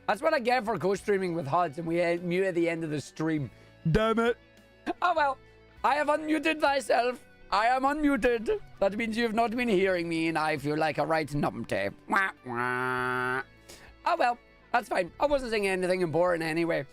That's what I get for co-streaming with HUDs, and we mute at the end of the stream. Damn it. Oh well, I have unmuted myself. I am unmuted. That means you have not been hearing me, and I feel like a right numpty. Wah, wah. Oh well, that's fine. I wasn't saying anything important anyway.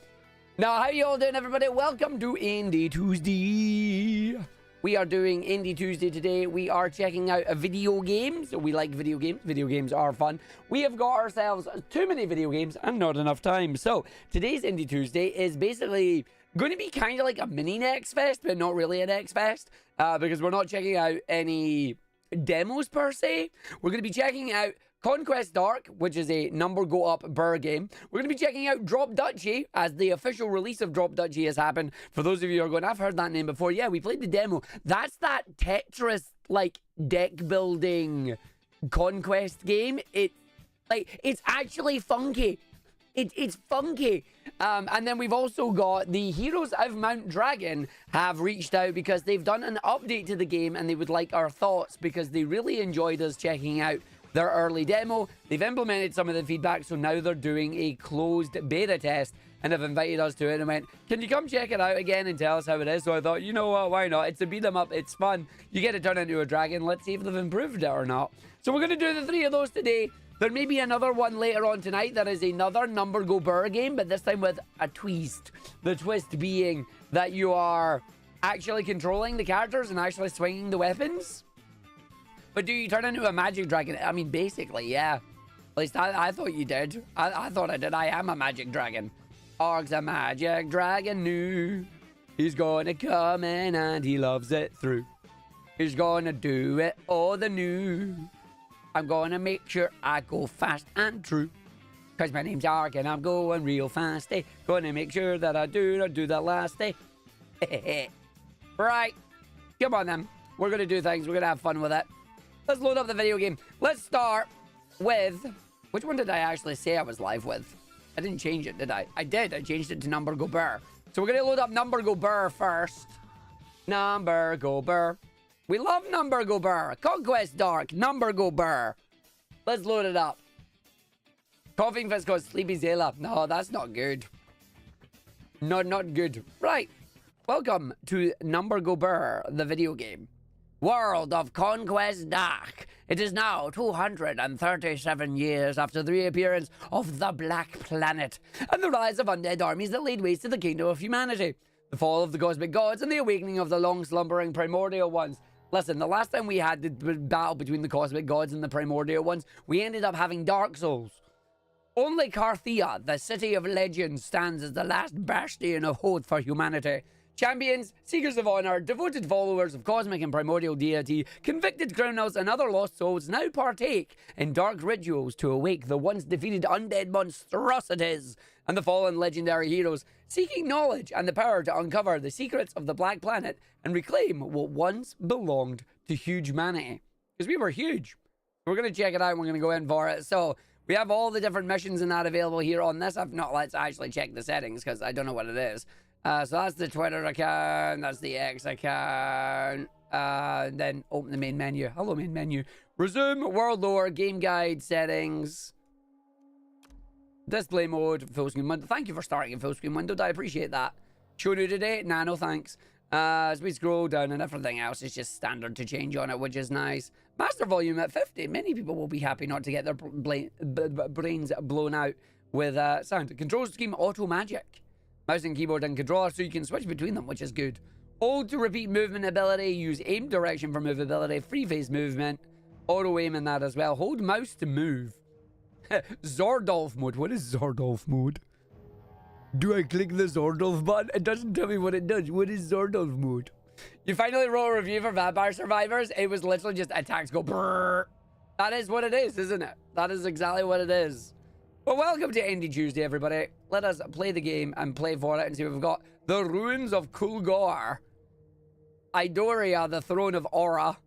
Now, how you all doing, everybody? Welcome to Indie Tuesday. We are doing Indie Tuesday today. We are checking out a video games. We like video games. Video games are fun. We have got ourselves too many video games and not enough time. So today's Indie Tuesday is basically going to be kind of like a mini Next Fest, but not really a Next Fest because we're not checking out any demos per se. We're going to be checking out Conquest Dark, which is a number go up burr game. We're going to be checking out Drop Duchy, as the official release of Drop Duchy has happened. For those of you who are going, I've heard that name before. Yeah, we played the demo. That's that Tetris, like, deck building Conquest game. It's actually funky. It's funky. And then we've also got the Heroes of Mount Dragon have reached out because they've done an update to the game and they would like our thoughts because they really enjoyed us checking out their early demo. They've implemented some of the feedback, so now they're doing a closed beta test and have invited us to it and went, can you come check it out again and tell us how it is? So I thought, you know what, why not? It's a beat 'em up, it's fun. You get to turn into a dragon. Let's see if they've improved it or not. So we're going to do the 3 of those today. There may be another one later on tonight that is another number go burr game, but this time with a twist. The twist being that you are actually controlling the characters and actually swinging the weapons. But do you turn into a magic dragon? I mean, basically, yeah. At least I thought you did. I thought I did. I am a magic dragon. Arg's a magic dragon new. He's gonna come in and he loves it through. He's gonna do it all the new. I'm gonna make sure I go fast and true. Cause my name's Arg and I'm going real fast. Eh? Gonna make sure that I do that last day. Right. Come on then. We're gonna do things. We're gonna have fun with it. Let's load up the video game. Let's start with... Which one did I actually say I was live with? I didn't change it, did I? I did. I changed it to Number Go Burr. So we're going to load up Number Go Burr first. Number Go Burr. We love Number Go Burr. Conquest Dark. Number Go Burr. Let's load it up. Coughing Fist goes Sleepy Zayla. No, that's not good. Not good. Right. Welcome to Number Go Burr, the video game. World of Conquest Dark. It is now 237 years after the reappearance of the Black Planet and the rise of undead armies that laid waste to the kingdom of humanity, the fall of the cosmic gods, and the awakening of the long-slumbering primordial ones. Listen, the last time we had the battle between the cosmic gods and the primordial ones, we ended up having Dark Souls. Only Carthia, the city of legends, stands as the last bastion of hope for humanity. Champions, seekers of honor, devoted followers of cosmic and primordial deity, convicted criminals, and other lost souls now partake in dark rituals to awake the once defeated undead monstrosities and the fallen legendary heroes, seeking knowledge and the power to uncover the secrets of the Black Planet and reclaim what once belonged to humanity. Because we were huge. We're going to check it out and we're going to go in for it. So we have all the different missions and that available here on this. Let's actually check the settings because I don't know what it is. So that's the Twitter account, that's the X account, then open the main menu. Hello, main menu. Resume, world lore, game guide, settings, display mode, full screen window. Thank you for starting in full screen window. I appreciate that. Show new today? Nah, no thanks. As we scroll down and everything else is just standard to change on it, which is nice. Master volume at 50. Many people will be happy not to get their brains blown out with sound. Control scheme auto magic. Mouse and keyboard and controller, so you can switch between them, which is good. Hold to repeat movement ability. Use aim direction for movability. Free phase movement. Auto aim in that as well. Hold mouse to move. Zordolf mode. What is Zordolf mode? Do I click the Zordolf button? It doesn't tell me what it does. What is Zordolf mode? You finally wrote a review for Vampire Survivors. It was literally just attacks go brrr. That is what it is, isn't it? That is exactly what it is. Well, welcome to Indie Tuesday, everybody. Let us play the game and play for it and see what we've got. The Ruins of Kulgor. Idoria, the Throne of Aura.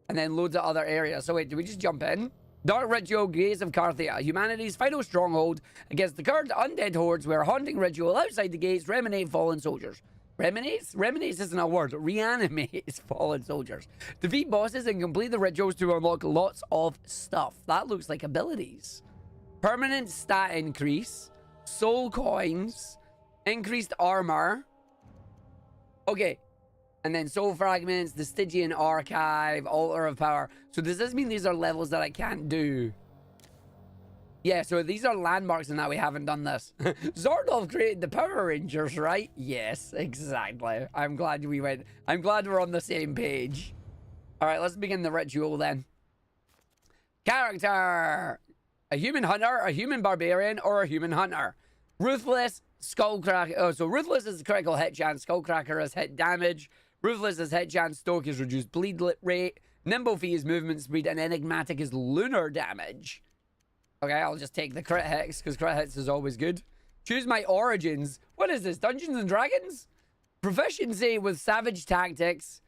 And then loads of other areas. So wait, do we just jump in? Dark Ritual, Gaze of Carthia. Humanity's final stronghold against the current undead hordes where haunting ritual outside the gates reanimate fallen soldiers. Reanimates? Reanimates isn't a word. Reanimates fallen soldiers. Defeat bosses and complete the rituals to unlock lots of stuff. That looks like abilities. Permanent stat increase. soul coins, increased armor. Okay. And then soul fragments, the Stygian archive, altar of power. So does this mean these are levels that I can't do? Yeah, so these are landmarks and that we haven't done this. Zordolf created the Power Rangers, right? Yes, exactly. I'm glad we're on the same page. All right, let's begin the ritual then. Character. A human hunter, a human barbarian, or a human hunter. Ruthless, Skullcracker. Oh, so Ruthless is critical hit chance. Skullcracker is hit damage. Ruthless is hit chance. Stoke is reduced bleed rate. Nimblefee is movement speed. And Enigmatic is lunar damage. Okay, I'll just take the crit hits because crit hits is always good. Choose my origins. What is this? Dungeons and Dragons? Proficiency with savage tactics.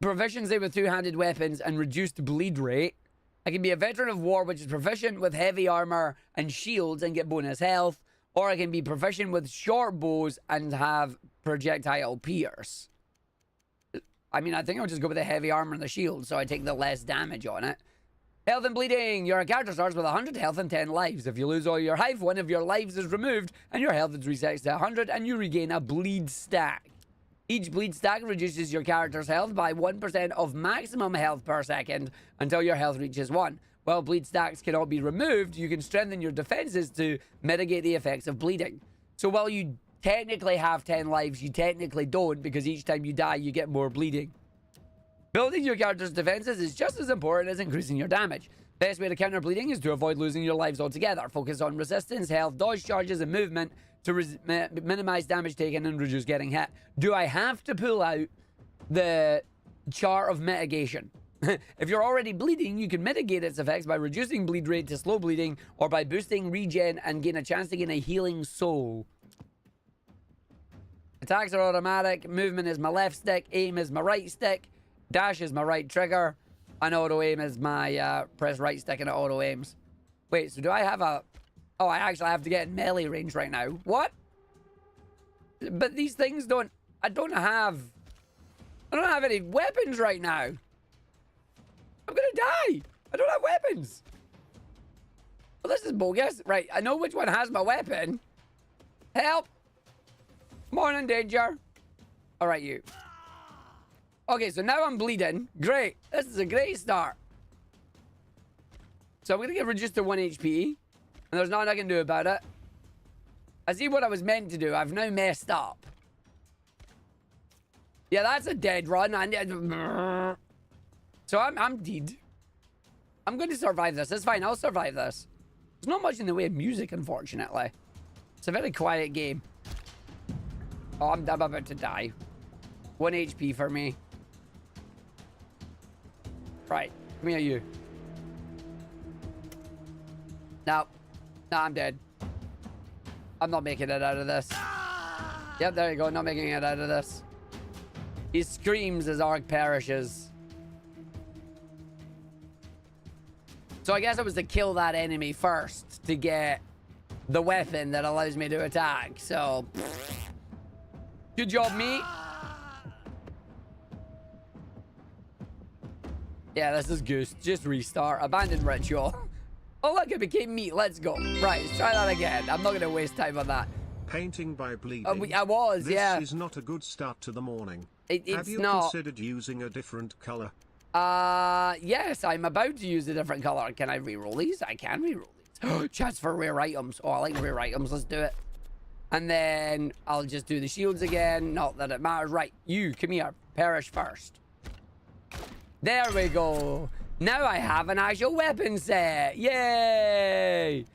Proficiency with two-handed weapons and reduced bleed rate. I can be a veteran of war, which is proficient with heavy armor and shields and get bonus health. Or I can be proficient with short bows and have projectile pierce. I mean, I think I'll just go with the heavy armor and the shield, so I take the less damage on it. Health and bleeding. Your character starts with 100 health and 10 lives. If you lose all your health, one of your lives is removed, and your health is reset to 100, and you regain a bleed stack. Each bleed stack reduces your character's health by 1% of maximum health per second until your health reaches 1. While bleed stacks cannot be removed, you can strengthen your defenses to mitigate the effects of bleeding. So while you technically have 10 lives, you technically don't, because each time you die, you get more bleeding. Building your character's defenses is just as important as increasing your damage. Best way to counter bleeding is to avoid losing your lives altogether. Focus on resistance, health, dodge charges, and movement to minimize damage taken and reduce getting hit. Do I have to pull out the chart of mitigation? If you're already bleeding, you can mitigate its effects by reducing bleed rate to slow bleeding or by boosting regen and gain a chance to gain a healing soul. Attacks are automatic. Movement is my left stick. Aim is my right stick. Dash is my right trigger. And auto aim is my press right stick and it auto aims. Wait, so do I have a... Oh, I actually have to get in melee range right now. What? But these things don't... I don't have any weapons right now. I'm gonna die. I don't have weapons. Well, this is bogus. Right, I know which one has my weapon. Help. Morning, danger. All right, you. Okay, so now I'm bleeding. Great. This is a great start. So I'm going to get reduced to 1 HP. And there's nothing I can do about it. I see what I was meant to do. I've now messed up. Yeah, that's a dead run. So I'm dead. I'm going to survive this. It's fine. I'll survive this. There's not much in the way of music, unfortunately. It's a very quiet game. Oh, I'm about to die. 1 HP for me. Right. Come here, you. No. No, I'm dead. I'm not making it out of this. Yep, there you go. Not making it out of this. He screams as Arg perishes. So I guess it was to kill that enemy first to get the weapon that allows me to attack. So, good job, mate. Yeah, this is goose. Just restart. Abandoned ritual. Oh, look, it became meat. Let's go. Right, let's try that again. I'm not going to waste time on that. Painting by bleeding. I was, yeah. This is not a good start to the morning. Have you considered using a different color? Yes, I'm about to use a different color. Can I reroll these? I can reroll these. Chance for rare items. Oh, I like rare items. Let's do it. And then I'll just do the shields again. Not that it matters. Right, you, come here. Perish first. There we go. Now I have an actual weapon set. Yay!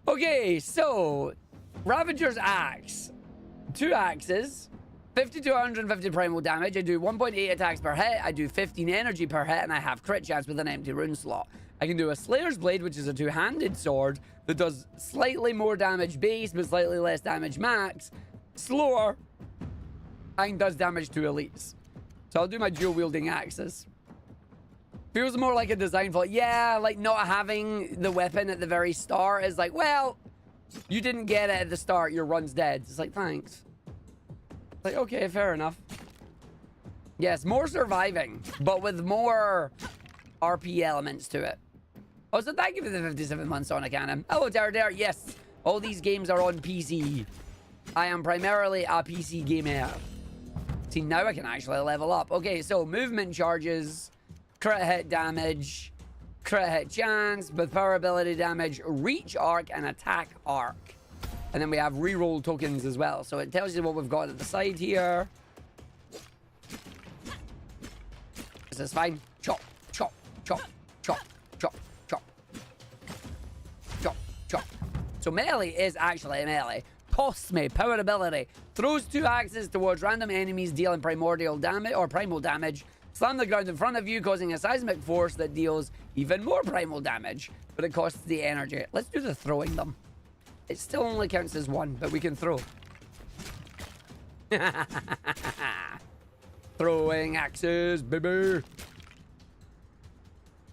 Okay, so Ravager's Axe. 2 axes. 50 to 150 primal damage. I do 1.8 attacks per hit. I do 15 energy per hit, and I have crit chance with an empty rune slot. I can do a Slayer's Blade, which is a 2-handed sword that does slightly more damage base, but slightly less damage max. Slower. And does damage to elites. So I'll do my dual-wielding axes. Feels more like a design flaw. Yeah, like not having the weapon at the very start is like, well, you didn't get it at the start. Your run's dead. It's like, thanks. Like, okay, fair enough. Yes, more surviving, but with more RP elements to it. Oh, so thank you for the 57 months on a cannon. Hello, Dare. Yes, All these games are on PC. I am primarily a PC gamer. See, now I can actually level up. Okay, so movement charges, crit hit damage, crit hit chance, with power ability damage, reach arc, and attack arc. And then we have reroll tokens as well. So it tells you what we've got at the side here. This is fine. Chop, chop, chop, chop, chop, chop, chop, chop. So melee is actually a melee. Costs me power ability. Throws 2 axes towards random enemies dealing primordial damage or primal damage. Slam the ground in front of you, causing a seismic force that deals even more primal damage. But it costs the energy. Let's do the throwing them. It still only counts as 1, but we can throw. Throwing axes, baby.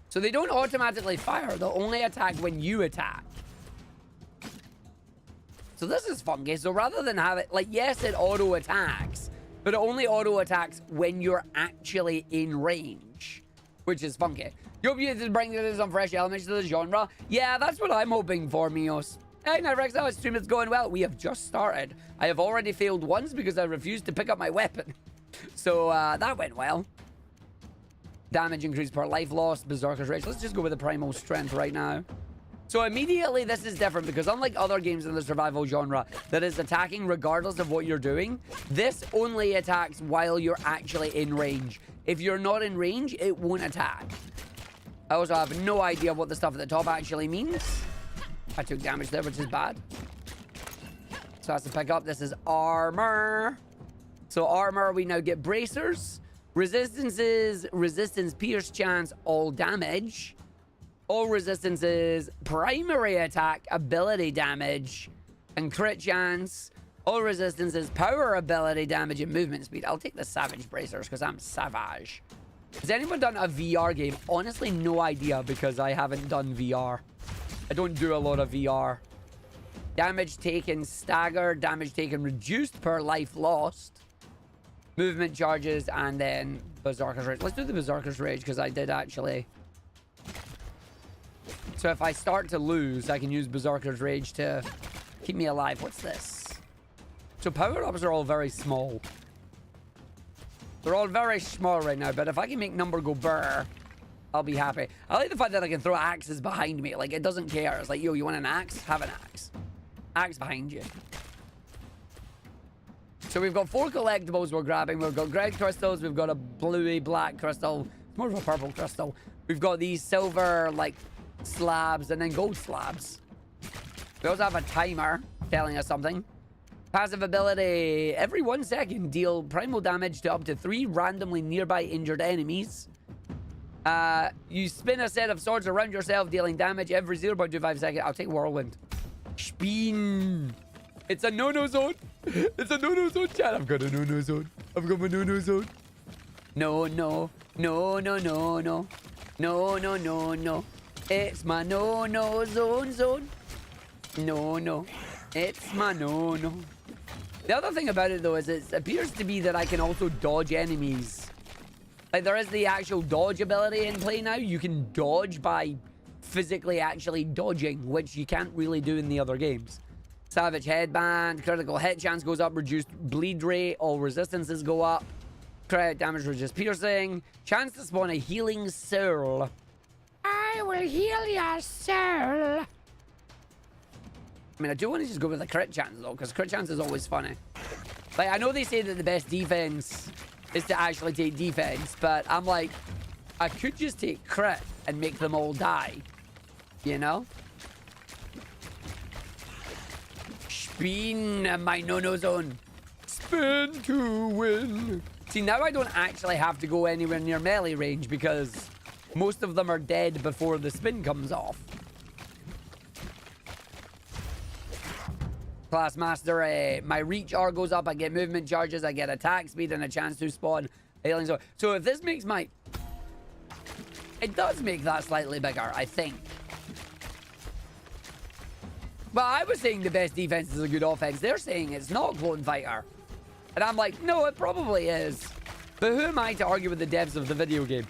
So they don't automatically fire. They'll only attack when you attack. So this is funky. So rather than have it, like, yes, it auto attacks, but it only auto attacks when you're actually in range, which is funky. You hope you to bring some fresh elements to the genre. Yeah, that's what I'm hoping for, Mios. Hey, Nightrex, how stream is going well. We have just started. I have already failed once because I refused to pick up my weapon. So that went well. Damage increase per life lost, Berserker's Rage. Let's just go with the primal strength right now. So immediately this is different because unlike other games in the survival genre that is attacking regardless of what you're doing, this only attacks while you're actually in range. If you're not in range, it won't attack. I also have no idea what the stuff at the top actually means. I took damage there, which is bad. So that's to pick up. This is armor. So armor, we now get bracers. Resistances, resistance, pierce chance, all damage. All resistances, primary attack, ability damage, and crit chance. All resistances, power ability damage, and movement speed. I'll take the savage bracers because I'm savage. Has anyone done a VR game? Honestly, no idea because I haven't done VR. I don't do a lot of VR. Damage taken staggered, damage taken reduced per life lost. Movement charges, and then Berserker's Rage. Let's do the Berserker's Rage because I did actually... So if I start to lose, I can use Berserker's Rage to keep me alive. What's this? So power-ups are all very small. They're all very small right now, but if I can make number go burr, I'll be happy. I like the fact that I can throw axes behind me. Like, it doesn't care. It's like, yo, you want an axe? Have an axe. Axe behind you. So we've got 4 collectibles we're grabbing. We've got red crystals. We've got a bluey black crystal. It's more of a purple crystal. We've got these silver, like, slabs and then gold slabs. We also have a timer telling us something. Passive ability. Every 1 second, deal primal damage to up to 3 randomly nearby injured enemies. You spin a set of swords around yourself, dealing damage every 0.25 seconds. I'll take whirlwind. Spin. It's a no-no zone. It's a no-no zone, chat. I've got a no-no zone. I've got my no-no zone. No, no. No, no, no, no. No, no, no, no. It's my no-no zone. No, no. It's my no-no. The other thing about it, though, is it appears to be that I can also dodge enemies. Like, there is the actual dodge ability in play now. You can dodge by physically actually dodging, which you can't really do in the other games. Savage headband. Critical hit chance goes up. Reduced bleed rate. All resistances go up. Crit damage reduced piercing. Chance to spawn a healing soul. I will heal your soul. I mean, I do want to just go with the crit chance, though, because crit chance is always funny. Like, I know they say that the best defense is to actually take defense, but I'm like, I could just take crit and make them all die. You know? Spin my no-no zone. Spin to win. See, now I don't actually have to go anywhere near melee range because most of them are dead before the spin comes off. Class master, my reach R goes up, I get movement charges, I get attack speed, and a chance to spawn healing zone. So if this makes my... It does make that slightly bigger, I think. But I was saying the best defense is a good offense. They're saying it's not Clone Fighter. And I'm like, no, it probably is. But who am I to argue with the devs of the video game?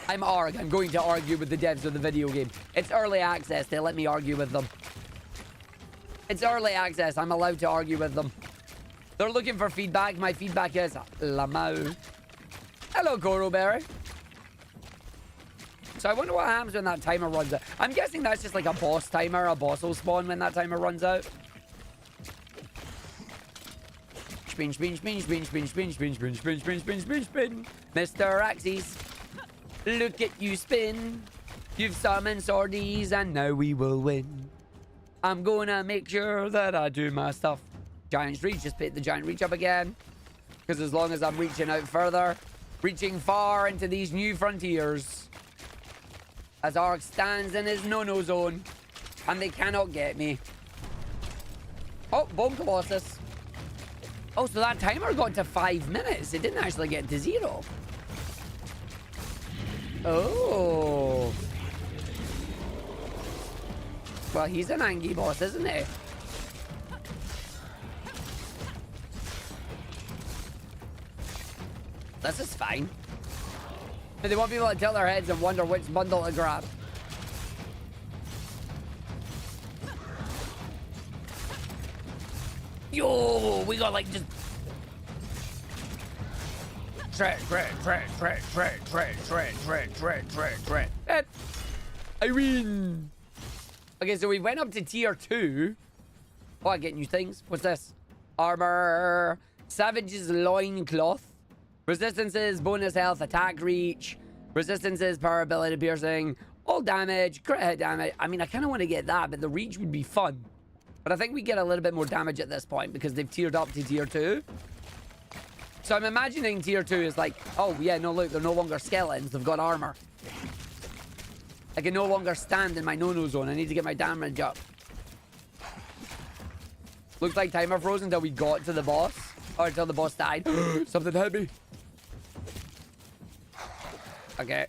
I'm Arg. I'm going to argue with the devs of the video game. It's early access. They let me argue with them. It's early access. I'm allowed to argue with them. They're looking for feedback. My feedback is Lamau. Hello, Goroberry. So I wonder what happens when that timer runs out. I'm guessing that's just like a boss timer. A boss will spawn when that timer runs out. Spin, spin, spin, spin, spin, spin, spin, spin, spin, spin, spin, spin, spin. Mr. Axes, look at you spin. You've summoned swordies and now we will win. I'm gonna make sure that I do my stuff. Giant's Reach, just pick the Giant Reach up again. Because as long as I'm reaching out further, reaching far into these new frontiers, as Ark stands in his no-no zone, and they cannot get me. Oh, Bone Colossus. Oh, so that timer got to 5 minutes. It didn't actually get to 0. Oh. Well, he's an Angie boss, isn't he? This is fine. But they want people to tilt their heads and wonder which bundle to grab. Yo, we got like just... Tread. I win. Okay, so we went up to tier 2. Oh, I get new things. What's this? Armor. Savage's loincloth. Resistances, bonus health, attack reach. Resistances, power ability piercing. All damage, crit hit damage. I mean, I kind of want to get that, but the reach would be fun. But I think we get a little bit more damage at this point because they've tiered up to tier 2. So I'm imagining tier 2 is like, oh yeah, no, look, they're no longer skeletons. They've got armor. I can no longer stand in my no-no zone. I need to get my damage up. Looks like timer froze until we got to the boss. Or until the boss died. Something hit me. Okay.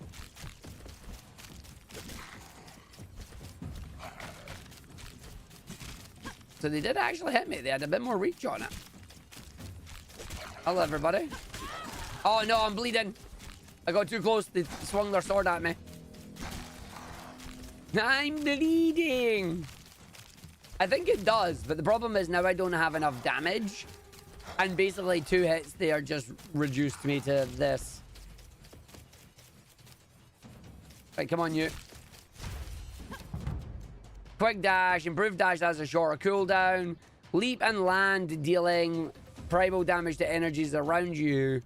So they did actually hit me. They had a bit more reach on it. Hello, everybody. Oh, no, I'm bleeding. I got too close. They swung their sword at me. I'm bleeding. I think it does, but the problem is now I don't have enough damage. And basically 2 hits, they are just reduced me to this. Right, come on, you. Quick dash. Improved dash has a shorter cooldown. Leap and land, dealing primal damage to energies around you.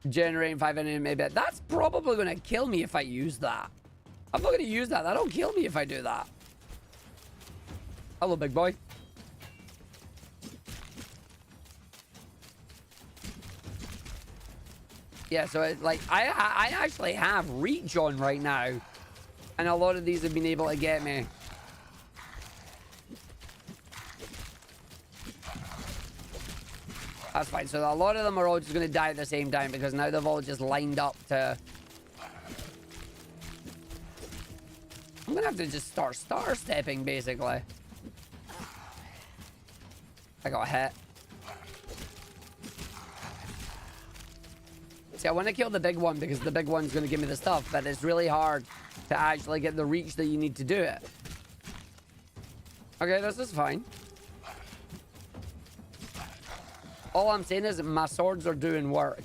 Generating 5 enemy bit. That's probably going to kill me if I use that. I'm not going to use that. That'll kill me if I do that. Hello, big boy. Yeah, so it's like I actually have reach on right now, and a lot of these have been able to get me. That's fine. So a lot of them are all just going to die at the same time because now they've all just lined up to... I'm going to have to just start star-stepping, basically. I got hit. See, I want to kill the big one because the big one's going to give me the stuff, but it's really hard to actually get the reach that you need to do it. Okay, this is fine. All I'm saying is my swords are doing work.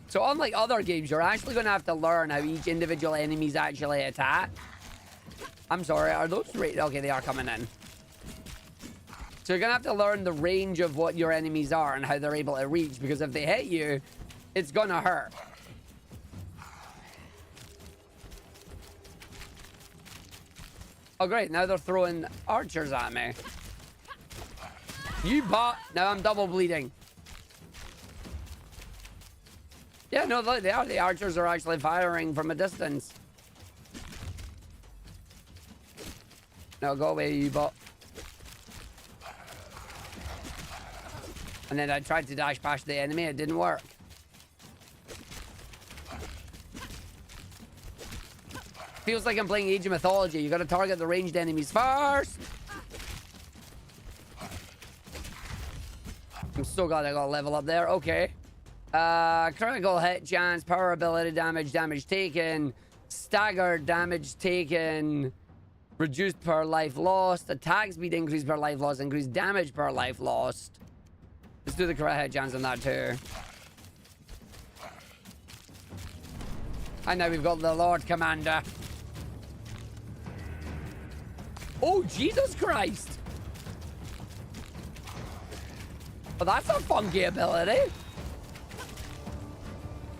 So unlike other games, you're actually going to have to learn how each individual enemies actually attack. I'm sorry, are those right? Okay, they are coming in. So you're going to have to learn the range of what your enemies are and how they're able to reach, because if they hit you, it's going to hurt. Oh, great. Now they're throwing archers at me. You bot. Now I'm double bleeding. Yeah, no, they are. The archers are actually firing from a distance. No, go away, you bot. And then I tried to dash past the enemy. It didn't work. Feels like I'm playing Age of Mythology. You got to target the ranged enemies first. I'm so glad I got a level up there. Okay. Critical hit chance, power ability damage, damage taken, staggered, damage taken, reduced per life lost, attack speed increased per life lost, increased damage per life lost. Let's do the correct hit chance on that too. And now we've got the Lord Commander. Oh, Jesus Christ! Well, that's a funky ability.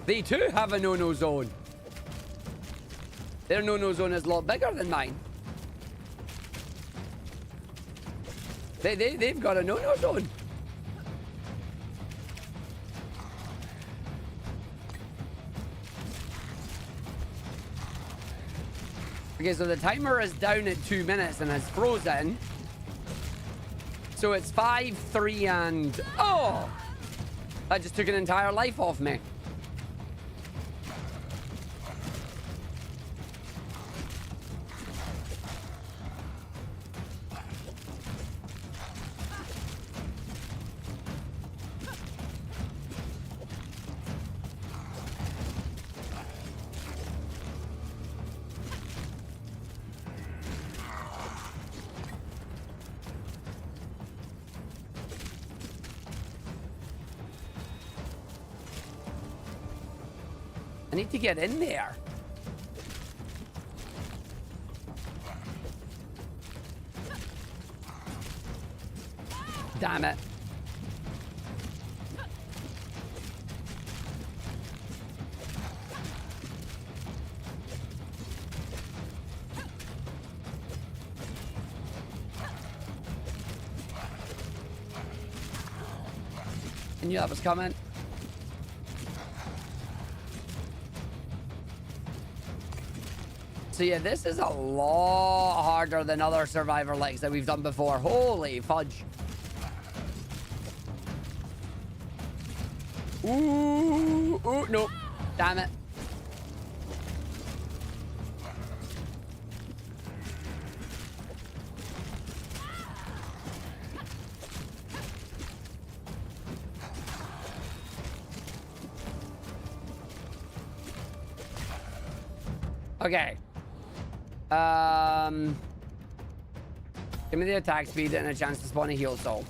They too have a no-no zone. Their no-no zone is a lot bigger than mine. They've got a no-no zone. Okay, so the timer is down at 2 minutes and it's frozen. So it's 5, 3, and... Oh! That just took an entire life off me. I need to get in there. Damn it. I knew that was coming. So yeah, this is a lot harder than other Survivor legs that we've done before. Holy fudge. Ooh, ooh, no. Damn it. Okay. Give me the attack speed and a chance to spawn a heal soul.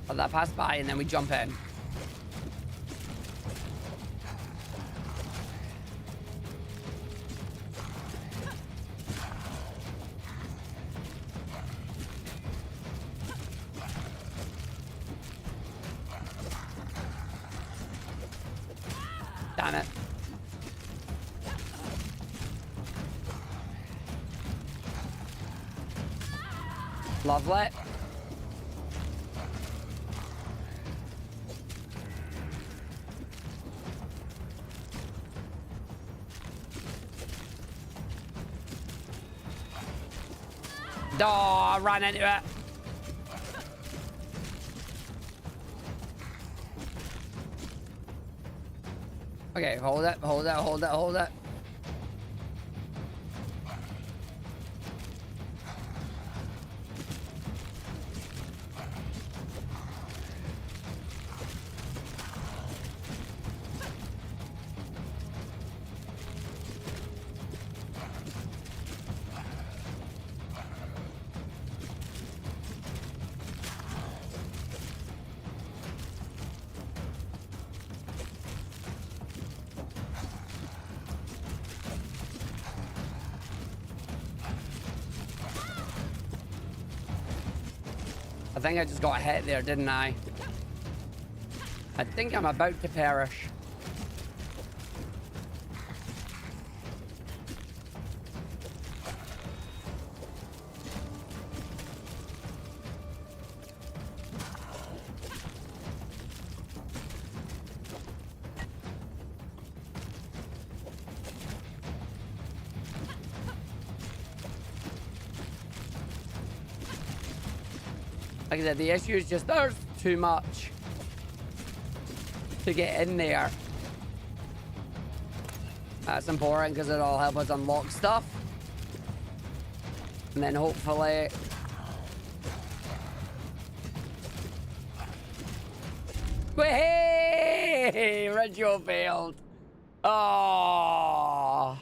Let that pass by and then we jump in. Damn it. Lovely. Oh, I ran into it. Okay, hold it, hold it, hold it, hold it. I think I just got hit there, didn't I? I think I'm about to perish. Like I said, the issue is just there's too much to get in there. That's important because it'll help us unlock stuff. And then hopefully Hey, ritual failed. Oh,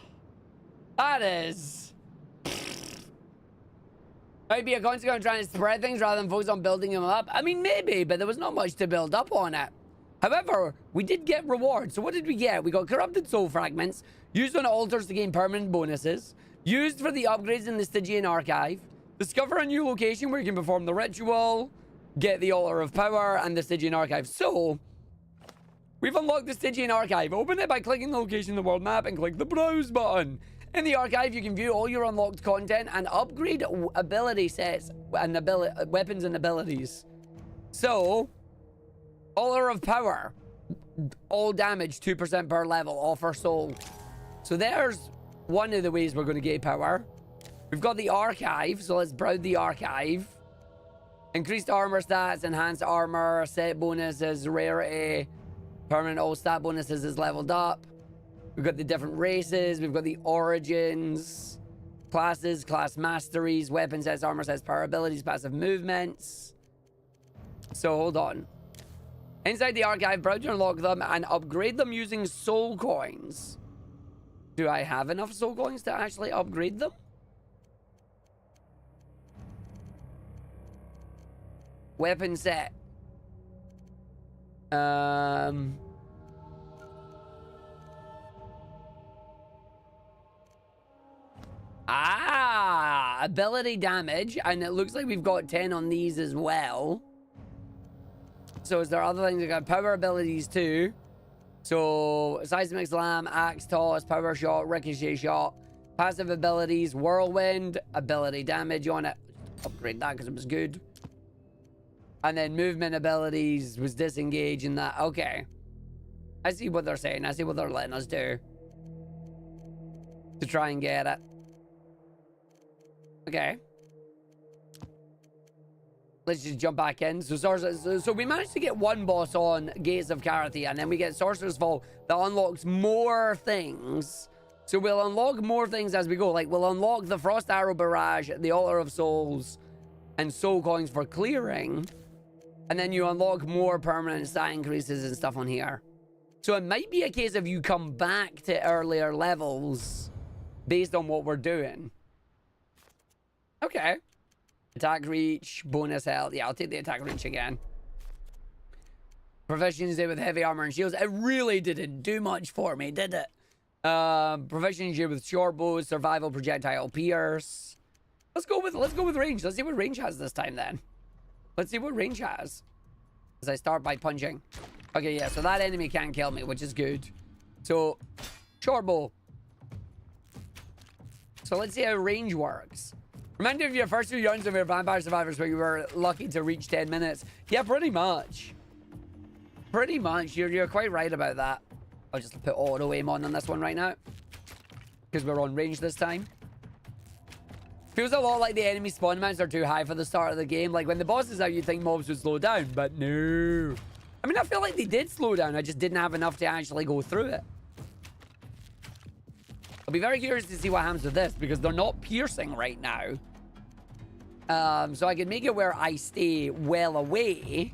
that is. Maybe a consequence trying to spread things rather than focus on building them up. I mean, maybe, but there was not much to build up on it. However, we did get rewards. So what did we get? We got corrupted soul fragments, used on altars to gain permanent bonuses, used for the upgrades in the Stygian archive, discover a new location where you can perform the ritual, get the altar of power, and the Stygian archive. So we've unlocked the Stygian archive. Open it by clicking the location in the world map and click the browse button. In the archive, you can view all your unlocked content and upgrade ability sets and weapons and abilities. So, altar of power, all damage 2% per level, offer soul. So there's one of the ways we're going to get power. We've got the archive, so let's browse the archive. Increased armor stats, enhanced armor, set bonuses, rarity, permanent all stat bonuses is leveled up. We've got the different races, we've got the origins, classes, class masteries, weapon sets, armor sets, power abilities, passive movements. So hold on. Inside the archive, browse to unlock them and upgrade them using soul coins. Do I have enough soul coins to actually upgrade them? Weapon set. Ability damage, and it looks like we've got 10 on these as well. So is there other things? We got power abilities too. So seismic slam, axe toss, power shot, ricochet shot, passive abilities, whirlwind, ability damage on it. Upgrade that because it was good. And then movement abilities was disengage in that. Okay. I see what they're saying. I see what they're letting us do to try and get it. Okay. Let's just jump back in. So we managed to get one boss on Gates of Carathea, and then we get Sorcerer's Fall that unlocks more things. So we'll unlock more things as we go. Like, we'll unlock the Frost Arrow Barrage, the Altar of Souls, and soul coins for clearing. And then you unlock more permanent stat increases and stuff on here. So it might be a case of you come back to earlier levels based on what we're doing. Okay. Attack reach, bonus health. Yeah, I'll take the attack reach again. Proficiency with heavy armor and shields. It really didn't do much for me, did it? Proficiency with short bows, survival, projectile, pierce. Let's go with range. Let's see what range has this time then. Let's see what range has. As I start by punching. Okay, yeah, so that enemy can't kill me, which is good. So, short bow. So let's see how range works. Remind me of your first few runs of your Vampire Survivors where you were lucky to reach 10 minutes. Yeah, pretty much. Pretty much. You're quite right about that. I'll just put auto aim on this one right now. Because we're on range this time. Feels a lot like the enemy spawn mounts are too high for the start of the game. Like when the boss is out, you'd think mobs would slow down, but no. I mean, I feel like they did slow down. I just didn't have enough to actually go through it. I'll be very curious to see what happens with this because they're not piercing right now. So I can make it where I stay well away,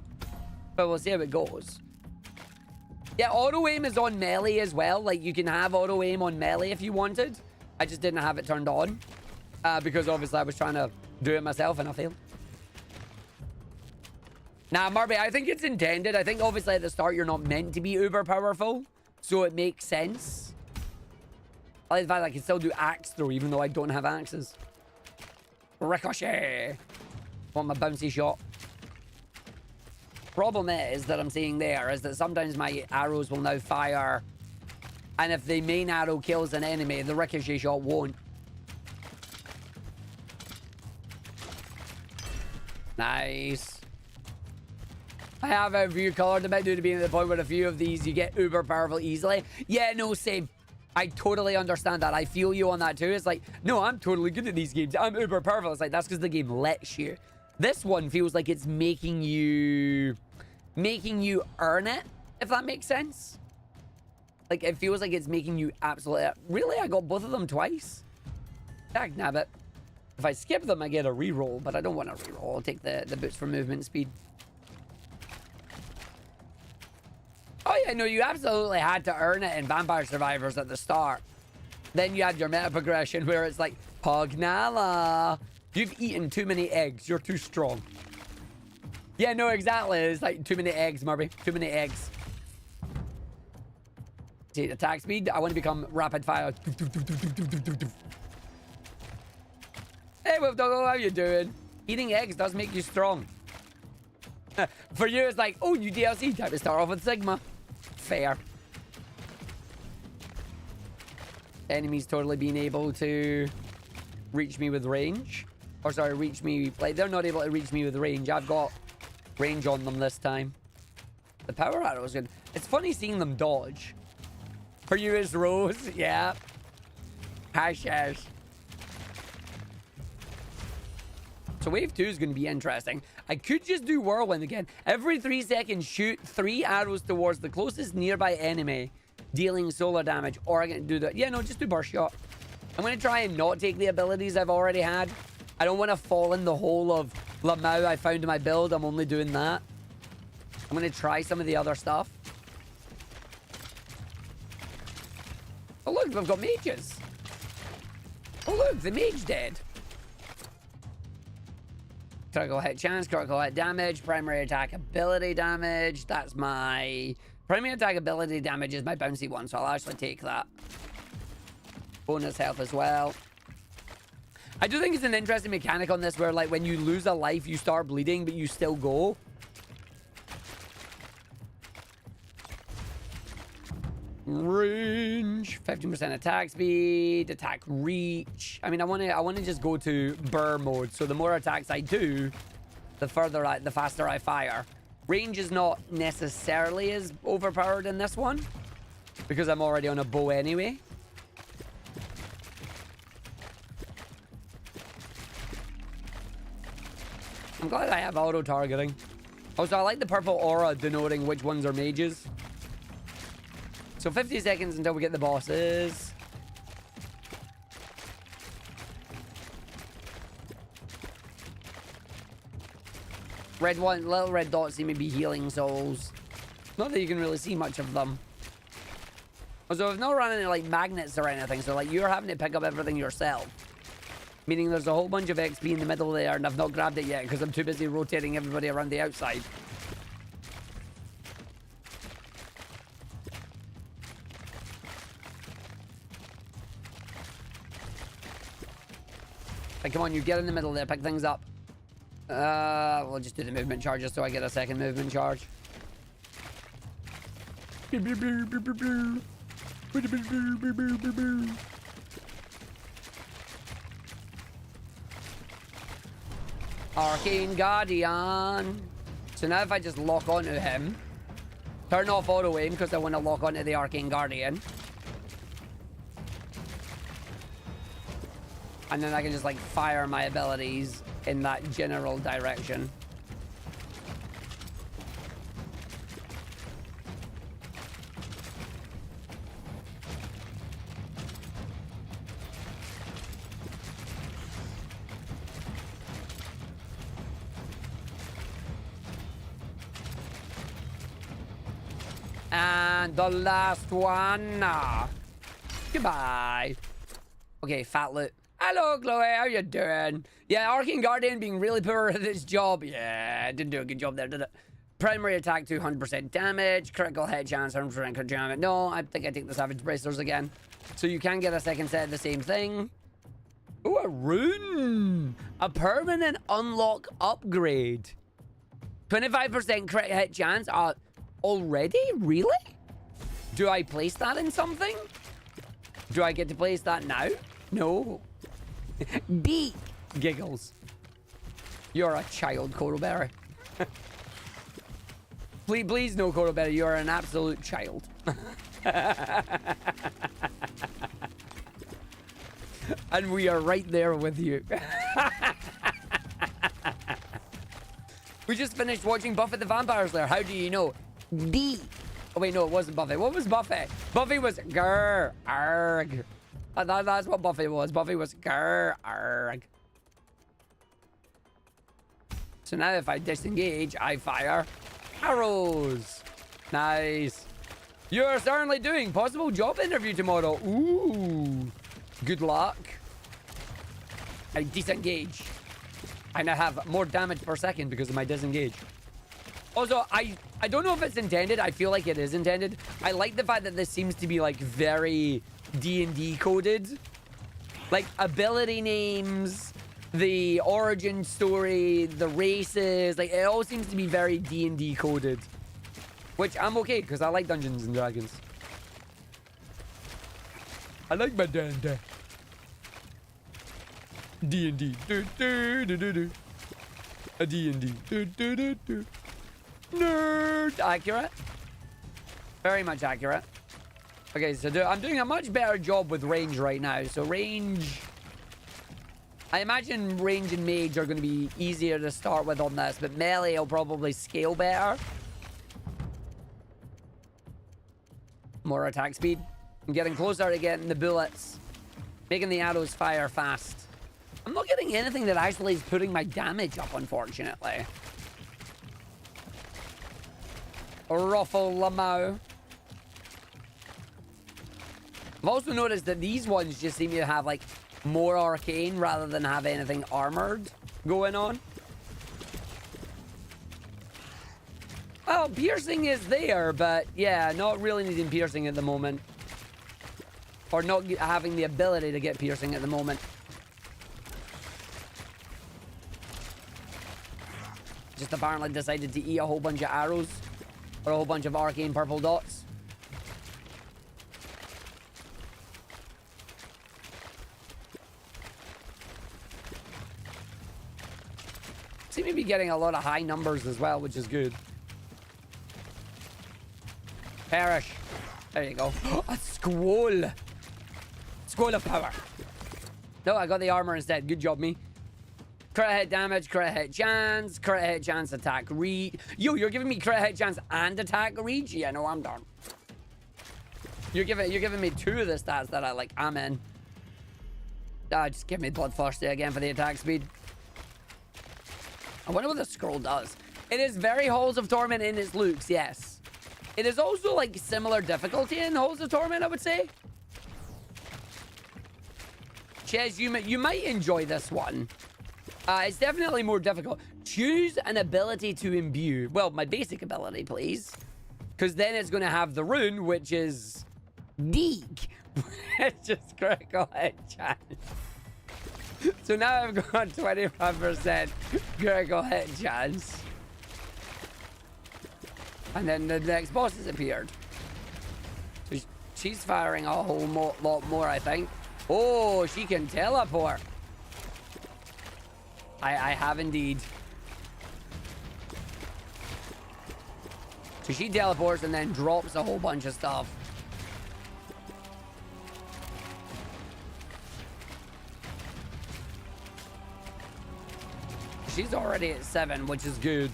but we'll see how it goes. Yeah, auto aim is on melee as well. Like you can have auto aim on melee if you wanted. I just didn't have it turned on because obviously I was trying to do it myself and I failed. Nah, Marby, I think it's intended. I think obviously at the start you're not meant to be uber powerful, so it makes sense. I like the fact I can still do axe throw even though I don't have axes. Ricochet. Want my bouncy shot. Problem is that I'm seeing there is that sometimes my arrows will now fire, and if the main arrow kills an enemy, the ricochet shot won't. Nice. I have a view colored about due to being at the point where a few of these you get uber powerful easily. Yeah, no, same. I totally understand that. I feel you on that too. It's like, no, I'm totally good at these games. I'm uber powerful. It's like, that's because the game lets you. This one feels like it's making you earn it, if that makes sense. Like, it feels like it's making you absolutely... Really? I got both of them twice? Dag nabbit. If I skip them, I get a reroll, but I don't want a reroll. I'll take the boots for movement speed. Oh yeah, no, you absolutely had to earn it in Vampire Survivors at the start. Then you had your meta progression where it's like, Pognala, you've eaten too many eggs. You're too strong. Yeah, no, exactly. It's like too many eggs, Murphy. Too many eggs. See, attack speed. I want to become rapid fire. Hey, Wolf Doggo, how you doing? Eating eggs does make you strong. For you, it's like, oh, you DLC type to start off with Sigma. Fair. Enemies totally being able to reach me with range. Or sorry, reach me. Like, they're not able to reach me with range. I've got range on them this time. The power arrow is good. It's funny seeing them dodge. For you is Rose. Yeah. Hash. So wave 2 is going to be interesting. I could just do Whirlwind again. Every 3 seconds, shoot 3 arrows towards the closest nearby enemy, dealing solar damage. Or I can do that. Yeah, no, just do Burst Shot. I'm going to try and not take the abilities I've already had. I don't want to fall in the hole of Lamau I found in my build. I'm only doing that. I'm going to try some of the other stuff. Oh, look, we've got mages. Oh, look, the mage dead. Critical hit chance, critical hit damage, primary attack ability damage. That's my... Primary attack ability damage is my bouncy one, so I'll actually take that. Bonus health as well. I do think it's an interesting mechanic on this where, like, when you lose a life, you start bleeding, but you still go. Range, 15% attack speed, attack reach. I mean, I want to just go to burr mode. So the more attacks I do, the faster I fire. Range is not necessarily as overpowered in this one because I'm already on a bow anyway. I'm glad I have auto targeting. Also, I like the purple aura denoting which ones are mages. So 50 seconds until we get the bosses. Red one, little red dots seem to be healing souls. Not that you can really see much of them. Also, I've not run any like magnets or anything, so like you're having to pick up everything yourself. Meaning there's a whole bunch of XP in the middle there, and I've not grabbed it yet because I'm too busy rotating everybody around the outside. Like, come on, you get in the middle there, pick things up. We'll just do the movement charges so I get a second movement charge. Arcane Guardian. So now if I just lock onto him, turn off auto aim because I want to lock onto the Arcane Guardian. And then I can just like fire my abilities in that general direction. And the last one. Goodbye. Okay, fat loot. Hello, Chloe. How you doing? Yeah, Arcane Guardian being really poor at this job. Yeah, didn't do a good job there, did it? Primary attack, 200% damage. Critical hit chance, 100% critical damage. No, I think I take the Savage Bracers again. So you can get a second set of the same thing. Ooh, a rune. A permanent unlock upgrade. 25% crit hit chance. Already? Really? Do I place that in something? Do I get to place that now? No. Beat giggles. You're a child, Cotoberry. please no, Cotoberry. You're an absolute child. And we are right there with you. We just finished watching Buffy the Vampire Slayer. How do you know? Oh wait, no, it wasn't Buffy. What was Buffy? Buffy was grr, arg. That's what Buffy was. Buffy was grr, arg. So now if I disengage, I fire arrows. Nice. You're certainly doing. Possible job interview tomorrow. Ooh. Good luck. I disengage. And I have more damage per second because of my disengage. Also, I don't know if it's intended. I feel like it is intended. I like the fact that this seems to be like very D&D coded. Like ability names, the origin story, the races, like it all seems to be very D&D coded. Which I'm okay because I like Dungeons and Dragons. I like my D&D. D&D. Do, do, do, do, do. A D&D. Do, do, do, do. Nerd. Accurate. Very much accurate. Okay, so I'm doing a much better job with range right now. So range... I imagine range and mage are going to be easier to start with on this, but melee will probably scale better. More attack speed. I'm getting closer to getting the bullets. Making the arrows fire fast. I'm not getting anything that actually is putting my damage up, unfortunately. Ruffle Lamau. I've also noticed that these ones just seem to have, like, more arcane rather than have anything armored going on. Well, piercing is there, but yeah, not really needing piercing at the moment. Or not having the ability to get piercing at the moment. Just apparently decided to eat a whole bunch of arrows. Or a whole bunch of arcane purple dots. Seem to be getting a lot of high numbers as well, which is good. Perish. There you go. A squall. Squall of power. No, I got the armor instead. Good job, me. Crit hit damage, crit hit chance, crit hit chance, attack reach. Yo, you're giving me crit hit chance and attack reach? Yeah, no, I'm done. You're giving me two of the stats that I like. I'm in. Just give me bloodthirsty again for the attack speed. I wonder what the scroll does. It is very Halls of Torment in its looks, yes. It is also like similar difficulty in Halls of Torment, I would say. Ches, you might enjoy this one. It's definitely more difficult. Choose an ability to imbue. Well, my basic ability, please. Because then it's going to have the rune, which is... Deek. It's just critical hit chance. So now I've got 25% critical hit chance. And then the next boss has appeared. So she's firing a whole lot more, I think. Oh, she can teleport. I have indeed. So she teleports and then drops a whole bunch of stuff. She's already at 7, which is good.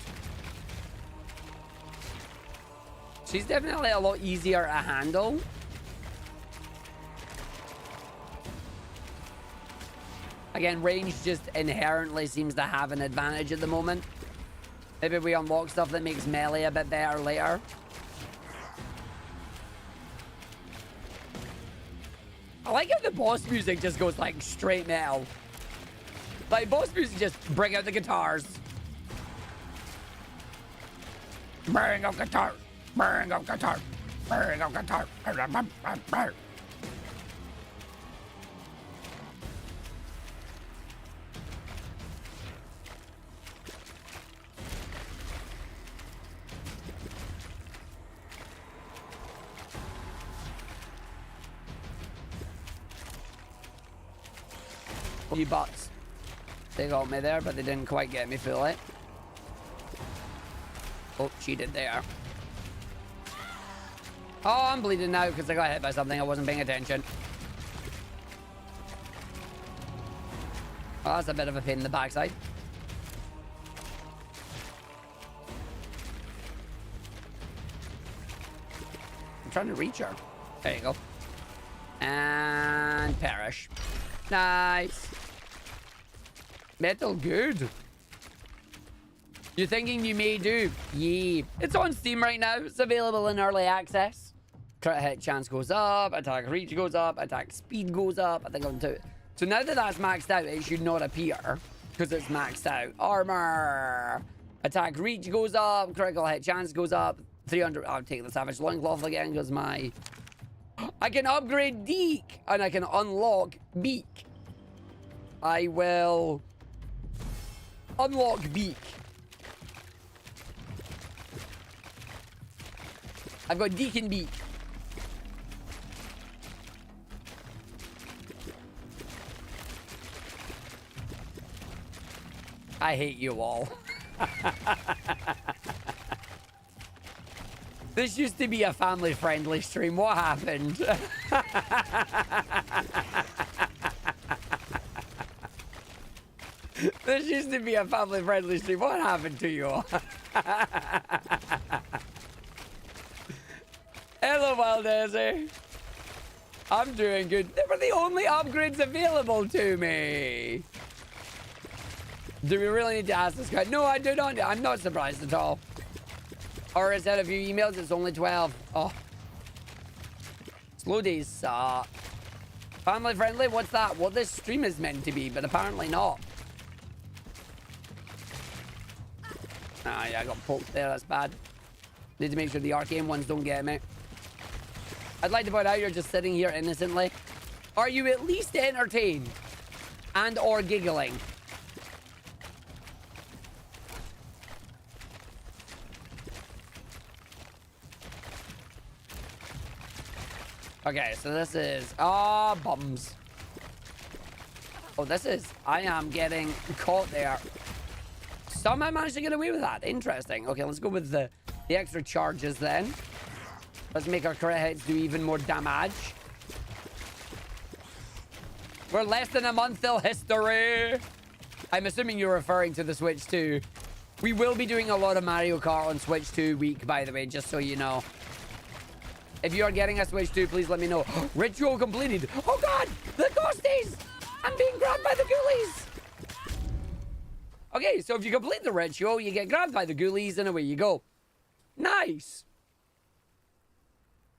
She's definitely a lot easier to handle. Again, range just inherently seems to have an advantage at the moment. Maybe we unlock stuff that makes melee a bit better later. I like how the boss music just goes like straight metal. Like boss music just bring out the guitars. Bring out guitar. Bring out guitar. Bring out guitar. You bots. They got me there, but they didn't quite get me fully. Oh, she did there. Oh, I'm bleeding now because I got hit by something. I wasn't paying attention. Oh, that's a bit of a pain in the backside. I'm trying to reach her. There you go. And perish. Nice. Metal good. You're thinking you may do? Yeah. It's on Steam right now. It's available in early access. Crit hit chance goes up. Attack reach goes up. Attack speed goes up. I think I'm to. So now that that's maxed out, it should not appear because it's maxed out. Armor. Attack reach goes up. Critical hit chance goes up. 300. I'll take the Savage Loincloth again because my... I can upgrade Deke and I can unlock Beak. I will unlock Beak. I've got Deke and Beak. I hate you all. This used to be a family-friendly stream. What happened? This used to be a family-friendly stream. What happened to you all? Hello, Valdez. I'm doing good. They were the only upgrades available to me. Do we really need to ask this guy? No, I do not. I'm not surprised at all. Or is that a few emails? It's only 12. Oh. Slow days suck. Family friendly? What's that? What this stream is meant to be, but apparently not. Ah, yeah, I got poked there. That's bad. Need to make sure the arcane ones don't get me. I'd like to point out you're just sitting here innocently. Are you at least entertained? And or giggling? Okay, so this is... Ah, bums. Oh, this is... I am getting caught there. Somehow managed to get away with that. Interesting. Okay, let's go with the extra charges then. Let's make our crit hits do even more damage. We're less than a month till history. I'm assuming you're referring to the Switch 2. We will be doing a lot of Mario Kart on Switch 2 week, by the way, just so you know. If you are getting a Switch 2, please let me know. Ritual completed. Oh god! The ghosties! I'm being grabbed by the ghoulies! Okay, so if you complete the ritual, you get grabbed by the ghoulies and away you go. Nice!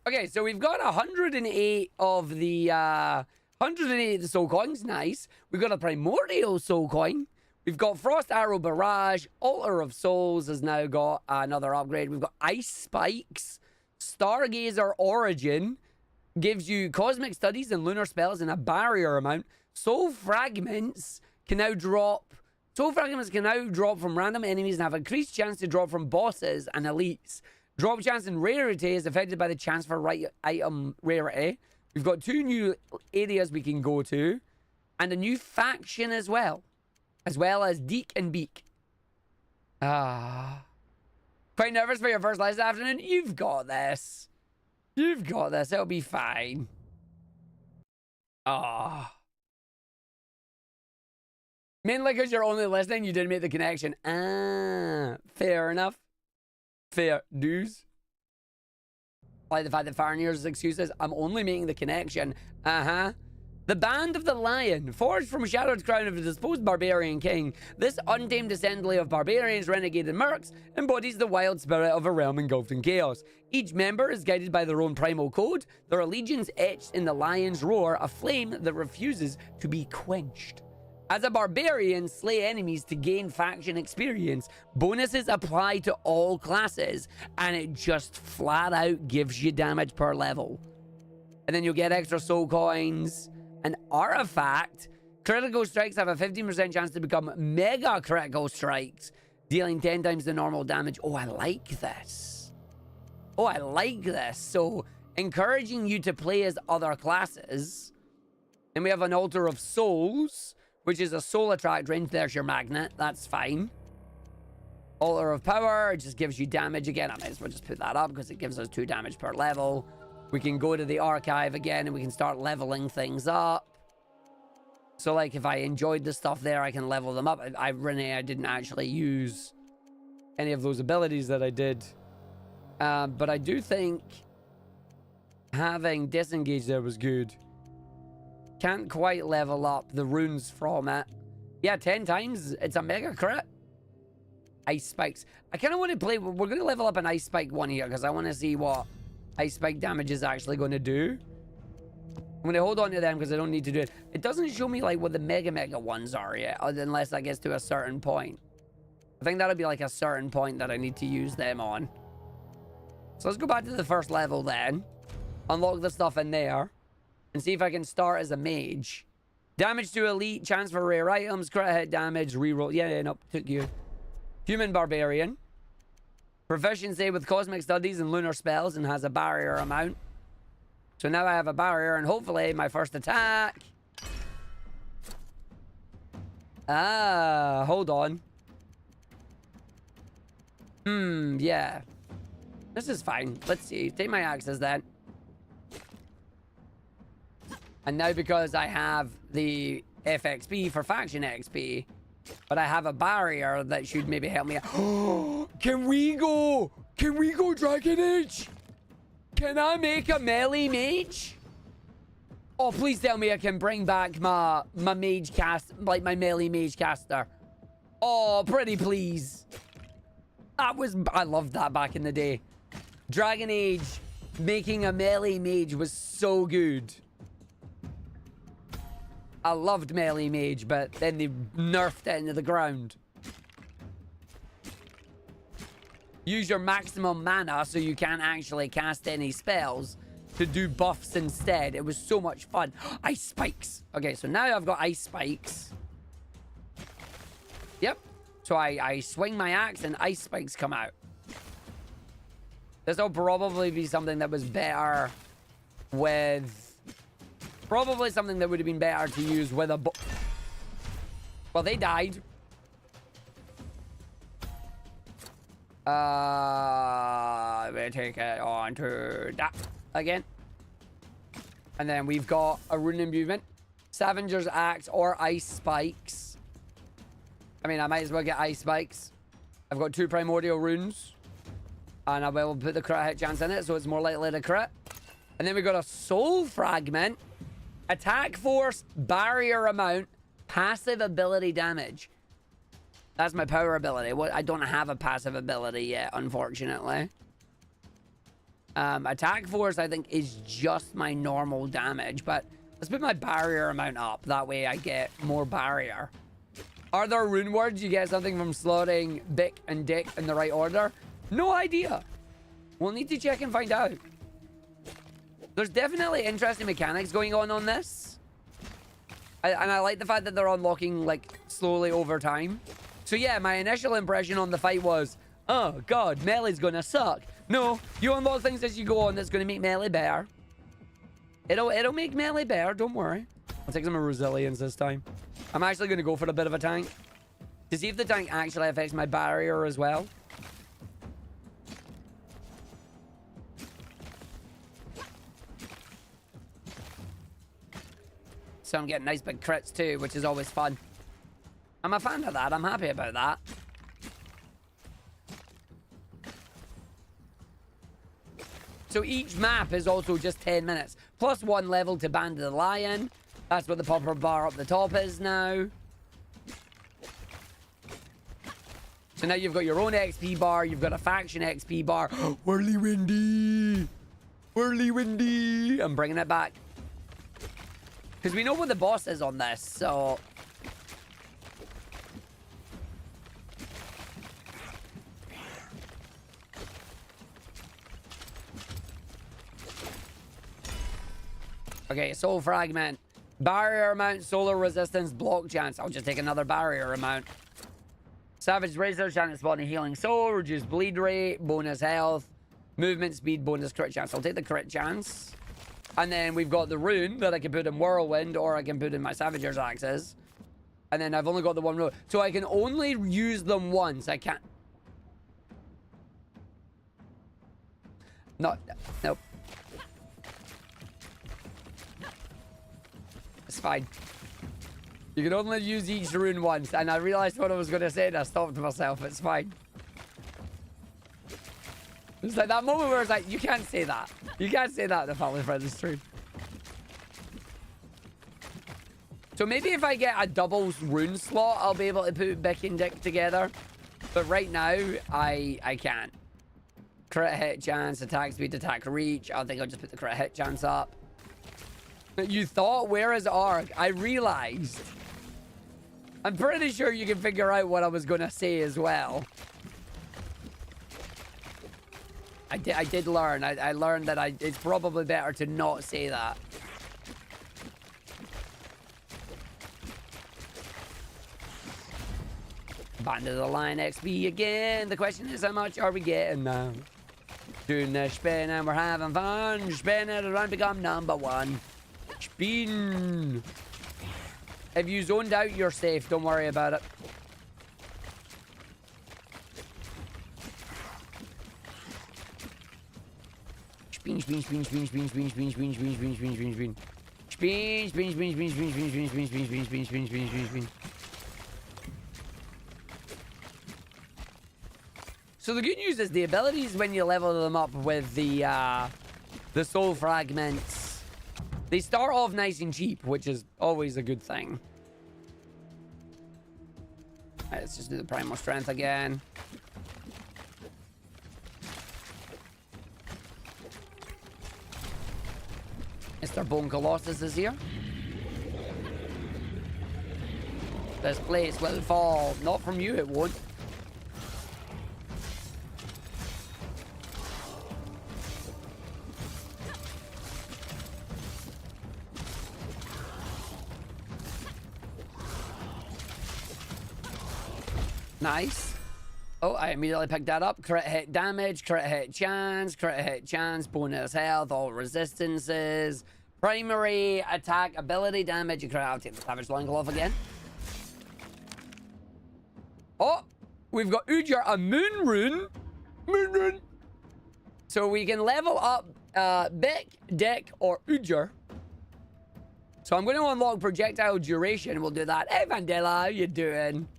Okay, so we've got 108 of the 108 of the soul coins. Nice. We've got a primordial soul coin. We've got Frost Arrow Barrage. Altar of Souls has now got another upgrade. We've got Ice Spikes. Stargazer Origin gives you Cosmic Studies and Lunar Spells in a barrier amount. Soul Fragments can now drop... Soul Fragments can now drop from random enemies and have increased chance to drop from bosses and elites. Drop chance and rarity is affected by the chance for right item rarity. We've got 2 new areas we can go to. And a new faction as well. As well as Deke and Beak. Ah... Quite nervous for your first live this afternoon? You've got this. You've got this. It'll be fine. Ah. Mainly because you're only listening, you didn't make the connection. Ah. Fair enough. Fair dues. Like the fact that Farnier's excuse is, I'm only making the connection. Uh-huh. The Band of the Lion, forged from Shadowed Crown of the disposed barbarian king, this untamed assembly of barbarians, renegade and mercs embodies the wild spirit of a realm engulfed in chaos. Each member is guided by their own primal code, their allegiance etched in the lion's roar, a flame that refuses to be quenched. As a barbarian, slay enemies to gain faction experience. Bonuses apply to all classes, and it just flat out gives you damage per level. And then you'll get extra soul coins. An artifact. Critical strikes have a 15% chance to become mega critical strikes, dealing 10 times the normal damage. Oh, I like this. Oh, I like this. So, encouraging you to play as other classes. And we have an Altar of Souls, which is a soul attract range. There's your magnet. That's fine. Altar of Power just gives you damage again. I might as well just put that up because it gives us 2 damage per level. We can go to the archive again and we can start leveling things up. So, like, if I enjoyed the stuff there, I can level them up. I didn't actually use any of those abilities that I did. But I do think having disengage there was good. Can't quite level up the runes from it. Yeah, 10 times. It's a mega crit. Ice spikes. I kind of want to play... We're going to level up an ice spike one here because I want to see what ice spike damage is actually going to do. I'm going to hold on to them because I don't need to do it. It doesn't show me like what the mega ones are yet, unless that gets to a certain point. I think that'll be like a certain point that I need to use them on. So let's go back to the first level then. Unlock the stuff in there. And see if I can start as a mage. Damage to elite, chance for rare items, crit hit damage, reroll. Yeah, nope, took you. Human barbarian. Proficiency with cosmic studies and lunar spells and has a barrier amount. So now I have a barrier and hopefully my first attack. Hold on. Yeah. This is fine. Let's see. Take my axes then. And now because I have the FXP for faction XP, but I have a barrier that should maybe help me out. Can we go Dragon Age? Can I make a melee mage? Oh, please tell me I can bring back my mage cast, like my melee mage caster. Oh, pretty please. I loved that back in the day. Dragon Age, making a melee mage was so good. I loved melee mage, but then they nerfed it into the ground. Use your maximum mana so you can't actually cast any spells to do buffs instead. It was so much fun. Ice spikes. Okay, so now I've got ice spikes. Yep. So I swing my axe and ice spikes come out. This will probably be something that was better with... Probably something that would have been better to use with a... Well, they died. We take it on to that again. And then we've got a rune imbuement, Scavenger's Axe, or ice spikes. I mean, I might as well get ice spikes. I've got 2 primordial runes. And I will put the crit hit chance in it, so it's more likely to crit. And then we've got a soul fragment, attack force, barrier amount, passive ability damage. That's my power ability. I don't have a passive ability yet, unfortunately. Attack force, I think, is just my normal damage. But let's put my barrier amount up. That way I get more barrier. Are there rune words? You get something from slotting Bick and Dick in the right order? No idea. We'll need to check and find out. There's definitely interesting mechanics going on this. And I like the fact that they're unlocking, like, slowly over time. So yeah, my initial impression on the fight was, oh god, melee's gonna suck. No, you unlock things as you go on that's gonna make melee better. It'll make melee better, don't worry. I'll take some resilience this time. I'm actually gonna go for a bit of a tank to see if the tank actually affects my barrier as well. So I'm getting nice big crits too, which is always fun. I'm a fan of that. I'm happy about that. So each map is also just 10 minutes. Plus 1 level to Band of the Lion. That's what the popper bar up the top is now. So now you've got your own XP bar. You've got a faction XP bar. Whirly Windy. Whirly Windy. I'm bringing it back. Because we know what the boss is on this, so... Okay, soul fragment. Barrier amount, solar resistance, block chance. I'll just take another barrier amount. Savage Razor, chance of spawning healing soul, reduce bleed rate, bonus health, movement speed, bonus crit chance. I'll take the crit chance. And then we've got the rune that I can put in Whirlwind, or I can put in my Scavenger's Axes. And then I've only got the one rune. So I can only use them once. I can't... No, nope. It's fine. You can only use each rune once. And I realized what I was going to say and I stopped myself. It's fine. It's like that moment where it's like, you can't say that. You can't say that in the Family Friendly stream. So maybe if I get a double rune slot, I'll be able to put Bick and Dick together. But right now, I can't. Crit hit chance, attack speed, attack reach. I think I'll just put the crit hit chance up. You thought, where is Arg? I realized. I'm pretty sure you can figure out what I was going to say as well. I did learn. I learned that it's probably better to not say that. Band of the Lion XP again. The question is, how much are we getting now? Doing the spin and we're having fun. Spin it around, become number one. Spin. If you zoned out, you're safe. Don't worry about it. Spin, spin, spin, spin, spin, spin, spin, spin, spin, spin, spin, spin, spin. Spin, spin, spin, spin, spin, spin, spin, spin, spin, spin, spin, spin, spin, spin, spin. So the good news is the abilities when you level them up with the soul fragments, they start off nice and cheap, which is always a good thing. Alright, let's just do the primal strength again. Mr. Bone Colossus is here. This place will fall. Not from you, it won't. Nice. Oh, I immediately picked that up. Crit hit damage, crit hit chance, bonus health, all resistances, primary attack, ability damage. You I'll take the Savage Loincloth again. Oh, we've got Ujar, a moon rune. Moon rune. So we can level up Bick, Dick, or Ujar. So I'm going to unlock projectile duration. We'll do that. Hey, Vandella, how you doing?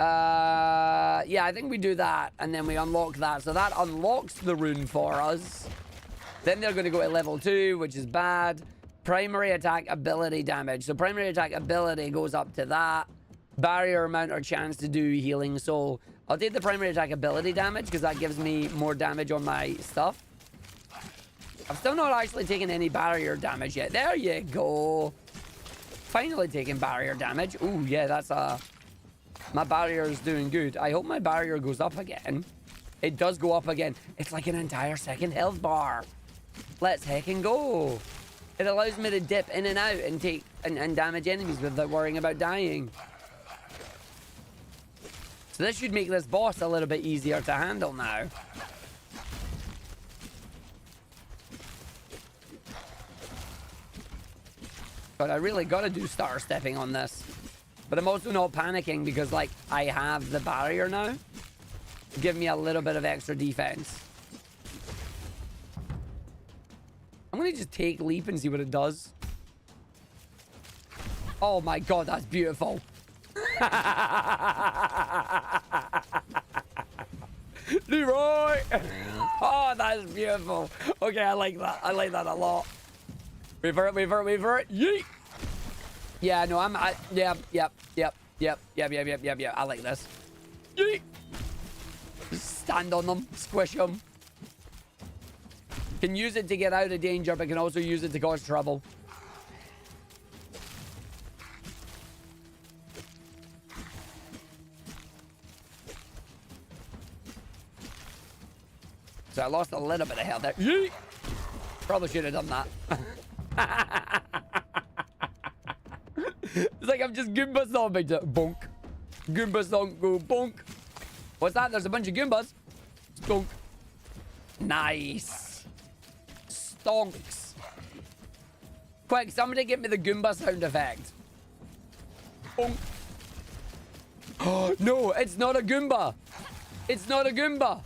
Yeah, I think we do that, and then we unlock that. So that unlocks the rune for us. Then they're going to go to level 2, which is bad. Primary attack ability damage. So primary attack ability goes up to that. Barrier amount or chance to do healing soul. I'll take the primary attack ability damage because that gives me more damage on my stuff. I've still not actually taken any barrier damage yet. There you go. Finally taking barrier damage. Ooh, yeah, that's my barrier is doing good. I hope my barrier goes up again. It does go up again. It's like an entire second health bar. Let's heckin' go. It allows me to dip in and out and take and damage enemies without worrying about dying. So this should make this boss a little bit easier to handle now. But I really gotta do star stepping on this. But I'm also not panicking because, like, I have the barrier now. Give me a little bit of extra defense. I'm gonna just take leap and see what it does. Oh my god, that's beautiful. Leroy! Oh, that's beautiful. Okay, I like that. I like that a lot. Revert, revert, revert. Yeet! Yeah, no, yep. I like this. Yeet! Just stand on them, squish them. Can use it to get out of danger, but can also use it to cause trouble. So I lost a little bit of health there. Yeet! Probably should have done that. It's like I'm just Goomba stomping to bonk. Goomba stomp, go bonk. What's that? There's a bunch of Goombas. Stonk. Nice. Stonks. Quick, somebody get me the Goomba sound effect. Bonk. Oh, no, it's not a Goomba. It's not a Goomba.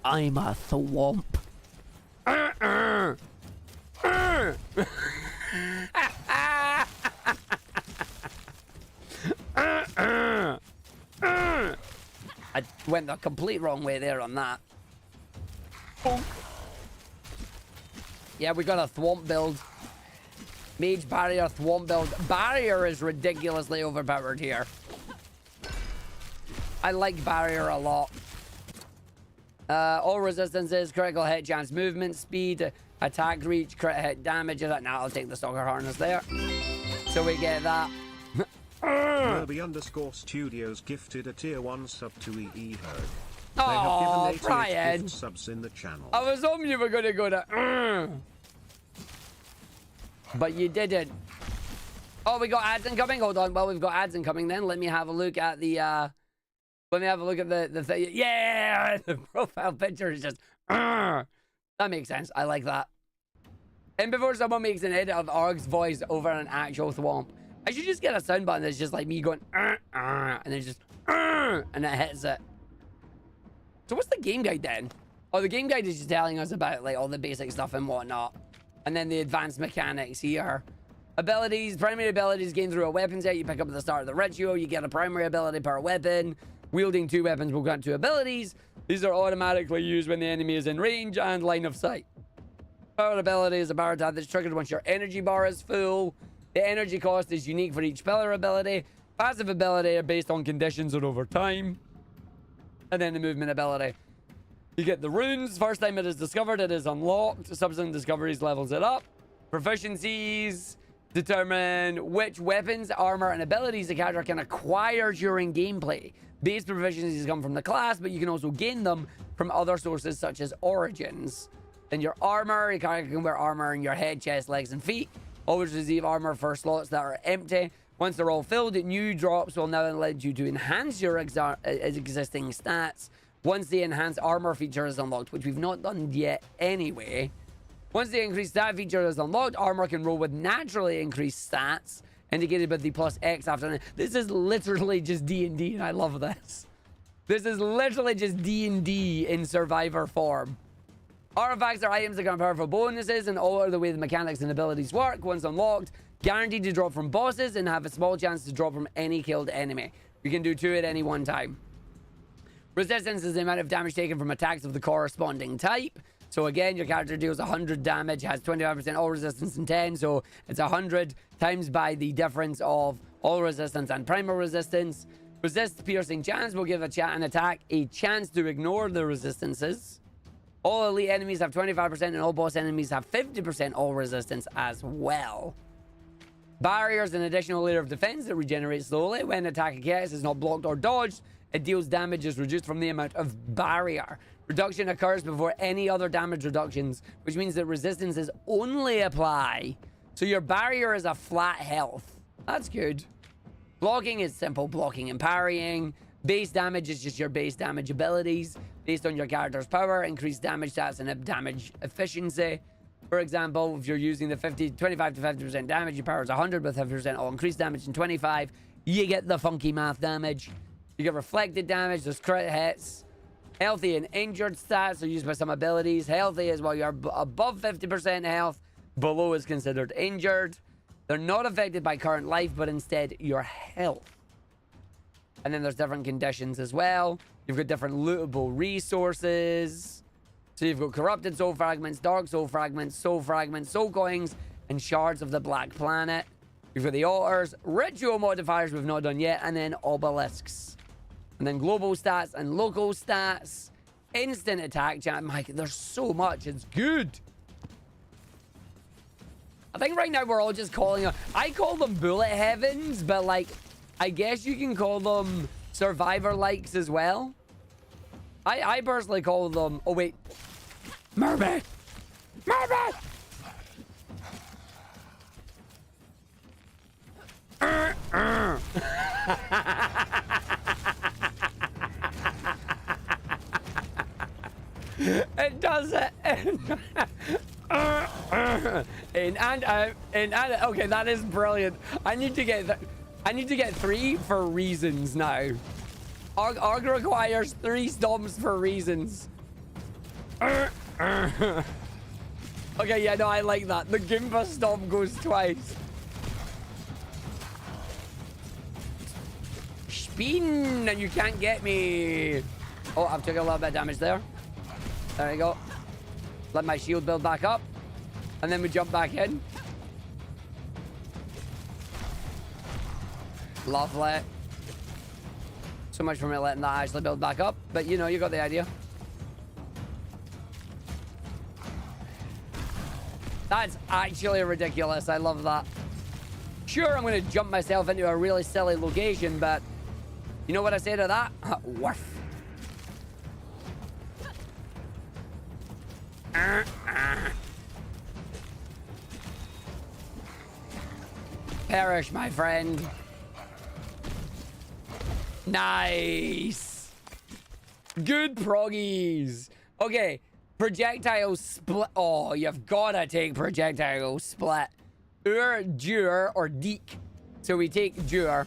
I'm a thwomp. I went the complete wrong way there on that. Bonk. Yeah, we got a thwomp build. Mage barrier thwomp build. Barrier is ridiculously overpowered here. I like barrier a lot. All resistances, critical hit chance, movement speed, attack reach, crit hit damage. Now I'll take the stalker harness there. So we get that. Kirby_Studios gifted a tier 1 sub to EE Herd. They Oh, have given 88 Brian. gift subs in the channel. I was hoping you were going to go to... But you didn't. Oh, we got ads incoming? Hold on. Well, we've got ads incoming then. Let me have a look at the... Let me have a look at the thing. Yeah! The profile picture is just... That makes sense. I like that. And before someone makes an edit of Arg's voice over an actual thwomp, I should just get a sound button that's just like me going... and then just... and it hits it. So what's the game guide then? Oh, the game guide is just telling us about like all the basic stuff and whatnot. And then the advanced mechanics here. Abilities. Primary abilities gained through a weapon set you pick up at the start of the ritual. You get a primary ability per weapon. Wielding 2 weapons will grant 2 abilities. These are automatically used when the enemy is in range and line of sight. Power ability is a power tab that's triggered once your energy bar is full. The energy cost is unique for each pillar ability. Passive ability are based on conditions or over time. And then the movement ability. You get the runes. First time it is discovered, it is unlocked. Subsequent discoveries levels it up. Proficiencies determine which weapons, armor, and abilities the character can acquire during gameplay. Base proficiencies come from the class, but you can also gain them from other sources such as origins. Then your armor, your character can wear armor in your head, chest, legs, and feet. Always receive armor for slots that are empty. Once they're all filled, new drops will now allow you to enhance your existing stats. Once the enhanced armor feature is unlocked, which we've not done yet anyway. Once the increased stat feature is unlocked, armor can roll with naturally increased stats, indicated by the plus X after. This is literally just D&D, and I love this. This is literally just D&D in Survivor form. Artifacts are items that grant powerful bonuses and all are the way the mechanics and abilities work. Once unlocked, guaranteed to drop from bosses and have a small chance to drop from any killed enemy. You can do 2 at any one time. Resistance is the amount of damage taken from attacks of the corresponding type. So again, your character deals 100 damage, has 25% all resistance and 10, so it's 100 times by the difference of all resistance and primal resistance. Resist piercing chance will give an attack a chance to ignore the resistances. All elite enemies have 25% and all boss enemies have 50% all resistance as well. Barriers, an additional layer of defense that regenerates slowly. When attack against is not blocked or dodged, it deals damage is reduced from the amount of barrier. Reduction occurs before any other damage reductions, which means that resistances only apply. So your barrier is a flat health. That's good. Blocking is simple blocking and parrying. Base damage is just your base damage abilities based on your character's power, increased damage stats, and damage efficiency. For example, if you're using the 25 to 50% damage, your power is 100 with 50% all increased damage and 25. You get the funky math damage. You get reflected damage, there's crit hits. Healthy and injured stats are used by some abilities. Healthy is while you're above 50% health. Below is considered injured. They're not affected by current life, but instead your health. And then there's different conditions as well. You've got different lootable resources. So you've got corrupted soul fragments, dark soul fragments, soul coins, and shards of the black planet. You've got the altars, ritual modifiers we've not done yet, and then obelisks. And then global stats and local stats. Instant attack chat. Mike, there's so much. It's good. I think right now we're all just calling them... I call them bullet heavens, but like, I guess you can call them survivor likes as well. I personally call them... Oh, wait. Mermaid! Mermaid! It does it. In and out, in and out. Okay, that is brilliant. I need to get 3 for reasons now. Arg requires 3 stomps for reasons. Okay, yeah, no, I like that. The Goomba stomp goes twice. Spin, and you can't get me. Oh, I've taken a little bit of damage there. There you go. Let my shield build back up. And then we jump back in. Lovely. So much for me letting that actually build back up. But, you know, you got the idea. That's actually ridiculous. I love that. Sure, I'm going to jump myself into a really silly location, but you know what I say to that? Worth. Perish, my friend. Nice. Good proggies. Okay, projectile split. Oh, you've got to take projectile split. Dur, or Deek. So we take Dur.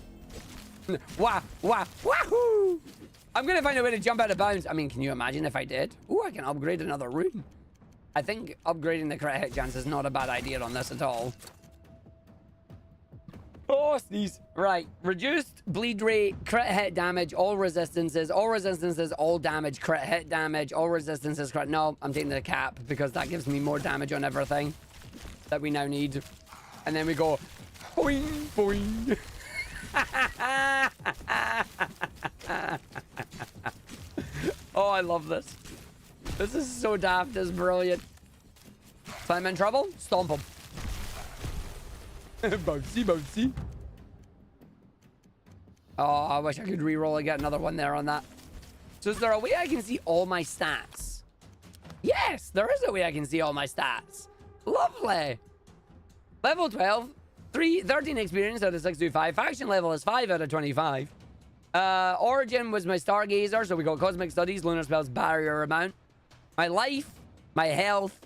Wahoo! I'm going to find a way to jump out of bounds. I mean, can you imagine if I did? Ooh, I can upgrade another rune. I think upgrading the crit hit chance is not a bad idea on this at all. Oh, sneeze. Right. Reduced bleed rate, crit hit damage, all resistances, all damage, crit hit damage, all resistances, crit. No, I'm taking the cap because that gives me more damage on everything that we now need. And then we go boing, boing. Oh, I love this. This is so daft. This is brilliant. If I'm in trouble, stomp him. Bouncy, bouncy. Oh, I wish I could reroll and get another one there on that. So is there a way I can see all my stats? Yes, there is a way I can see all my stats. Lovely. Level 12. 13 experience out of 625. Faction level is 5 out of 25. Origin was my Stargazer, so we got Cosmic Studies, Lunar Spells, Barrier Amount. My life, my health,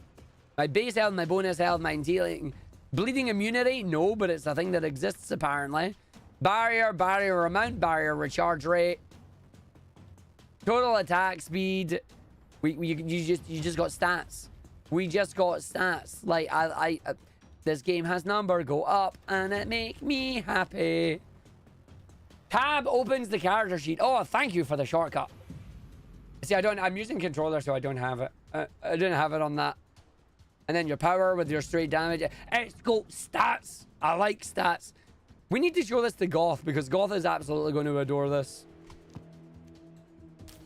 my base health, my bonus health, my healing. Bleeding immunity? No, but it's a thing that exists apparently. Barrier, barrier amount, barrier recharge rate. Total attack speed. You just got stats. We just got stats. Like this game has number go up and it make me happy. Tab opens the character sheet. Oh, thank you for the shortcut. See, I'm using controller, so I don't have it. I didn't have it on that. And then your power with your straight damage. It's got stats. I like stats. We need to show this to Goth because Goth is absolutely going to adore this.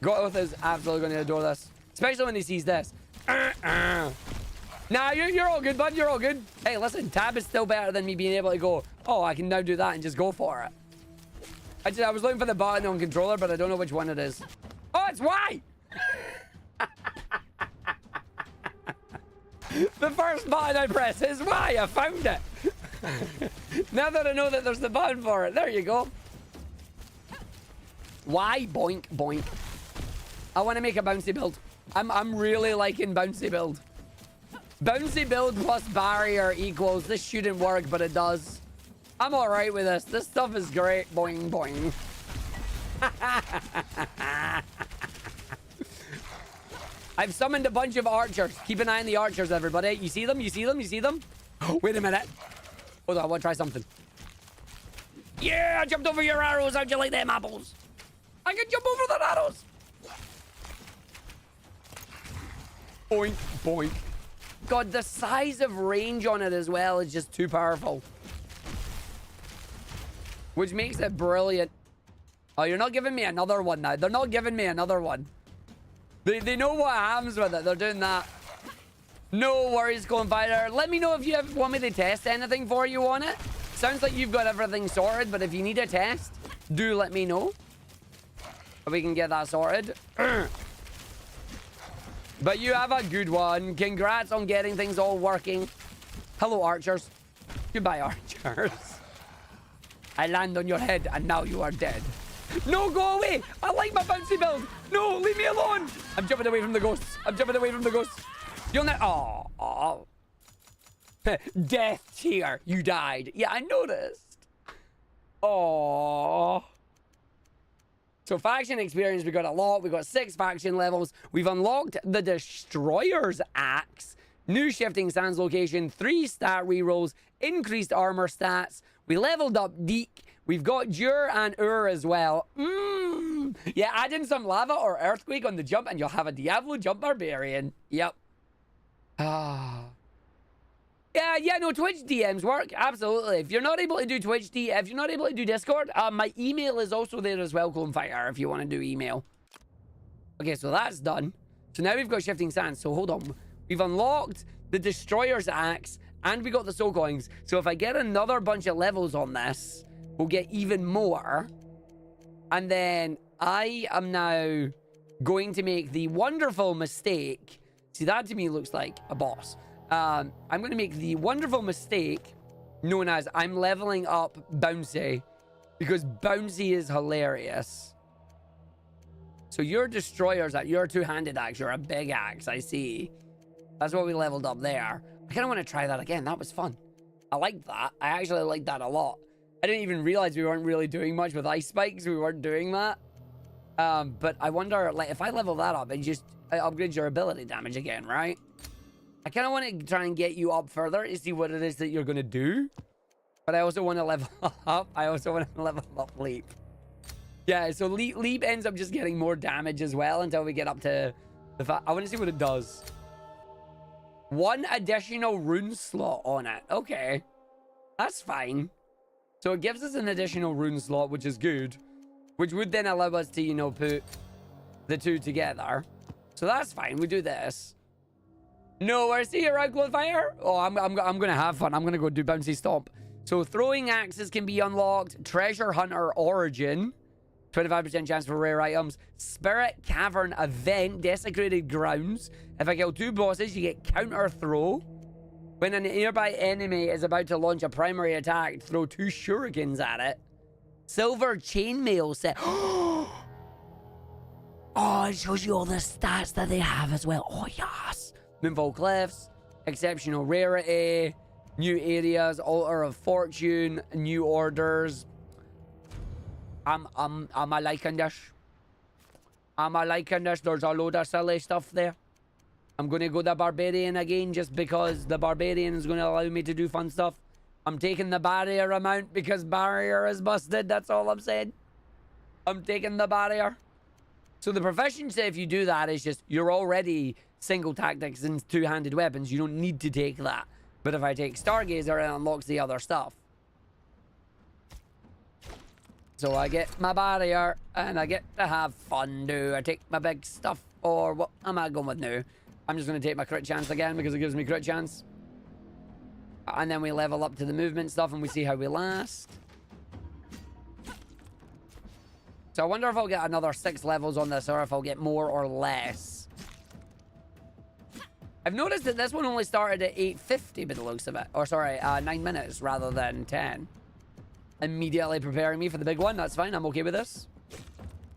Goth is absolutely going to adore this. Especially when he sees this. Nah, you're all good, bud. You're all good. Hey, listen, tab is still better than me being able to go, oh, I can now do that and just go for it. I was looking for the button on controller, but I don't know which one it is. Oh, it's Y! The first button I press is Y. I found it. Now that I know that there's the button for it. There you go. Y, boink, boink. I want to make a bouncy build. I'm really liking bouncy build. Bouncy build plus barrier equals, this shouldn't work, but it does. I'm all right with this. This stuff is great. Boing, boing. I've summoned a bunch of archers. Keep an eye on the archers, everybody. You see them? You see them? You see them? Wait a minute. Hold on, I want to try something. Yeah, I jumped over your arrows. How'd you like them apples? I can jump over the arrows. Boink, boink. God, the size of range on it as well is just too powerful. Which makes it brilliant. Oh, you're not giving me another one now. They're not giving me another one. They know what happens with it. They're doing that. No worries, Fighter. Let me know if you want me to test anything for you on it. Sounds like you've got everything sorted, but if you need a test, do let me know. We can get that sorted. But you have a good one. Congrats on getting things all working. Hello, archers. Goodbye, archers. I land on your head, and now you are dead. No, go away! I like my bouncy build! No, leave me alone! I'm jumping away from the ghosts. I'm jumping away from the ghosts. You'll not... Oh. Death here. You died. Yeah, I noticed. Oh. So faction experience, we got a lot. We got 6 faction levels. We've unlocked the Destroyer's Axe. New Shifting Sands location. 3 stat rerolls. Increased armor stats. We leveled up Deek. We've got Jur and Ur as well. Yeah, add in some lava or earthquake on the jump and you'll have a Diablo jump barbarian. Yep. Yeah, no, Twitch DMs work. Absolutely. If you're not able to do Twitch if you're not able to do Discord, my email is also there as well, Fighter, if you want to do email. Okay, so that's done. So now we've got Shifting Sands. So hold on. We've unlocked the Destroyer's Axe, and we got the soul coins. So if I get another bunch of levels on this, we'll get even more. And then I am now going to make the wonderful mistake. See, that to me looks like a boss. I'm going to make the wonderful mistake known as I'm leveling up Bouncy, because Bouncy is hilarious. So your Destroyer's Axe, your two-handed axe, you're a big axe, I see. That's what we leveled up there. I kind of want to try that again. That was fun. I liked that. I actually liked that a lot. I didn't even realize we weren't really doing much with ice spikes. We weren't doing that. But I wonder, like, if I level that up, it upgrades your ability damage again, right? I kind of want to try and get you up further to see what it is that you're going to do. But I also want to level up. I also want to level up Leap. Yeah, so Leap ends up just getting more damage as well until we get up to the I want to see what it does. 1 additional rune slot on it. Okay. That's fine. So it gives us an additional rune slot, which is good. Which would then allow us to, you know, put the two together. So that's fine. We do this. Nowhere to see around Fire. Oh, I'm going to have fun. I'm going to go do Bouncy Stomp. So throwing axes can be unlocked. Treasure Hunter Origin. 25% chance for rare items. Spirit Cavern Event. Desecrated Grounds. If I kill 2 bosses, you get counter throw. When a nearby enemy is about to launch a primary attack, throw 2 shurikens at it. Silver Chainmail set. Oh, it shows you all the stats that they have as well. Oh, yes. Moonfall Cliffs. Exceptional rarity. New areas. Altar of Fortune. New orders. I'm a liking this. I'm a liking this. There's a load of silly stuff there. I'm going to go the Barbarian again just because the Barbarian is going to allow me to do fun stuff. I'm taking the barrier amount because barrier is busted. That's all I'm saying. I'm taking the barrier. So the proficiency, if you do that, is just you're already single tactics and two-handed weapons. You don't need to take that. But if I take Stargazer, it unlocks the other stuff. So I get my barrier, and I get to have fun, do I take my big stuff, or what am I going with now? I'm just going to take my crit chance again, because it gives me crit chance. And then we level up to the movement stuff, and we see how we last. So I wonder if I'll get another 6 levels on this, or if I'll get more or less. I've noticed that this one only started at 8:50 by the looks of it. Or sorry, 9 minutes rather than 10. Immediately preparing me for the big one. That's fine. I'm okay with this.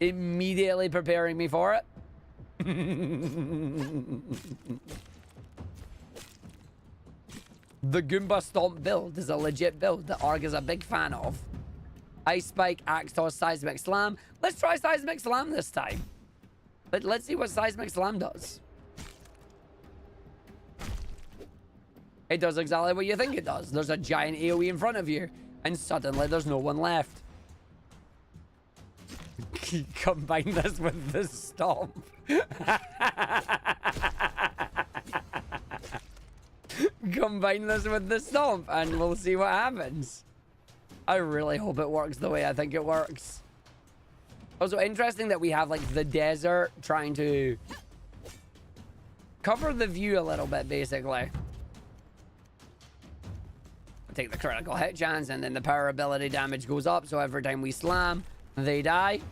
Immediately preparing me for it. The Goomba Stomp build is a legit build that Arg is a big fan of. Ice Spike, Axe Toss, Seismic Slam. Let's try Seismic Slam this time. But let's see what Seismic Slam does. It does exactly what you think it does. There's a giant AoE in front of you. And suddenly there's no one left. Combine this with the stomp. Combine this with the stomp and we'll see what happens. I really hope it works the way I think it works. Also interesting that we have like the desert trying to cover the view a little bit basically. Take the critical hit chance and then the power ability damage goes up, so every time we slam they die,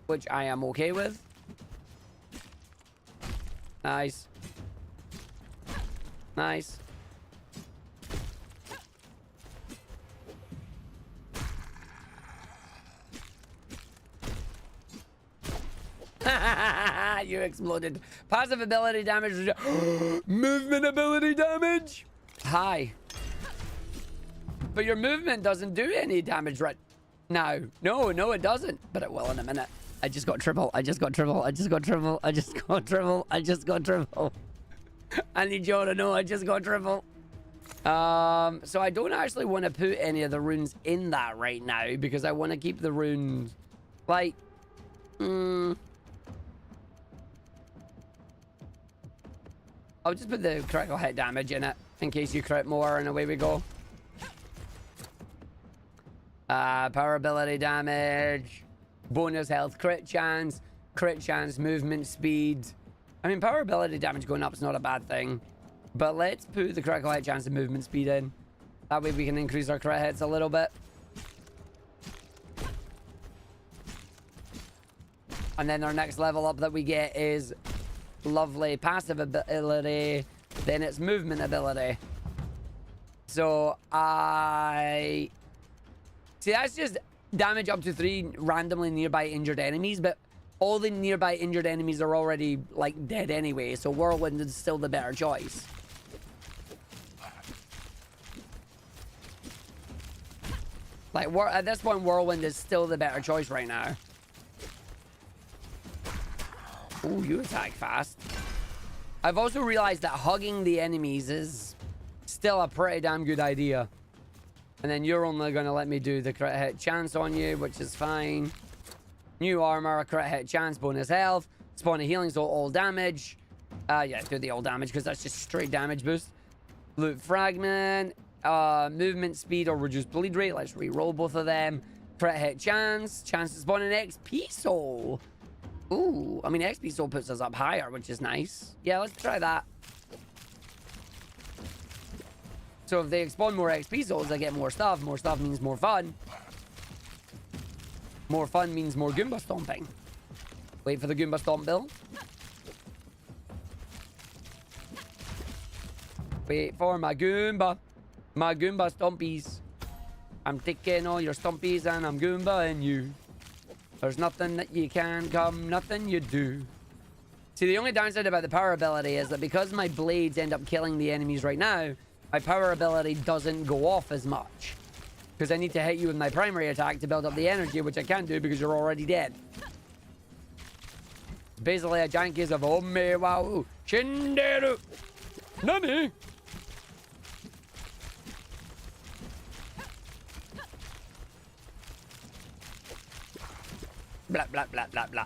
which I am okay with. Nice. Nice. You exploded. Passive ability damage. Movement ability damage. Hi. But your movement doesn't do any damage right now. No, it doesn't. But it will in a minute. I just got triple. I just got triple. I just got triple. I just got triple. I just got triple. I need you all to know I just got triple. So I don't actually want to put any of the runes in that right now because I want to keep the runes like I'll just put the critical hit damage in it in case you crit more and away we go. Power ability damage, bonus health, crit chance, movement speed, I mean, power ability damage going up is not a bad thing. But let's put the critical hit chance and movement speed in. That way we can increase our crit hits a little bit. And then our next level up that we get is lovely passive ability. Then it's movement ability. So I... See, that's just damage up to 3 randomly nearby injured enemies, but all the nearby injured enemies are already, like, dead anyway, so Whirlwind is still the better choice. Like, at this point, Whirlwind is still the better choice right now. Ooh, you attack fast. I've also realized that hugging the enemies is still a pretty damn good idea. And then you're only going to let me do the crit hit chance on you, which is fine. New armor, crit hit chance, bonus health. Spawn a healing, so all damage. Yeah, do the all damage because that's just straight damage boost. Loot fragment. Movement speed or reduced bleed rate. Let's re-roll both of them. Crit hit chance. Chance to spawn an XP soul. Ooh, I mean, XP soul puts us up higher, which is nice. Yeah, let's try that. So if they spawn more XP souls, I get more stuff. More stuff means more fun. More fun means more Goomba stomping. Wait for the Goomba stomp bill. Wait for my Goomba. My Goomba stompies. I'm taking all your stompies and I'm Goombaing you. There's nothing that you can come, nothing you do. See, the only downside about the power ability is that because my blades end up killing the enemies right now, my power ability doesn't go off as much. Because I need to hit you with my primary attack to build up the energy, which I can't do because you're already dead. It's basically a giant case of Ome Wau Shinderu. Nani? Blah, blah, blah, blah, blah.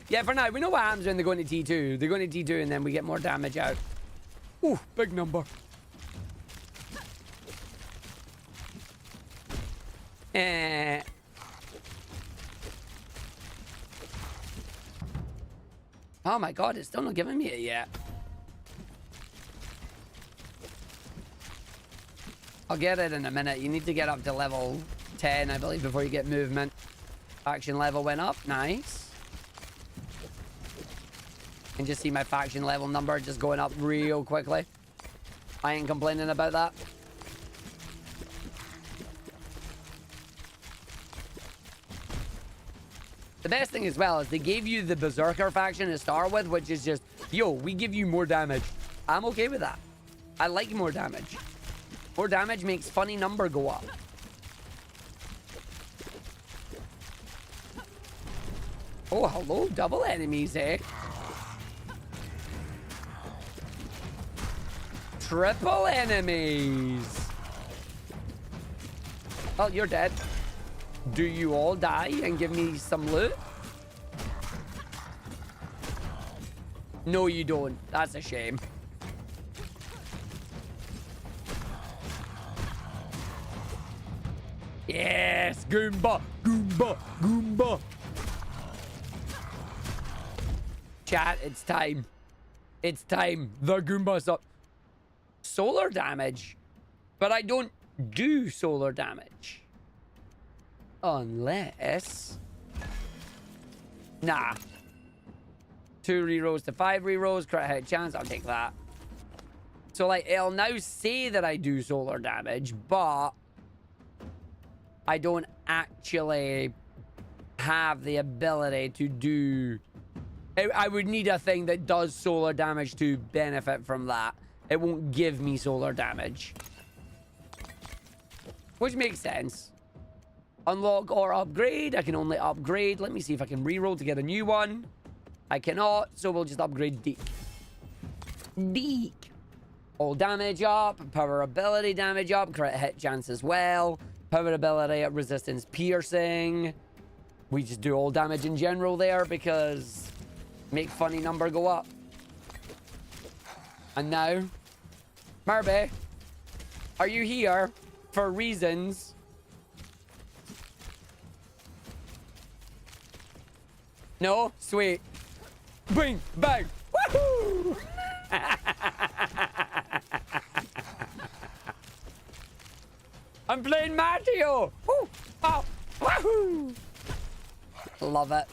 Yeah, for now, we know what happens when they go into T2. They go into T2 and then we get more damage out. Ooh, big number. Oh my god, it's still not giving me it yet. I'll get it in a minute. You need to get up to level 10, I believe, before you get movement. Faction level went up. Nice. You can just see my faction level number just going up real quickly. I ain't complaining about that. The best thing as well is they gave you the Berserker faction to start with, which is just, yo, we give you more damage. I'm okay with that. I like more damage. More damage makes funny number go up. Oh, hello, double enemies, eh? Triple enemies. Oh, you're dead. Do you all die and give me some loot? No, you don't. That's a shame. Yes, Goomba, Goomba, Goomba. Chat, it's time. It's time. The Goomba's up. Solar damage? But I don't do solar damage. Unless... Nah. 2 rerolls to 5 rerolls. Crit hit chance. I'll take that. So, like, it'll now say that I do solar damage, but... I don't actually have the ability to do... I would need a thing that does solar damage to benefit from that. It won't give me solar damage. Which makes sense. Unlock or upgrade. I can only upgrade. Let me see if I can reroll to get a new one. I cannot, so we'll just upgrade Deke. Deke. All damage up. Power ability damage up. Crit hit chance as well. Power ability at resistance piercing. We just do all damage in general there because make funny number go up. And now, Marby, are you here for reasons? No? Sweet. Bing, bang. Woohoo! I'm playing Mario. Woo! Oh, woohoo! Love it.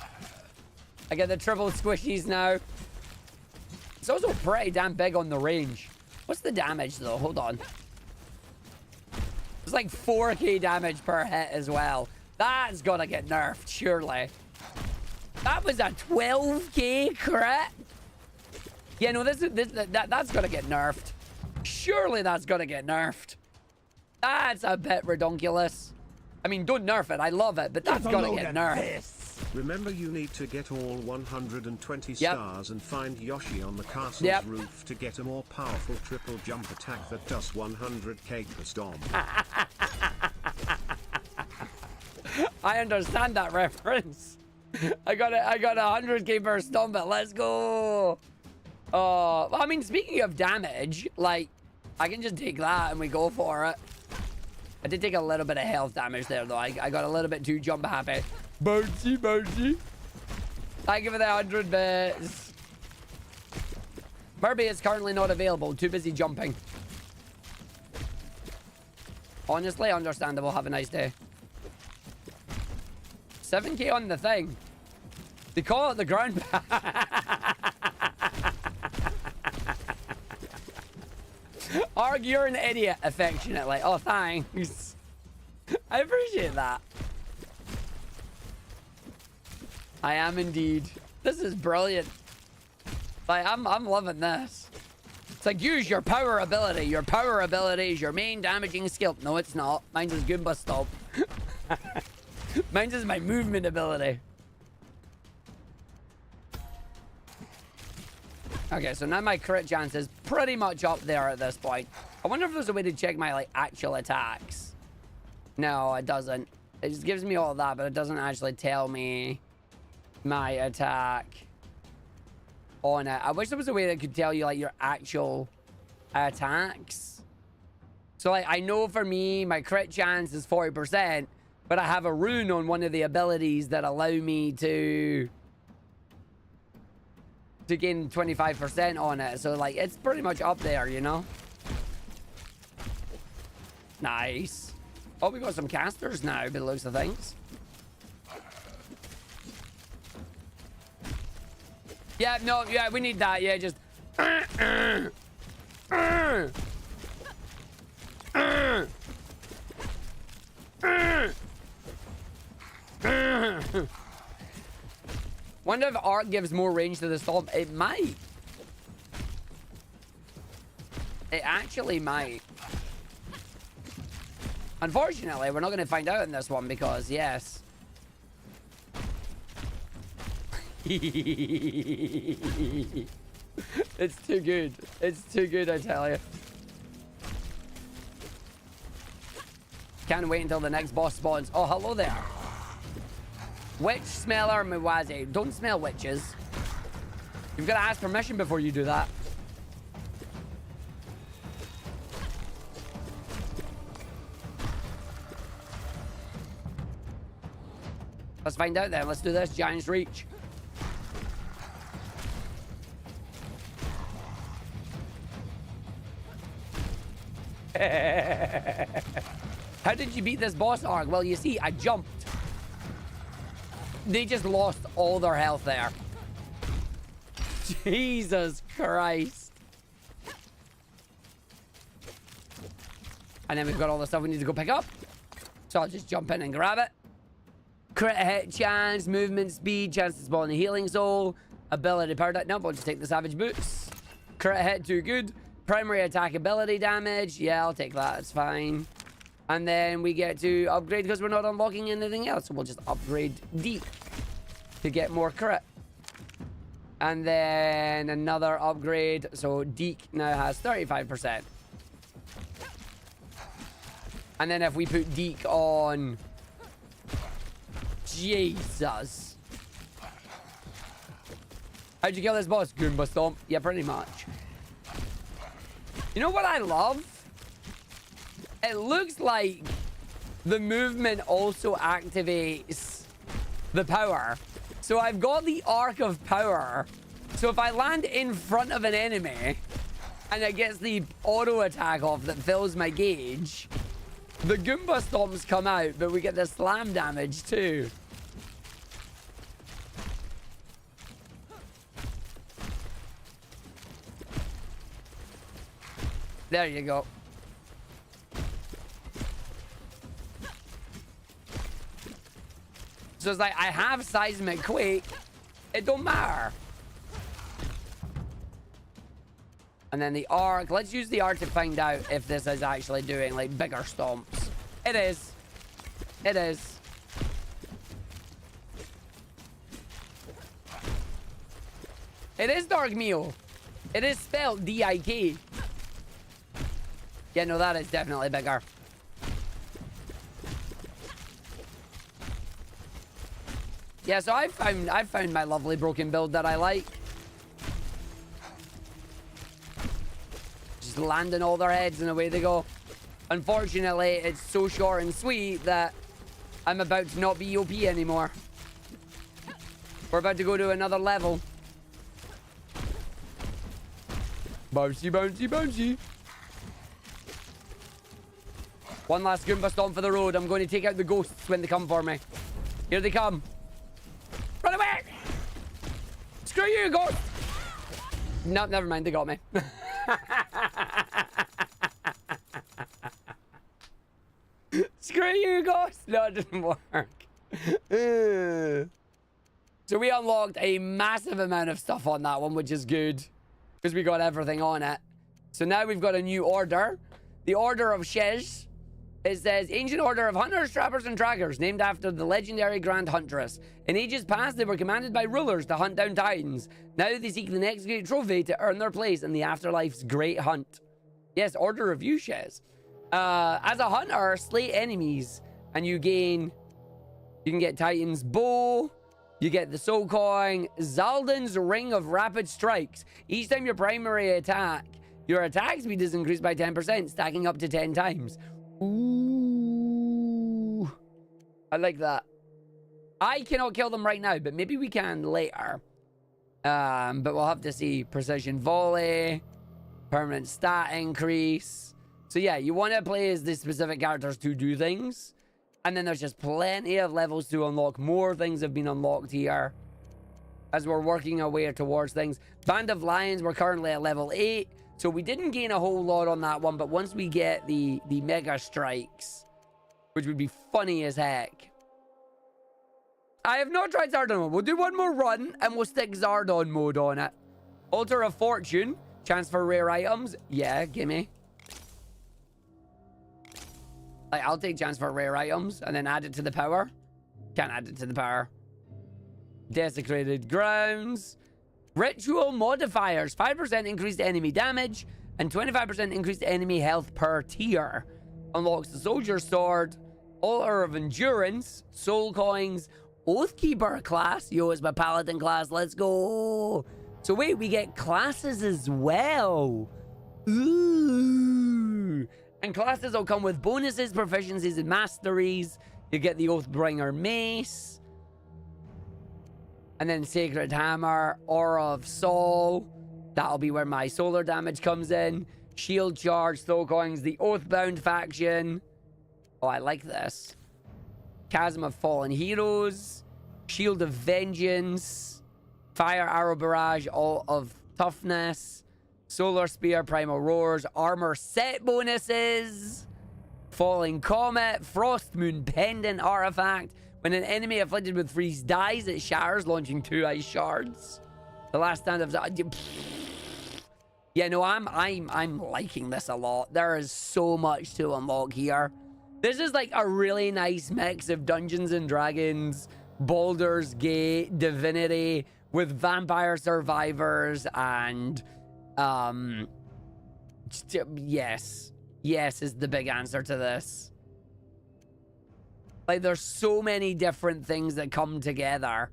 I get the triple squishies now. It's also pretty damn big on the range. What's the damage though? Hold on. It's like 4k damage per hit as well. That's gotta get nerfed, surely. That was a 12k crit. Yeah, no, that's gotta get nerfed. Surely that's gotta get nerfed. That's a bit redonkulous. I mean, don't nerf it. I love it, but that's gotta get nerfed. Remember, you need to get all 120 Yep. stars and find Yoshi on the castle's Yep. roof to get a more powerful triple jump attack that does 100k per storm. I understand that reference. I got 100k per stomp, but let's go. Well, I mean, speaking of damage, like, I can just take that and we go for it. I did take a little bit of health damage there, though. I got a little bit too jump happy. Bouncy, bouncy. Thank you for the 100 bits. Murphy is currently not available. Too busy jumping. Honestly, understandable. Have a nice day. 7k on the thing. They call it the ground. Arg, you're an idiot, affectionately. Oh, thanks. I appreciate that. I am indeed. This is brilliant. Like, I'm loving this. It's like, use your power ability. Your power ability is your main damaging skill. No, it's not. Mine's is Goomba Stomp. Mine's is my movement ability. Okay, so now my crit chance is pretty much up there at this point. I wonder if there's a way to check my, like, actual attacks. No, it doesn't. It just gives me all that, but it doesn't actually tell me my attack on it. I wish there was a way that could tell you, like, your actual attacks. So, like, I know for me, my crit chance is 40%, but I have a rune on one of the abilities that allow me to gain 25% on it. So, like, it's pretty much up there, you know? Nice. Oh, we got some casters now, by the looks of things. Yeah, no, yeah, we need that. Yeah, just... Wonder if Arc gives more range to the stomp. It might. It actually might. Unfortunately, we're not going to find out in this one because, yes. It's too good. It's too good, I tell you. Can't wait until the next boss spawns. Oh, hello there. Witch smeller Mwazi. Don't smell witches. You've got to ask permission before you do that. Let's find out then. Let's do this. Giant's Reach. How did you beat this boss, Arg? Well, you see, I jumped. They just lost all their health there. Jesus Christ. And then we've got all the stuff we need to go pick up. So I'll just jump in and grab it. Crit hit chance, movement speed, chance to spawn a healing soul, ability power. No, we'll just take the Savage Boots. Crit hit, too good. Primary attack ability damage. Yeah, I'll take that. It's fine. And then we get to upgrade because we're not unlocking anything else. So we'll just upgrade Deep to get more crit. And then another upgrade. So Deke now has 35%. And then if we put Deke on... Jesus. How'd you kill this boss? Goomba Stomp. Yeah, pretty much. You know what I love? It looks like the movement also activates the power. So I've got the Arc of Power. So if I land in front of an enemy and it gets the auto attack off that fills my gauge, the Goomba Stomps come out, but we get the slam damage too. There you go. So it's like, I have Seismic Quake. It don't matter. And then the Arc. Let's use the Arc to find out if this is actually doing, like, bigger stomps. It is. It is. It is Dark Meal. It is spelled D-I-K. Yeah, no, that is definitely bigger. Yeah, so I've found my lovely broken build that I like. Just landing all their heads and away they go. Unfortunately, it's so short and sweet that I'm about to not be OP anymore. We're about to go to another level. Bouncy, bouncy, bouncy. One last Goomba Stomp for the road. I'm going to take out the ghosts when they come for me. Here they come. Run away! Screw you, ghost! No, never mind. They got me. Screw you, ghost! No, it didn't work. So we unlocked a massive amount of stuff on that one, which is good. Because we got everything on it. So now we've got a new order. The Order of Shez. It says, Ancient Order of Hunters, Trappers, and Trackers, named after the legendary Grand Huntress. In ages past, they were commanded by rulers to hunt down titans. Now they seek the next great trophy to earn their place in the afterlife's great hunt. Yes, Order of Shez. As a hunter, slay enemies, and you can get Titan's Bow, you get the Soul Coin, Zaldan's Ring of Rapid Strikes. Each time your primary attack, your attack speed is increased by 10%, stacking up to 10 times. Ooh. I like that. I cannot kill them right now, but maybe we can later. But we'll have to see. Precision Volley, permanent stat increase. So yeah, you want to play as the specific characters to do things. And then there's just plenty of levels to unlock. More things have been unlocked here as we're working our way towards things. Band of Lions, we're currently at level 8. So we didn't gain a whole lot on that one, but once we get the Mega Strikes, which would be funny as heck. I have not tried Zardon mode. We'll do one more run, and we'll stick Zardon mode on it. Altar of Fortune, chance for rare items. Yeah, gimme. Like, I'll take chance for rare items, and then add it to the power. Can't add it to the power. Desecrated Grounds. Ritual modifiers, 5% increased enemy damage and 25% increased enemy health per tier. Unlocks the Soldier's Sword, Altar of Endurance, Soul Coins, Oathkeeper class. Yo, it's my Paladin class. Let's go. So wait, we get classes as well. Ooh. And classes will come with bonuses, proficiencies, and masteries. You get the Oathbringer Mace. And then Sacred Hammer, Aura of Soul. That'll be where my solar damage comes in. Shield Charge, Soul Coins, the Oathbound faction. Oh, I like this. Chasm of Fallen Heroes. Shield of Vengeance. Fire Arrow Barrage, all of Toughness. Solar Spear, Primal Roars. Armor set bonuses. Falling Comet. Frost Moon Pendant Artifact. When an enemy afflicted with freeze dies, it shatters, launching 2 ice shards. The last stand of... Yeah, no, I'm liking this a lot. There is so much to unlock here. This is like a really nice mix of Dungeons and Dragons, Baldur's Gate, Divinity, with Vampire Survivors, and... yes. Yes is the big answer to this. Like, there's so many different things that come together.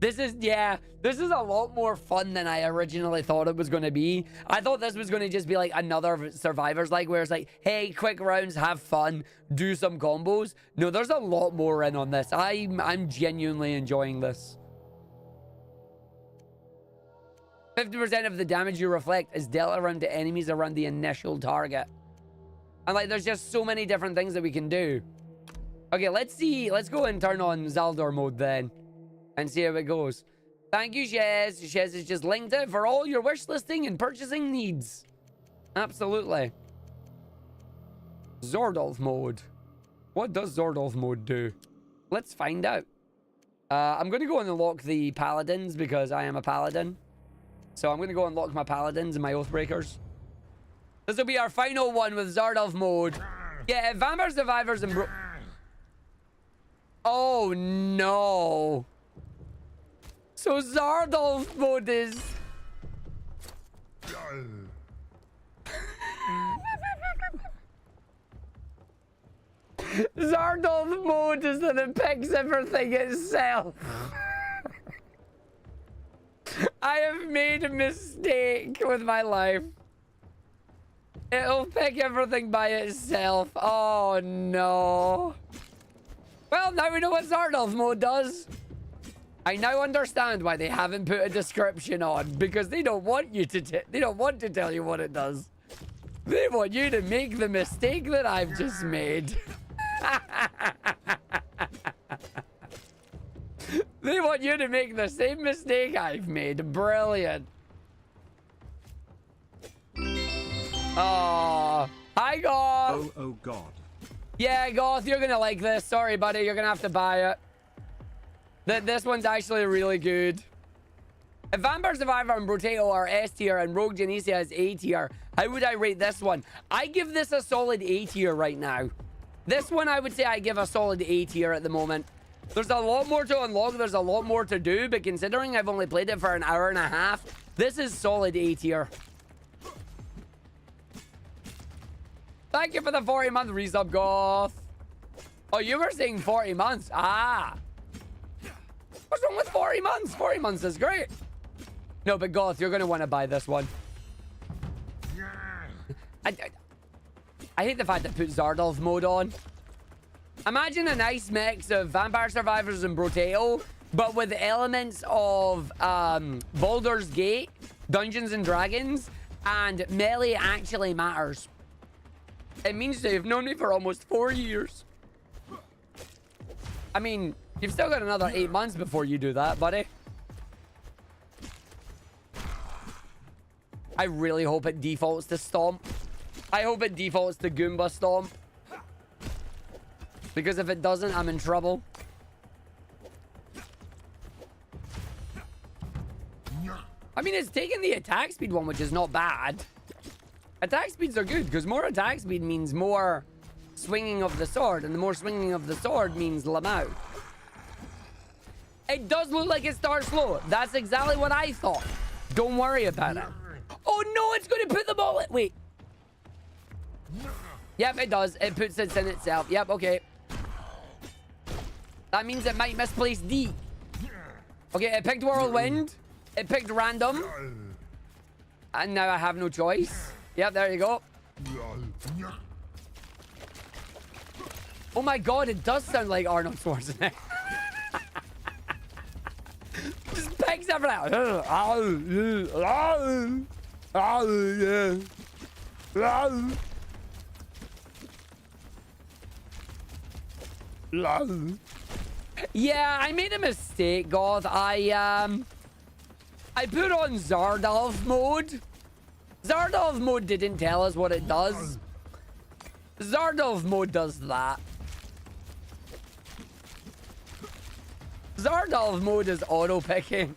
This is a lot more fun than I originally thought it was going to be. I thought this was going to just be like another Survivors, like, where it's like, hey, quick rounds, have fun, do some combos. No, there's a lot more in on this. I'm genuinely enjoying this. 50% of the damage you reflect is dealt around to enemies around the initial target. And like, there's just so many different things that we can do. Okay, let's see. Let's go and turn on Zaldor mode then. And see how it goes. Thank you, Shez. Shez has just linked it for all your wish listing and purchasing needs. Absolutely. Zordolf mode. What does Zordolf mode do? Let's find out. I'm going to go and unlock the paladins because I am a paladin. So I'm going to go unlock my paladins and my oathbreakers. This will be our final one with Zardolf mode. Yeah, vampire survivors and oh no. So Zardolf mode is... Zardolf mode is that it picks everything itself. I have made a mistake with my life. It'll pick everything by itself. Oh no. Well, now we know what Zardolf mode does. I now understand why they haven't put a description on, because they don't want you to they don't want to tell you what it does. They want you to make the mistake that I've just made. They want you to make the same mistake I've made. Brilliant. Oh, hi, Goth. Oh God. Yeah, Goth, you're gonna like this. Sorry, buddy, you're gonna have to buy it. This one's actually really good. If Vampire Survivor and Brotato are S tier and Rogue Genesia is A tier, how would I rate this one? I give this a solid A tier right now. This one, I would say I give a solid A tier at the moment. There's a lot more to unlock. There's a lot more to do. But considering I've only played it for an hour and a half, this is solid A tier. Thank you for the 40-month resub, Goth. Oh, you were saying 40 months. Ah. What's wrong with 40 months? 40 months is great. No, but Goth, you're going to want to buy this one. I hate the fact that it puts Zardolf mode on. Imagine a nice mix of Vampire Survivors and Brotato, but with elements of Baldur's Gate, Dungeons and Dragons, and melee actually matters. It means they've known me for almost 4 years. I mean, you've still got another 8 months before you do that, buddy. I really hope it defaults to Stomp. I hope it defaults to Goomba Stomp. Because if it doesn't, I'm in trouble. I mean, it's taking the attack speed one, which is not bad. Attack speeds are good, because more attack speed means more swinging of the sword. And the more swinging of the sword means Lamau. It does look like it starts slow. That's exactly what I thought. Don't worry about it. Oh no, it's going to put the ball in. Wait. Yep, it does. It puts it in itself. Yep, okay. That means it might misplace D. Okay, it picked Whirlwind. It picked Random. And now I have no choice. Yep, there you go. Oh my god, it does sound like Arnold Schwarzenegger. Just picks everything out. Yeah, I made a mistake, Goth. I put on Zardolf mode. Zardolf mode didn't tell us what it does. Zardolf mode does that. Zardolf mode is auto-picking.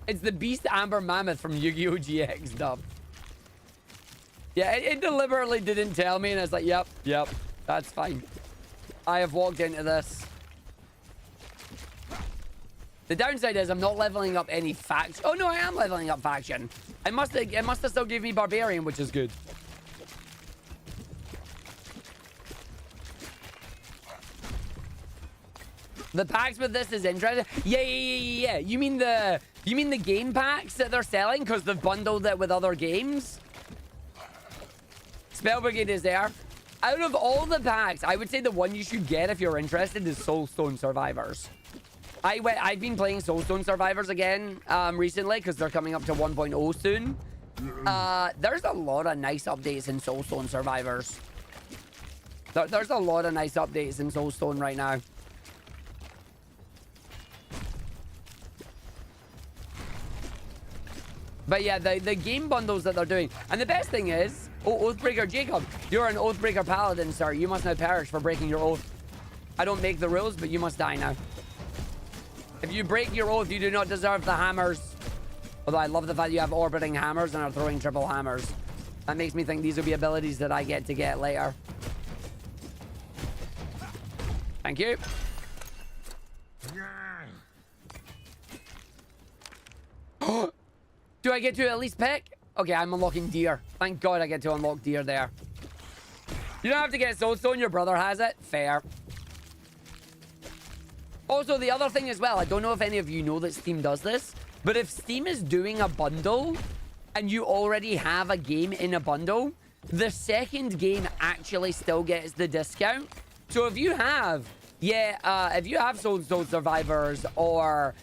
It's the Beast Amber Mammoth from Yu-Gi-Oh! GX dub. Yeah, it deliberately didn't tell me, and it's like, yep, that's fine. I have walked into this. The downside is I'm not leveling up any faction. Oh no, I am leveling up faction. It must have still gave me Barbarian, which is good. The packs with this is interesting. Yeah. You mean the game packs that they're selling because they've bundled it with other games? Spell Brigade is there. Out of all the packs, I would say the one you should get if you're interested is Soulstone Survivors. I've been playing Soulstone Survivors again recently because they're coming up to 1.0 soon. There's a lot of nice updates in Soulstone Survivors. There's a lot of nice updates in Soulstone right now. But yeah, the game bundles that they're doing. And the best thing is... Oh, Oathbreaker Jacob. You're an Oathbreaker Paladin, sir. You must now perish for breaking your oath. I don't make the rules, but you must die now. If you break your oath, you do not deserve the hammers. Although I love the fact you have orbiting hammers and are throwing triple hammers. That makes me think these will be abilities that I get to get later. Thank you. Do I get to at least pick? Okay, I'm unlocking deer. Thank God I get to unlock deer there. You don't have to get Soulstone. Your brother has it. Fair. Also, the other thing as well, I don't know if any of you know that Steam does this, but if Steam is doing a bundle and you already have a game in a bundle, the second game actually still gets the discount. So if you have, if you have Soulstone Survivors or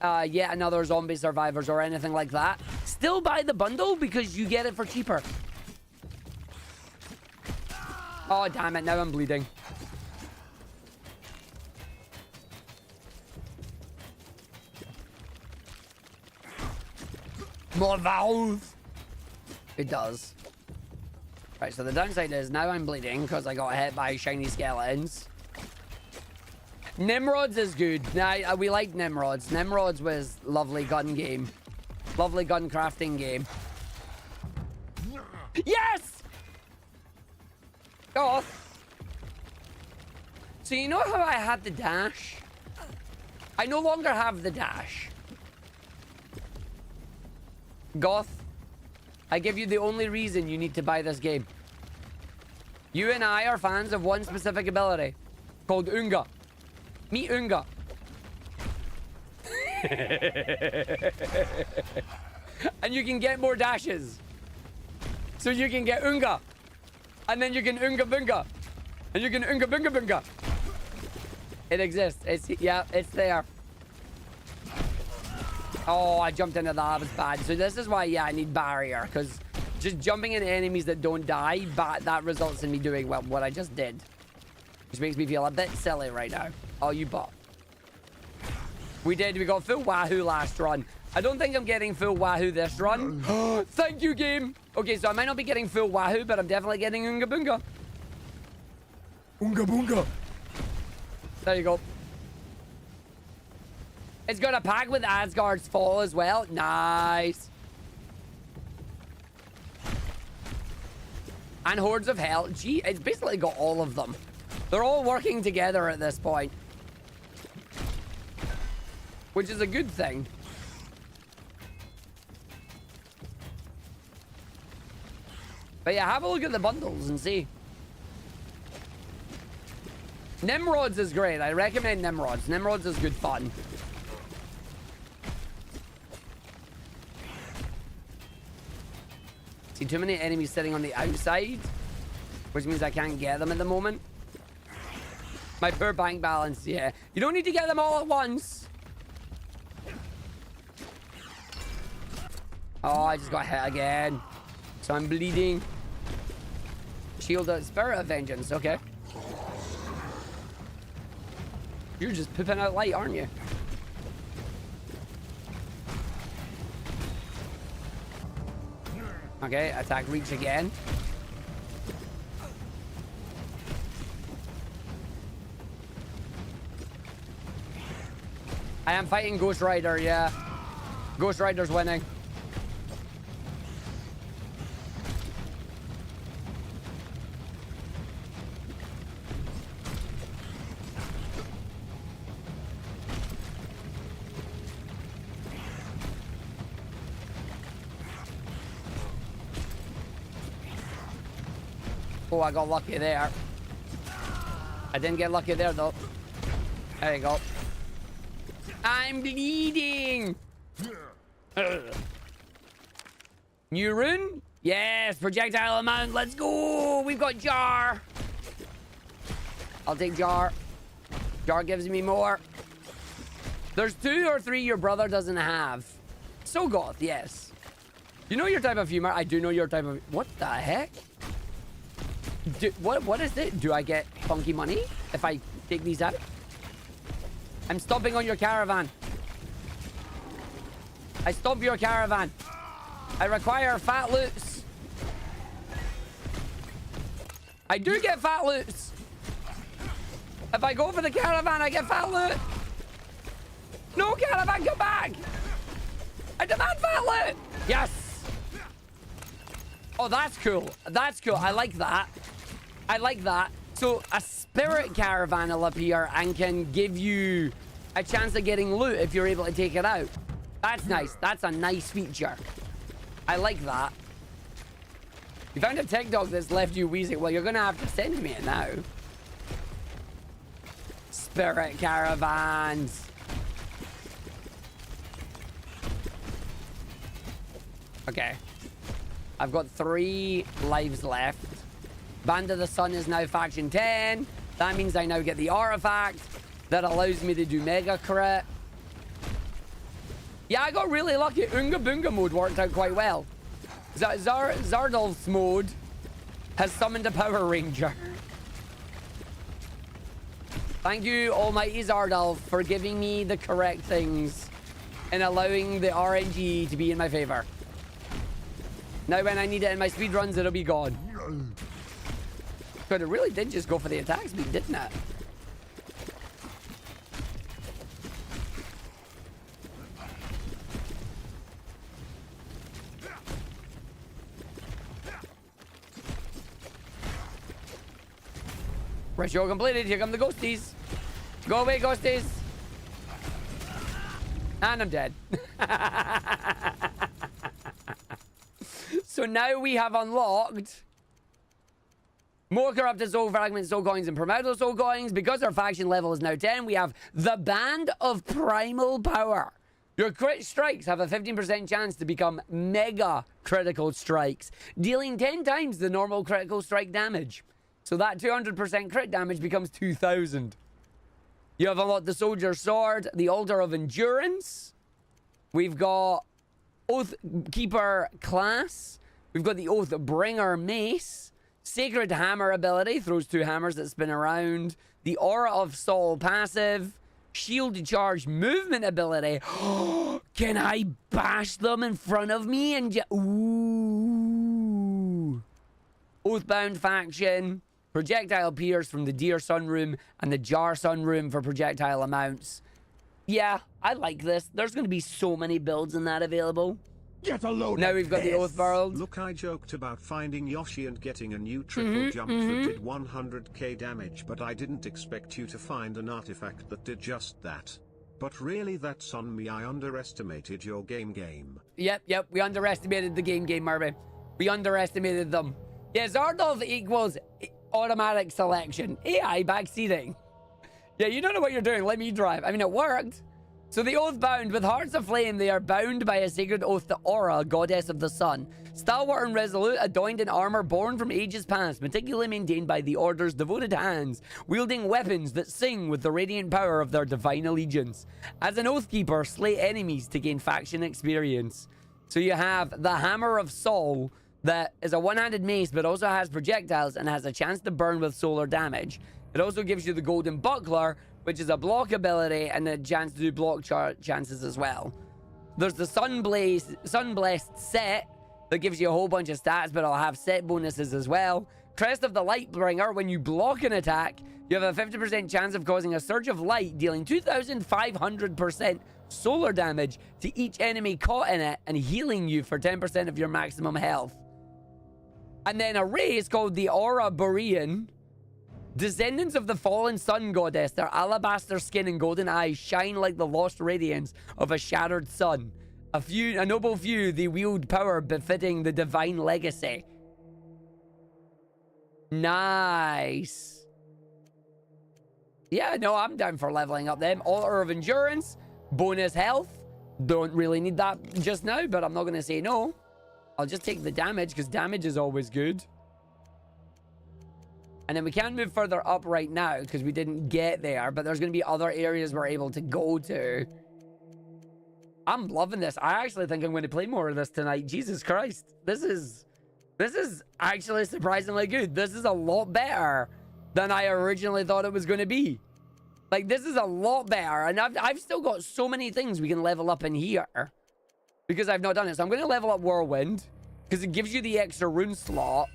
yet another Zombie Survivors or anything like that, still buy the bundle because you get it for cheaper. Oh, damn it. Now I'm bleeding. More vowels. It does. Right, so the downside is now I'm bleeding because I got hit by shiny skeletons. Nimrods is good. Now, we liked Nimrods. Nimrods was lovely gun game. Lovely gun crafting game. Yes! Oh. So you know how I had the dash? I no longer have the dash. Goth, I give you the only reason you need to buy this game. You and I are fans of one specific ability called Unga. Meet Unga. And you can get more dashes. So you can get Unga. And then you can Unga Bunga. And you can Unga Bunga Bunga. It exists. It's there. Oh, I jumped into that. That was bad. So this is why, I need barrier. Because just jumping into enemies that don't die, that results in me doing what I just did. Which makes me feel a bit silly right now. Oh, you bot. We got full Wahoo last run. I don't think I'm getting full Wahoo this run. Thank you, game. Okay, so I might not be getting full Wahoo, but I'm definitely getting Unga Bunga. Unga Bunga. There you go. It's got a pack with Asgard's Fall as well. Nice. And Hordes of Hell. Gee, it's basically got all of them. They're all working together at this point. Which is a good thing. But yeah, have a look at the bundles and see. Nimrods is great. I recommend Nimrods. Nimrods is good fun. See, too many enemies sitting on the outside, which means I can't get them at the moment. My poor bank balance, yeah. You don't need to get them all at once. Oh, I just got hit again. So I'm bleeding. Shield of Spirit of Vengeance, okay. You're just pooping out light, aren't you? Okay, attack reach again. I am fighting Ghost Rider, yeah. Ghost Rider's winning. Oh, I got lucky there. I didn't get lucky there, though. There you go. I'm bleeding! New rune? Yes, projectile amount. Let's go! We've got Jar. I'll take Jar. Jar gives me more. There's 2 or 3 your brother doesn't have. So goth, yes. You know your type of humor? I do know your type of... What the heck? What is it? Do I get funky money if I take these out? I'm stomping on your caravan. I stomp your caravan. I require fat loots. I do get fat loots. If I go for the caravan, I get fat loot. No, caravan, come back. I demand fat loot. Yes. Oh, that's cool. That's cool. I like that. I like that. So a spirit caravan will appear and can give you a chance of getting loot if you're able to take it out. That's nice. That's a nice feature. I like that. You found a TikTok that's left you wheezing. Well, you're going to have to send me it now. Spirit caravans. Okay. I've got 3 lives left. Band of the Sun is now faction 10. That means I now get the artifact that allows me to do mega crit. Yeah, I got really lucky. Oonga Boonga mode worked out quite well. Zardolf's mode has summoned a Power Ranger. Thank you, Almighty Zardolf, for giving me the correct things and allowing the RNG to be in my favor. Now when I need it in my speedruns, it'll be gone. But it really did just go for the attack speed, didn't it? Ratio completed. Here come the ghosties. Go away, ghosties. And I'm dead. So now we have unlocked more corrupted soul fragments, soul coins, and primordial soul coins. Because our faction level is now 10, we have the Band of Primal Power. Your crit strikes have a 15% chance to become mega critical strikes, dealing 10 times the normal critical strike damage. So that 200% crit damage becomes 2,000. You have unlocked the Soldier Sword, the Altar of Endurance. We've got Oath Keeper class. We've got the Oath Bringer Mace. Sacred Hammer ability, throws 2 hammers that spin around. The Aura of Soul passive. Shield Charge movement ability. Can I bash them in front of me and ooh. Oathbound faction. Projectile Pierce from the Deer Sunroom and the Jar Sunroom for projectile amounts. Yeah, I like this. There's going to be so many builds in that available. Get a load now we've got the Oath World. Look, I joked about finding Yoshi and getting a new triple jump that did 100k damage, but I didn't expect you to find an artifact that did just that. But really, that's on me. I underestimated your game. Yep, we underestimated the game, Marby. We underestimated them. Yeah, Zardolf equals automatic selection. AI backseating. Yeah, you don't know what you're doing. Let me drive. I mean, it worked. So the Oathbound, with hearts of flame, they are bound by a sacred oath to Aura, goddess of the sun. Stalwart and resolute, adorned in armor born from ages past, meticulously maintained by the Order's devoted hands, wielding weapons that sing with the radiant power of their divine allegiance. As an Oathkeeper, slay enemies to gain faction experience. So you have the Hammer of Soul, that is a one-handed mace, but also has projectiles and has a chance to burn with solar damage. It also gives you the Golden Buckler, which is a block ability and a chance to do block chances as well. There's the Sunblessed set that gives you a whole bunch of stats, but it'll have set bonuses as well. Crest of the Lightbringer, when you block an attack, you have a 50% chance of causing a surge of light, dealing 2,500% solar damage to each enemy caught in it and healing you for 10% of your maximum health. And then a race called the Aura Borean. Descendants of the fallen sun goddess, their alabaster skin and golden eyes shine like the lost radiance of a shattered sun. A noble few, they wield power befitting the divine legacy. Nice. Yeah, no, I'm down for leveling up them. Altar of Endurance, bonus health. Don't really need that just now, but I'm not going to say no. I'll just take the damage, because damage is always good. And then we can't move further up right now, because we didn't get there, but there's going to be other areas we're able to go to. I'm loving this. I actually think I'm going to play more of this tonight. Jesus Christ. This is actually surprisingly good. This is a lot better than I originally thought it was going to be. Like, this is a lot better. And I've still got so many things we can level up in here because I've not done it. So I'm going to level up Whirlwind because it gives you the extra rune slot.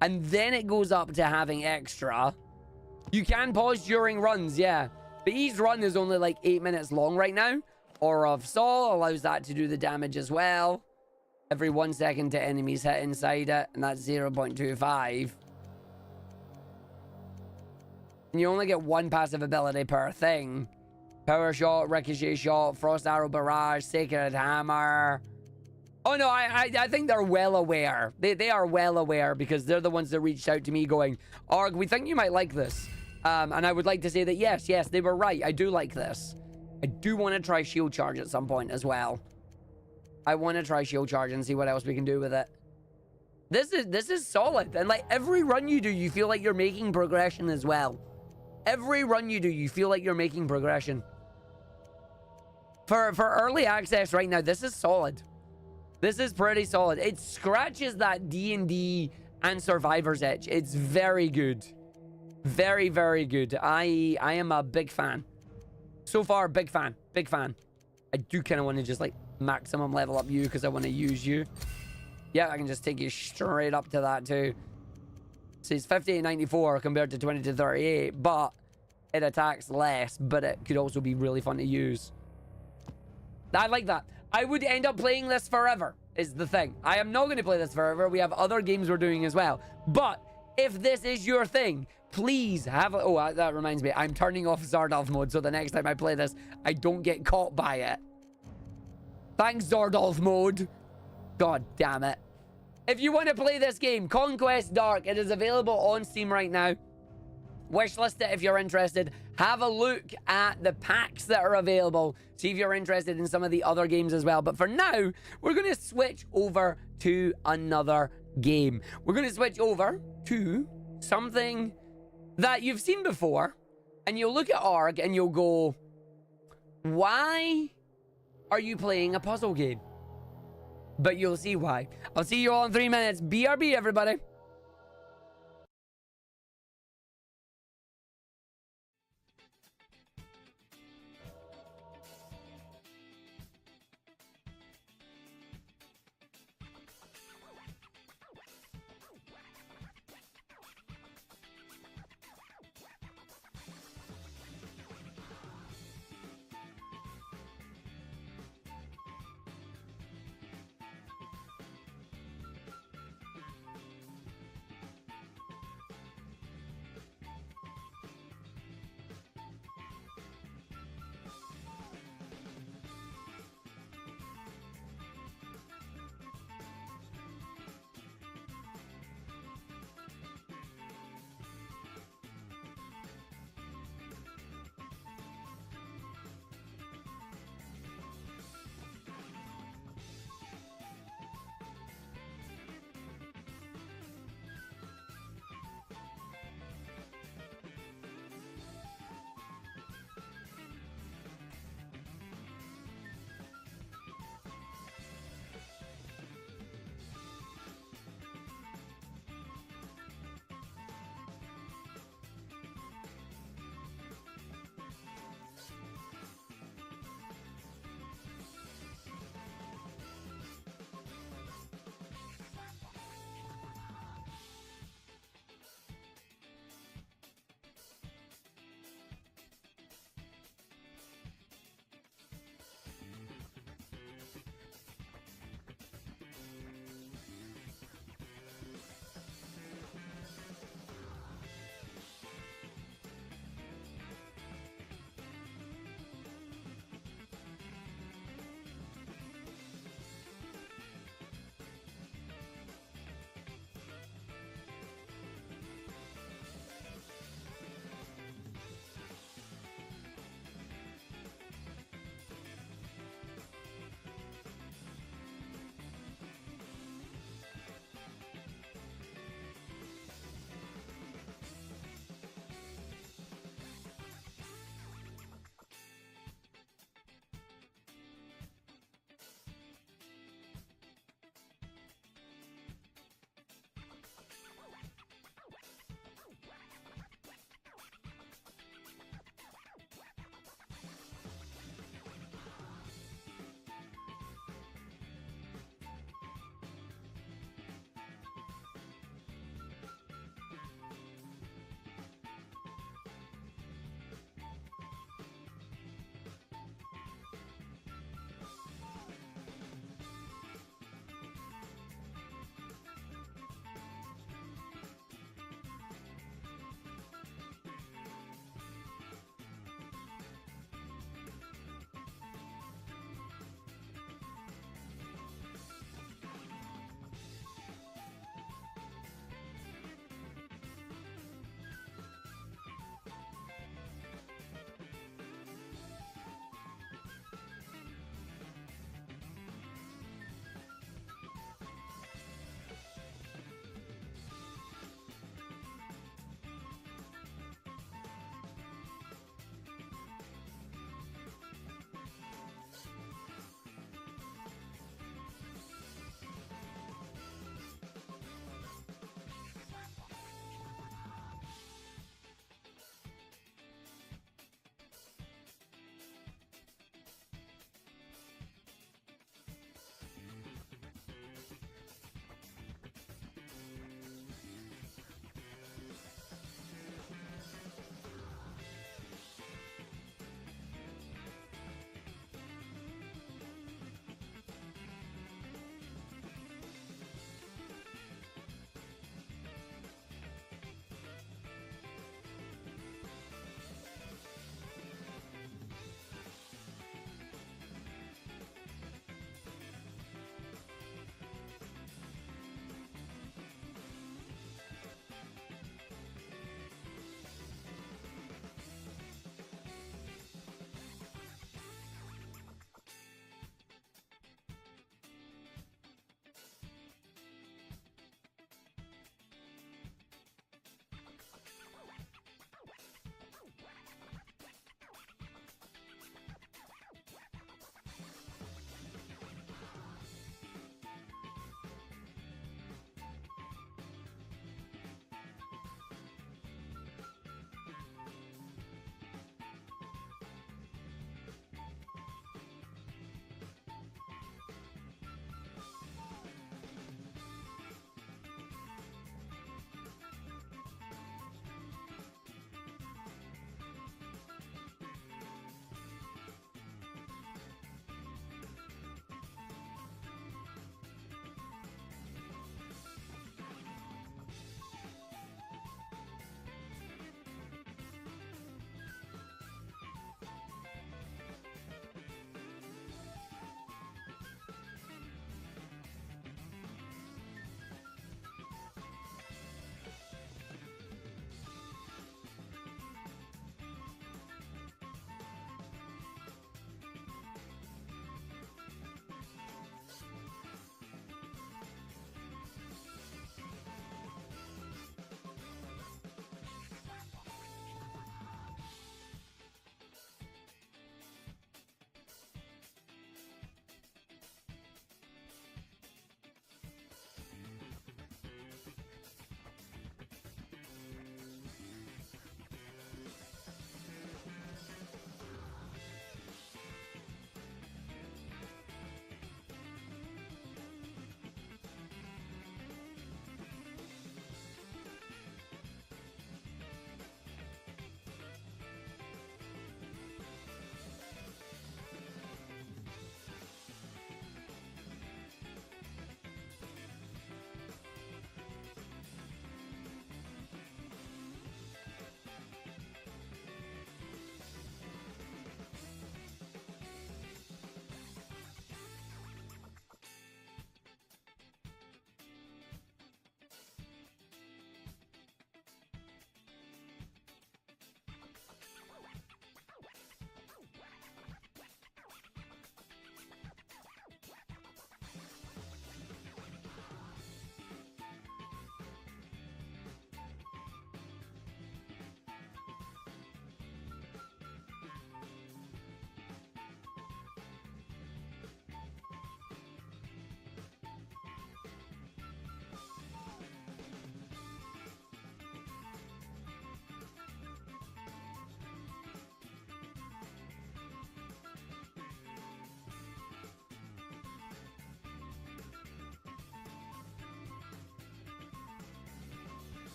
And then it goes up to having extra. You can pause during runs, yeah. But each run is only like 8 minutes long right now. Aura of Sol allows that to do the damage as well. Every 1 second to enemies hit inside it. And that's 0.25. And you only get one passive ability per thing. Power Shot, Ricochet Shot, Frost Arrow Barrage, Sacred Hammer. Oh no, I think they're well aware. They are well aware because they're the ones that reached out to me going, Arg, we think you might like this. And I would like to say that yes, they were right. I do like this. I do want to try Shield Charge at some point as well. I want to try Shield Charge and see what else we can do with it. This is solid. And like every run you do, you feel like you're making progression as well. Every run you do, you feel like you're making progression. For early access right now, this is solid. This is pretty solid. It scratches that D&D and Survivor's itch. It's very good. Very, very good. I am a big fan. So far, big fan. Big fan. I do kind of want to just like maximum level up you because I want to use you. Yeah, I can just take you straight up to that too. So it's 58.94 compared to 22.38, but it attacks less, but it could also be really fun to use. I like that. I would end up playing this forever, is the thing. I am not going to play this forever. We have other games we're doing as well. But if this is your thing, please have... Oh, that reminds me. I'm turning off Zardolf mode, so the next time I play this, I don't get caught by it. Thanks, Zardolf mode. God damn it. If you want to play this game, Conquest Dark, it is available on Steam right now. Wishlist it if you're interested. Have a look at the packs that are available. See if you're interested in some of the other games as well. But for now, we're going to switch over to another game. We're going to switch over to something that you've seen before. And you'll look at Arg and you'll go, why are you playing a puzzle game? But you'll see why. I'll see you all in 3 minutes. BRB, everybody.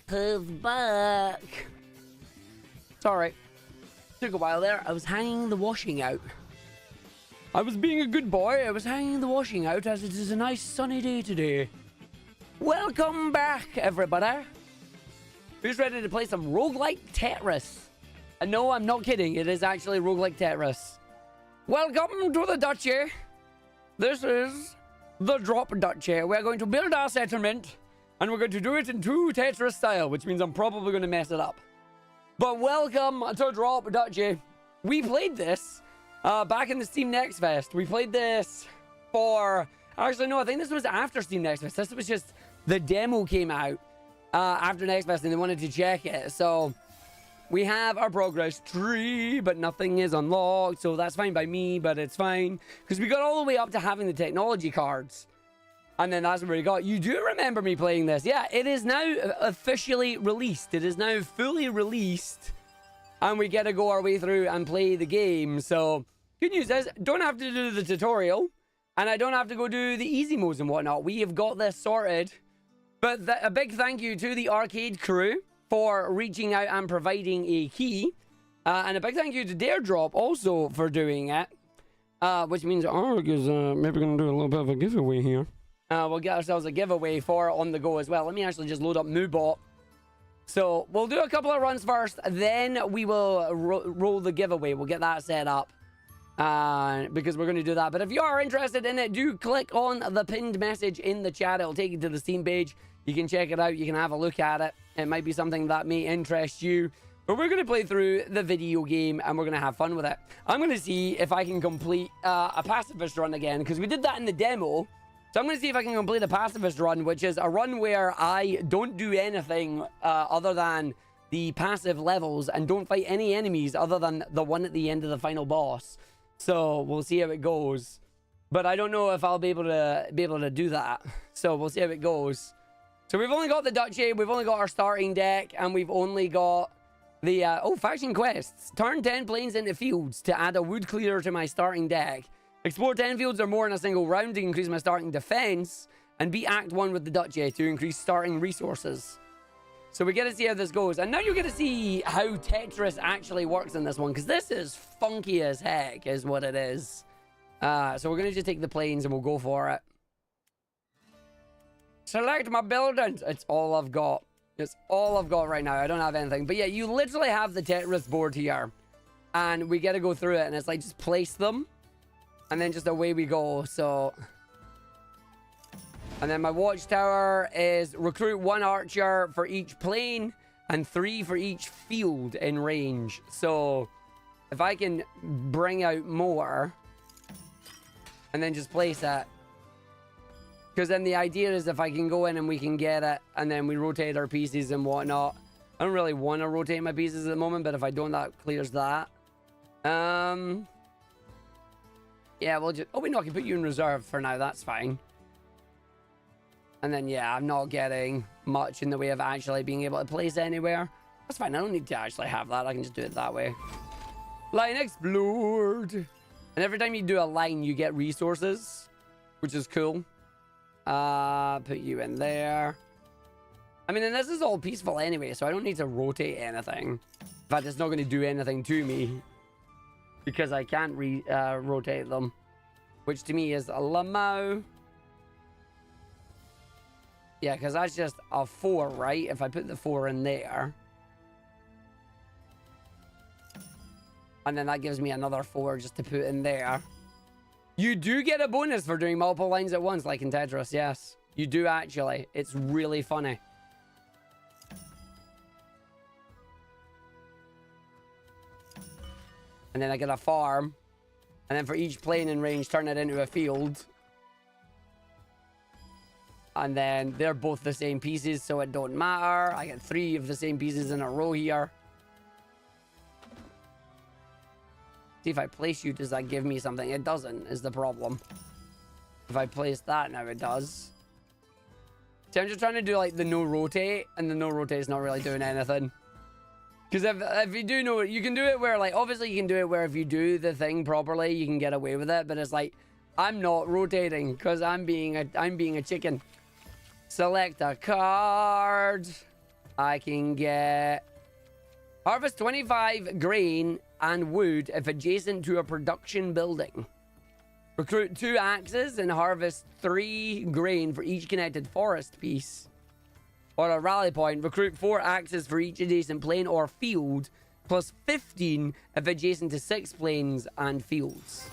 Who's back? Sorry. Took a while there. I was hanging the washing out. I was being a good boy. I was hanging the washing out as it is a nice sunny day today. Welcome back, everybody. Who's ready to play some roguelike Tetris? And no, I'm not kidding. It is actually roguelike Tetris. Welcome to the Duchy. This is the Drop Duchy. We're going to build our settlement, and we're going to do it in true Tetris style, which means I'm probably going to mess it up. But welcome to Drop Duchy. We played this back in the Steam Next Fest. We played this for... Actually, no, I think this was after Steam Next Fest. This was just... The demo came out after Next Fest, and they wanted to check it. So we have our progress tree, but nothing is unlocked. So that's fine by me, but it's fine. Because we got all the way up to having the technology cards. And then that's where we got. You do remember me playing this. Yeah, it is now officially released. It is now fully released. And we get to go our way through and play the game. So good news is, don't have to do the tutorial. And I don't have to go do the easy modes and whatnot. We have got this sorted. But a big thank you to the arcade crew for reaching out and providing a key. And a big thank you to Daredrop also for doing it. Which means Arg is maybe going to do a little bit of a giveaway here. We'll get ourselves a giveaway for on the go as well. Let me actually just load up Moobot. So we'll do a couple of runs first. Then we will roll the giveaway. We'll get that set up. Because we're going to do that. But if you are interested in it, do click on the pinned message in the chat. It'll take you to the Steam page. You can check it out. You can have a look at it. It might be something that may interest you. But we're going to play through the video game and we're going to have fun with it. I'm going to see if I can complete a pacifist run again, because we did that in the demo. So I'm going to see if I can complete a pacifist run, which is a run where I don't do anything other than the passive levels and don't fight any enemies other than the one at the end of the final boss. So we'll see how it goes. But I don't know if I'll be able to do that. So we'll see how it goes. So we've only got the Duchy, we've only got our starting deck, and we've only got the, faction quests. Turn 10 planes into fields to add a wood clearer to my starting deck. Explore 10 fields or more in a single round to increase my starting defense. And beat Act 1 with the Duchy to increase starting resources. So we get to see how this goes. And now you get to see how Tetris actually works in this one, because this is funky as heck, is what it is. So we're going to just take the planes and we'll go for it. Select my buildings. It's all I've got. It's all I've got right now. I don't have anything. But yeah, you literally have the Tetris board here. And we get to go through it. And it's like, just place them. And then just away we go. So... And then my watchtower is recruit 1 archer for each plane and 3 for each field in range. So if I can bring out more and then just place it. Because then the idea is if I can go in and we can get it and then we rotate our pieces and whatnot. I don't really want to rotate my pieces at the moment, but if I don't, that clears that. Yeah, we'll just... Oh, wait, no, I can put you in reserve for now. That's fine. And then, yeah, I'm not getting much in the way of actually being able to place anywhere. That's fine. I don't need to actually have that. I can just do it that way. Line explored. And every time you do a line, you get resources, which is cool. Put you in there. I mean, and this is all peaceful anyway, so I don't need to rotate anything. In fact, it's not going to do anything to me because I can't rotate them, which to me is a lamau. Yeah, because that's just a 4, right? If I put the 4 in there. And then that gives me another 4 just to put in there. You do get a bonus for doing multiple lines at once, like in Tetris, yes. You do actually. It's really funny. And then I get a farm. And then for each plane in range, turn it into a field. And then they're both the same pieces, so it don't matter. I get 3 of the same pieces in a row here. See, if I place you, does that give me something? It doesn't, is the problem. If I place that, now it does. See, I'm just trying to do, like, the no rotate, and the no rotate is not really doing anything. Because if you do know it, you can do it where, like, obviously you can do it where if you do the thing properly, you can get away with it. But it's like, I'm not rotating, because I'm being a chicken. Select a card. I can get harvest 25 grain and wood if adjacent to a production building. Recruit 2 axes and harvest 3 grain for each connected forest piece. Or a rally point. Recruit 4 axes for each adjacent plain or field, plus 15 if adjacent to 6 plains and fields.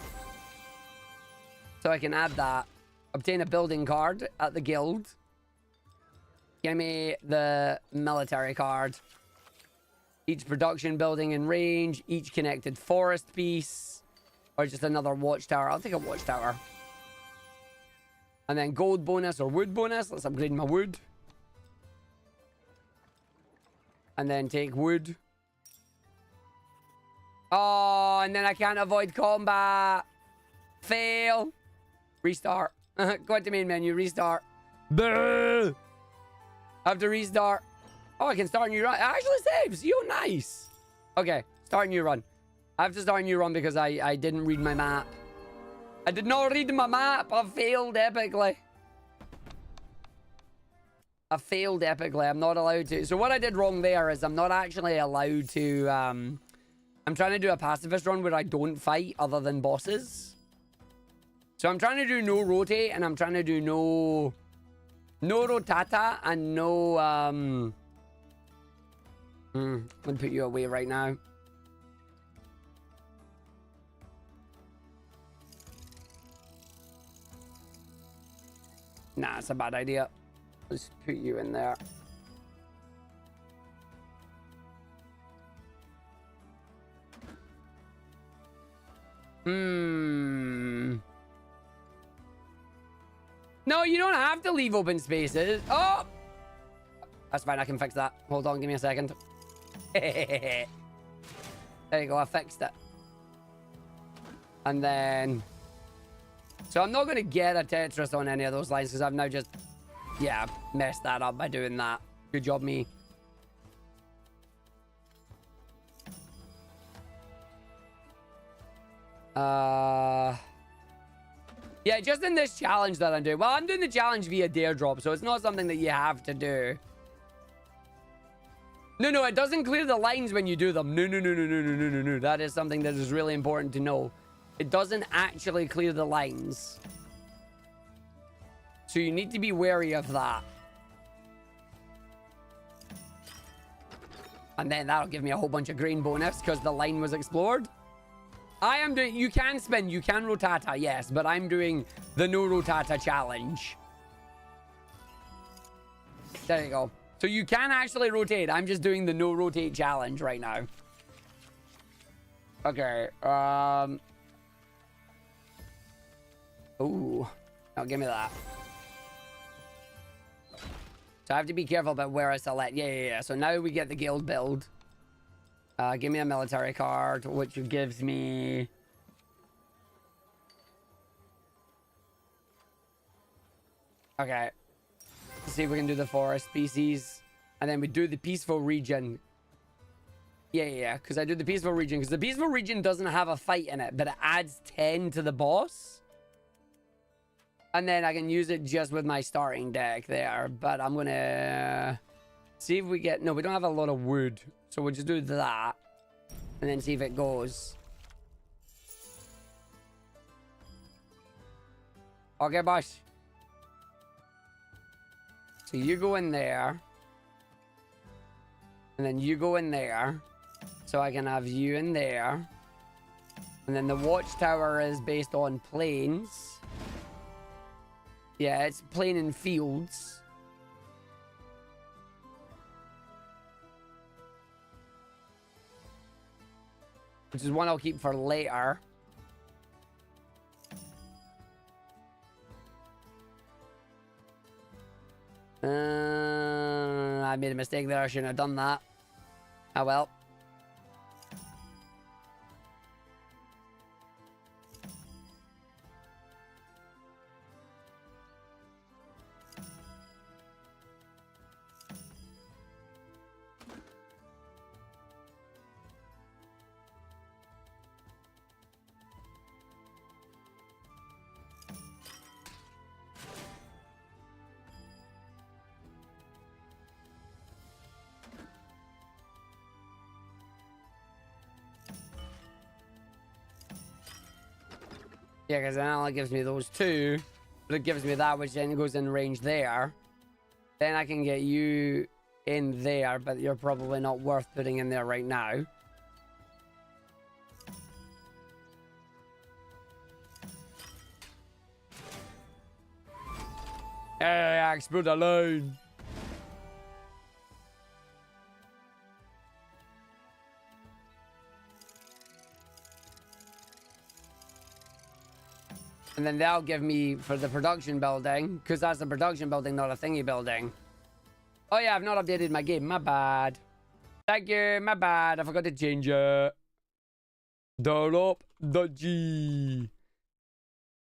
So I can add that. Obtain a building card at the guild. Give me the military card. Each production building in range. Each connected forest piece. Or just another watchtower. I'll take a watchtower. And then gold bonus or wood bonus. Let's upgrade my wood. And then take wood. Oh, and then I can't avoid combat. Fail. Restart. Go into main menu. Restart. Boo! I have to restart. Oh, I can start a new run. It actually saves. You nice. Okay, start a new run. I have to start a new run because I didn't read my map. I did not read my map. I failed epically. I failed epically. I'm not allowed to. So what I did wrong there is I'm not actually allowed to... I'm trying to do a pacifist run where I don't fight other than bosses. So I'm trying to do no rotate and I'm trying to do no rotata and no... I'm going to put you away right now. Nah, it's a bad idea. Let's put you in there. No, you don't have to leave open spaces. Oh! That's fine, I can fix that. Hold on, give me a second. There you go, I fixed it. And then... So I'm not going to get a Tetris on any of those lines because I've now just... Yeah, messed that up by doing that. Good job, me. Yeah, just in this challenge that I'm doing. Well, I'm doing the challenge via dare drop, so it's not something that you have to do. No, it doesn't clear the lines when you do them. No. That is something that is really important to know. It doesn't actually clear the lines. So you need to be wary of that. And then that'll give me a whole bunch of green bonus because the line was explored. I am doing... You can spin, you can rotata, yes. But I'm doing the no rotata challenge. There you go. So you can actually rotate. I'm just doing the no rotate challenge right now. Okay. Ooh. No, give me that. So I have to be careful about where I select. Yeah. So now we get the guild build. Give me a military card, which gives me... Okay. Let's see if we can do the forest species. And then we do the peaceful region. Yeah. Because I do the peaceful region. Because the peaceful region doesn't have a fight in it, but it adds 10 to the boss. And then I can use it just with my starting deck there. But I'm going to see if we get... No, we don't have a lot of wood. So we'll just do that. And then see if it goes. Okay, boss. So you go in there. And then you go in there. So I can have you in there. And then the watchtower is based on plains. Yeah, it's plain and fields. Which is one I'll keep for later. I made a mistake there. I shouldn't have done that. Oh well. Yeah, because it only gives me those two. But it gives me that, which then goes in range there. Then I can get you in there, but you're probably not worth putting in there right now. Hey, explode alone. And then they'll give me for the production building, because that's the production building, not a thingy building. Oh yeah, I've not updated my game. My bad. Thank you. My bad. I forgot to change it. Drop Duchy.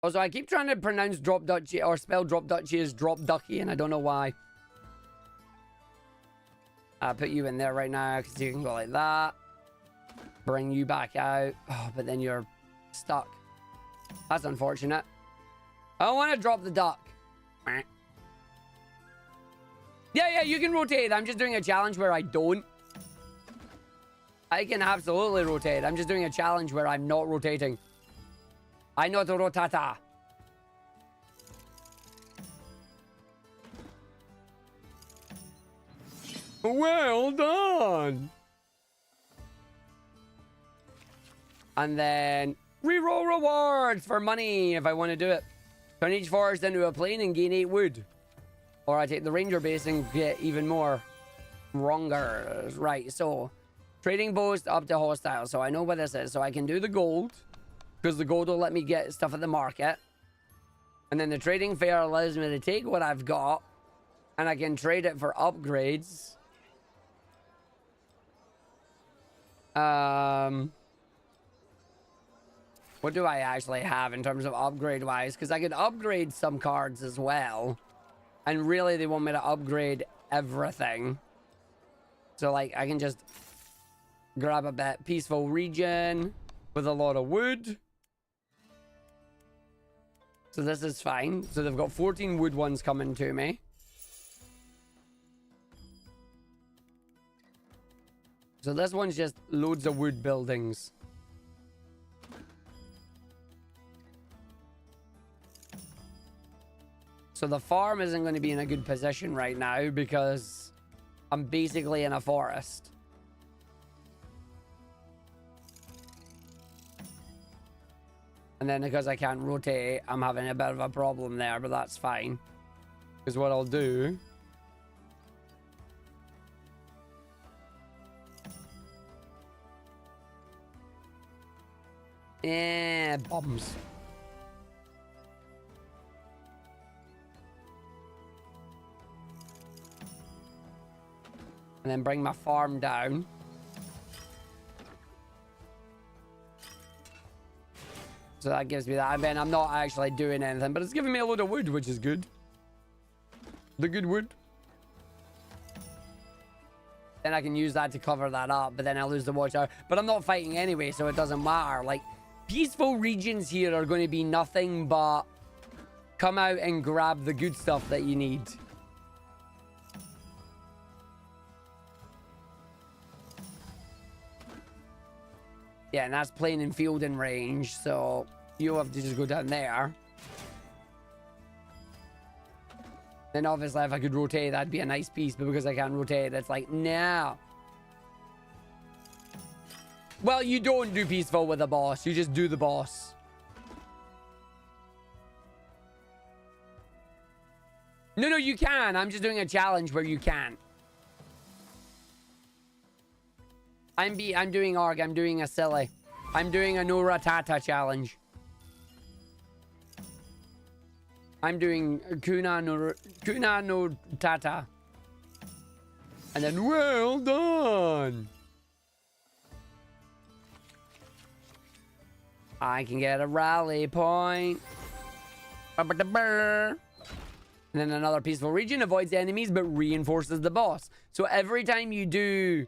Also, I keep trying to pronounce drop Duchy or spell drop Duchy as drop Ducky, and I don't know why. I'll put you in there right now because you can go like that. Bring you back out. Oh, but then you're stuck. That's unfortunate. I don't want to drop the duck. Yeah, you can rotate. I'm just doing a challenge where I don't. I can absolutely rotate. I'm just doing a challenge where I'm not rotating. I know to rotata. Well done. And then reroll rewards for money if I want to do it. Turn each forest into a plane and gain 8 wood. Or I take the ranger base and get even more wrongers. Right, so trading post up to hostile. So I know what this is. So I can do the gold, because the gold will let me get stuff at the market. And then the trading fair allows me to take what I've got, and I can trade it for upgrades. What do I actually have in terms of upgrade wise? Because I could upgrade some cards as well. And really, they want me to upgrade everything. So, like, I can just grab a bit. Peaceful region with a lot of wood. So this is fine. So they've got 14 wood ones coming to me. So this one's just loads of wood buildings. So the farm isn't going to be in a good position right now because I'm basically in a forest. And then because I can't rotate, I'm having a bit of a problem there, but that's fine. Because what I'll do... bombs. And then bring my farm down. So that gives me that. And then I'm not actually doing anything, but it's giving me a load of wood, which is good. The good wood. Then I can use that to cover that up, but then I lose the watchtower. But I'm not fighting anyway, so it doesn't matter. Like, peaceful regions here are going to be nothing but come out and grab the good stuff that you need. Yeah, and that's playing in field and range, so you have to just go down there. Then obviously if I could rotate, that'd be a nice piece, but because I can't rotate, it's like, no. Well, you don't do peaceful with the boss, you just do the boss. No, you can. I'm just doing a challenge where you can. I'm doing Arg. I'm doing a silly. I'm doing a no ratata challenge. I'm doing Kuna no Tata. And then, well done. I can get a rally point. And then another peaceful region avoids enemies but reinforces the boss. So every time you do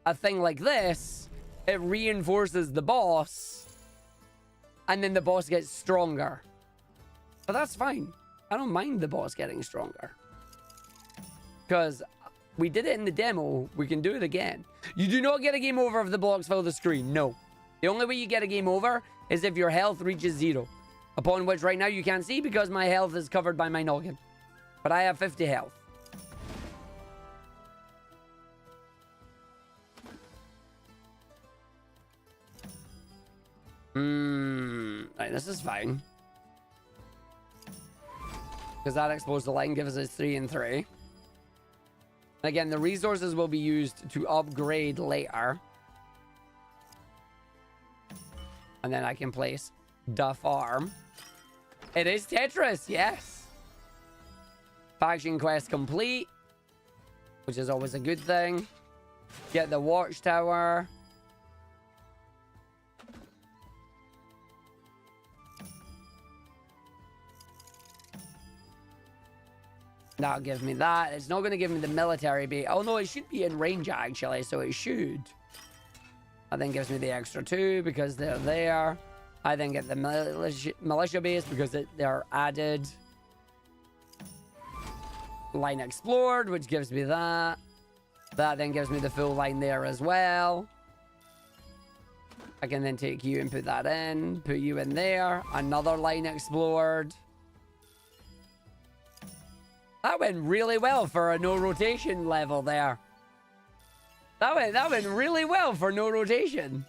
a thing like this, it reinforces the boss, and then the boss gets stronger. But that's fine. I don't mind the boss getting stronger, because we did it in the demo. We can do it again. You do not get a game over if the blocks fill the screen. No. The only way you get a game over is if your health reaches 0. Upon which right now you can't see because my health is covered by my noggin. But I have 50 health. Right, this is fine. Because that exposed line gives us 3 and 3. And again, the resources will be used to upgrade later. And then I can place the farm. It is Tetris, yes. Faction quest complete, which is always a good thing. Get the watchtower. That'll give me that. It's not going to give me the military base. Oh, no, it should be in range, actually, so it should. That then gives me the extra 2 because they're there. I then get the militia base because they're added. Line explored, which gives me that. That then gives me the full line there as well. I can then take you and put that in. Put you in there. Another line explored. That went really well for a no rotation level there. That went really well for no rotation.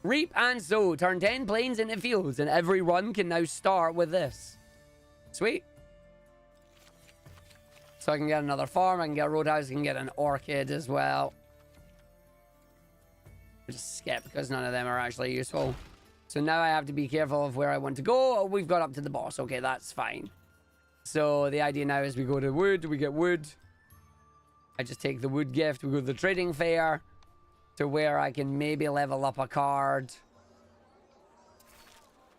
Reap and sow. Turn 10 plains into fields, and every run can now start with this. Sweet. So I can get another farm, I can get a roadhouse, I can get an orchid as well. Just skip because none of them are actually useful. So now I have to be careful of where I want to go. Oh, we've got up to the boss. Okay, that's fine. So the idea now is we go to wood, we get wood. I just take the wood gift, we go to the trading fair to where I can maybe level up a card.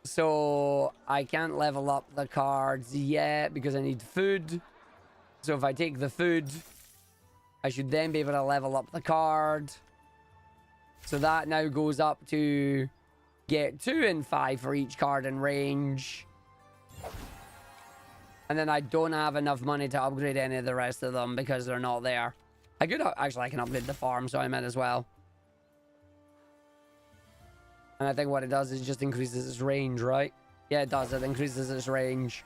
So I can't level up the cards yet because I need food. So if I take the food, I should then be able to level up the card. So that now goes up to get 2 and 5 for each card in range. And then I don't have enough money to upgrade any of the rest of them because they're not there. I could actually, I can upgrade the farm, so I might as well. And I think what it does is just increases its range, right? Yeah, it does. It increases its range.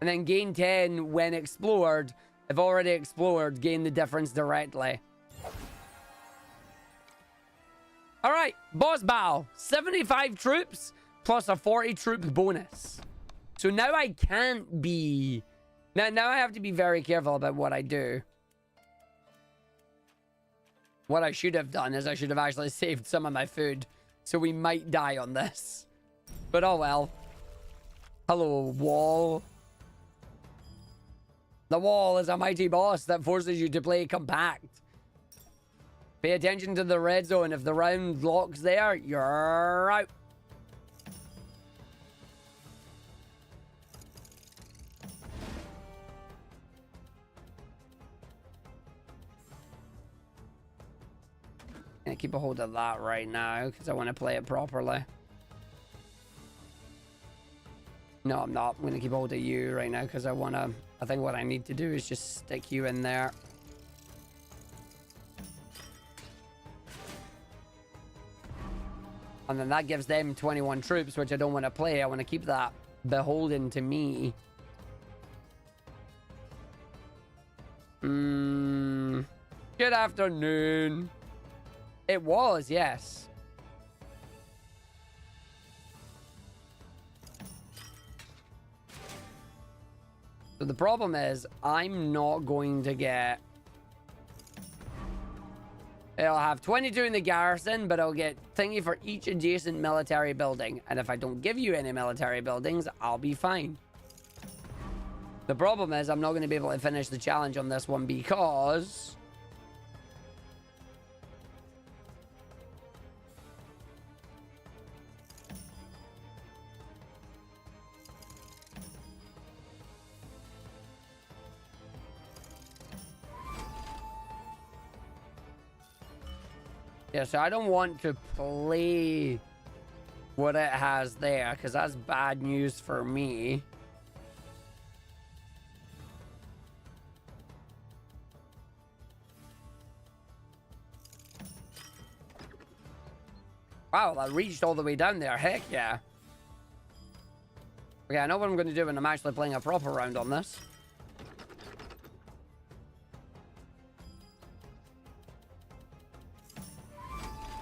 And then gain 10 when explored. If already explored, gain the difference directly. Alright, boss battle. 75 troops plus a 40 troop bonus. So now I can't be... Now I have to be very careful about what I do. What I should have done is I should have actually saved some of my food. So we might die on this. But oh well. Hello, wall. The wall is a mighty boss that forces you to play compact. Pay attention to the red zone. If the round locks there, you're out. I'm gonna keep a hold of that right now because I want to play it properly. No, I'm not. I'm gonna keep a hold of you right now because I think what I need to do is just stick you in there. And then that gives them 21 troops, which I don't want to play. I want to keep that beholden to me. Good afternoon. It was, yes. So the problem is, I'm not going to get... It'll have 22 in the garrison, but I'll get thingy for each adjacent military building. And if I don't give you any military buildings, I'll be fine. The problem is, I'm not going to be able to finish the challenge on this one because... Yeah, so I don't want to play what it has there, because that's bad news for me. Wow, that reached all the way down there. Heck yeah. Okay, I know what I'm going to do when I'm actually playing a proper round on this.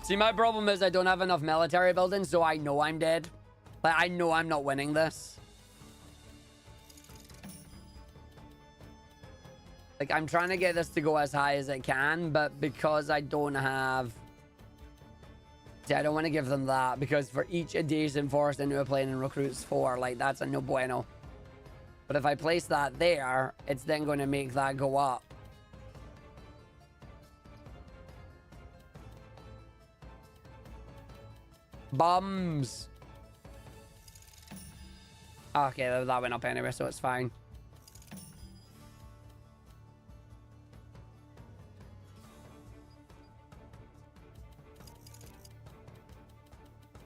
See, my problem is I don't have enough military buildings, so I know I'm dead. Like, I know I'm not winning this. Like, I'm trying to get this to go as high as it can, but because I don't have... See, I don't want to give them that, because for each adjacent forest into a plane and recruits 4, like, that's a no bueno. But if I place that there, it's then going to make that go up. Bums. Okay, that went up anyway, so it's fine.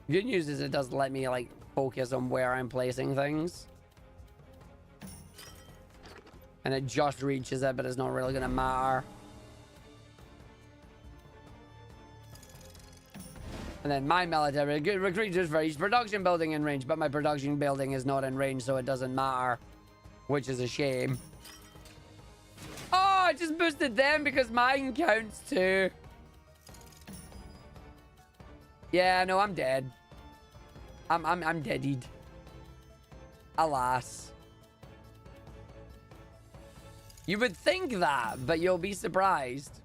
Good news is it does let me, like, focus on where I'm placing things. And it just reaches it, but it's not really gonna matter. And then my military recruiters for each production building in range, but my production building is not in range, so it doesn't matter, which is a shame. Oh, I just boosted them because mine counts too. Yeah, no, I'm dead. I'm deadied. Alas. You would think that, but you'll be surprised.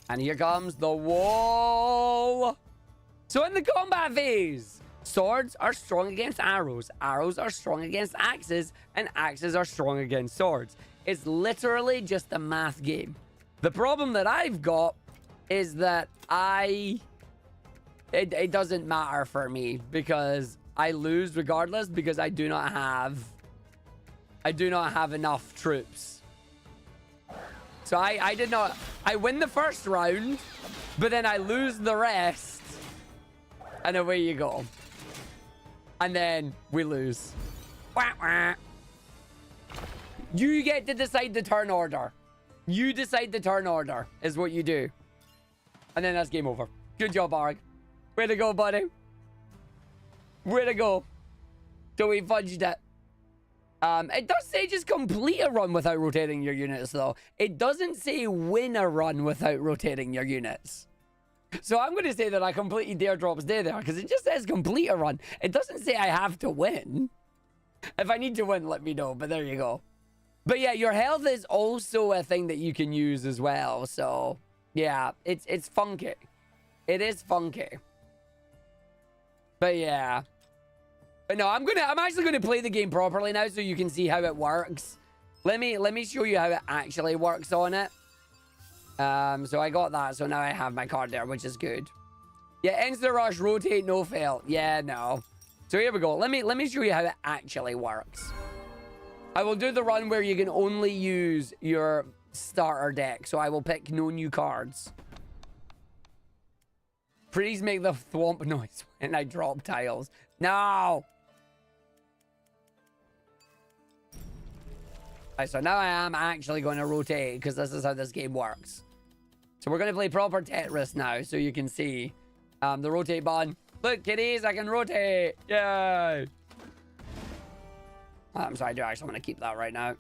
And here comes the wall. So in the combat phase, swords are strong against arrows, arrows are strong against axes, and axes are strong against swords. It's literally just a math game. The problem that I've got is that it doesn't matter for me because I lose regardless because I do not have enough troops. So I win the first round, but then I lose the rest. And away you go. And then we lose. Wah, wah. You get to decide the turn order. You decide the turn order is what you do. And then that's game over. Good job, Arg. Way to go, buddy. Way to go. So we fudged it. It does say just complete a run without rotating your units, though. It doesn't say win a run without rotating your units. So I'm going to say that I completely dare drop stay there because it just says complete a run. It doesn't say I have to win. If I need to win, let me know. But there you go. But yeah, your health is also a thing that you can use as well. So yeah, it's funky. It is funky. But yeah. But no, I'm actually gonna play the game properly now so you can see how it works. Let me show you how it actually works on it. So I got that, so now I have my card there, which is good. Yeah, instant rush, rotate, no fail. Yeah, no. So here we go. Let me show you how it actually works. I will do the run where you can only use your starter deck, so I will pick no new cards. Please make the thwomp noise when I drop tiles. No! Right, so now I am actually going to rotate because this is how this game works. So we're going to play proper Tetris now so you can see the rotate button. Look, kiddies, I can rotate. Yay! I'm sorry, I do actually want to keep that right now.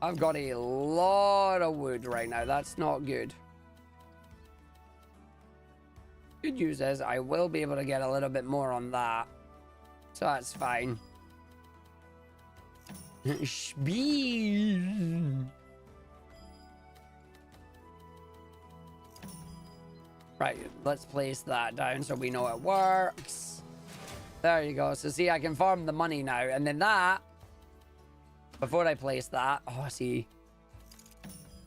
I've got a lot of wood right now. That's not good. Good news is I will be able to get a little bit more on that. So that's fine. Speed. Right, let's place that down so we know it works. There you go. So see, I can farm the money now. And then that... Before I place that... Oh, see.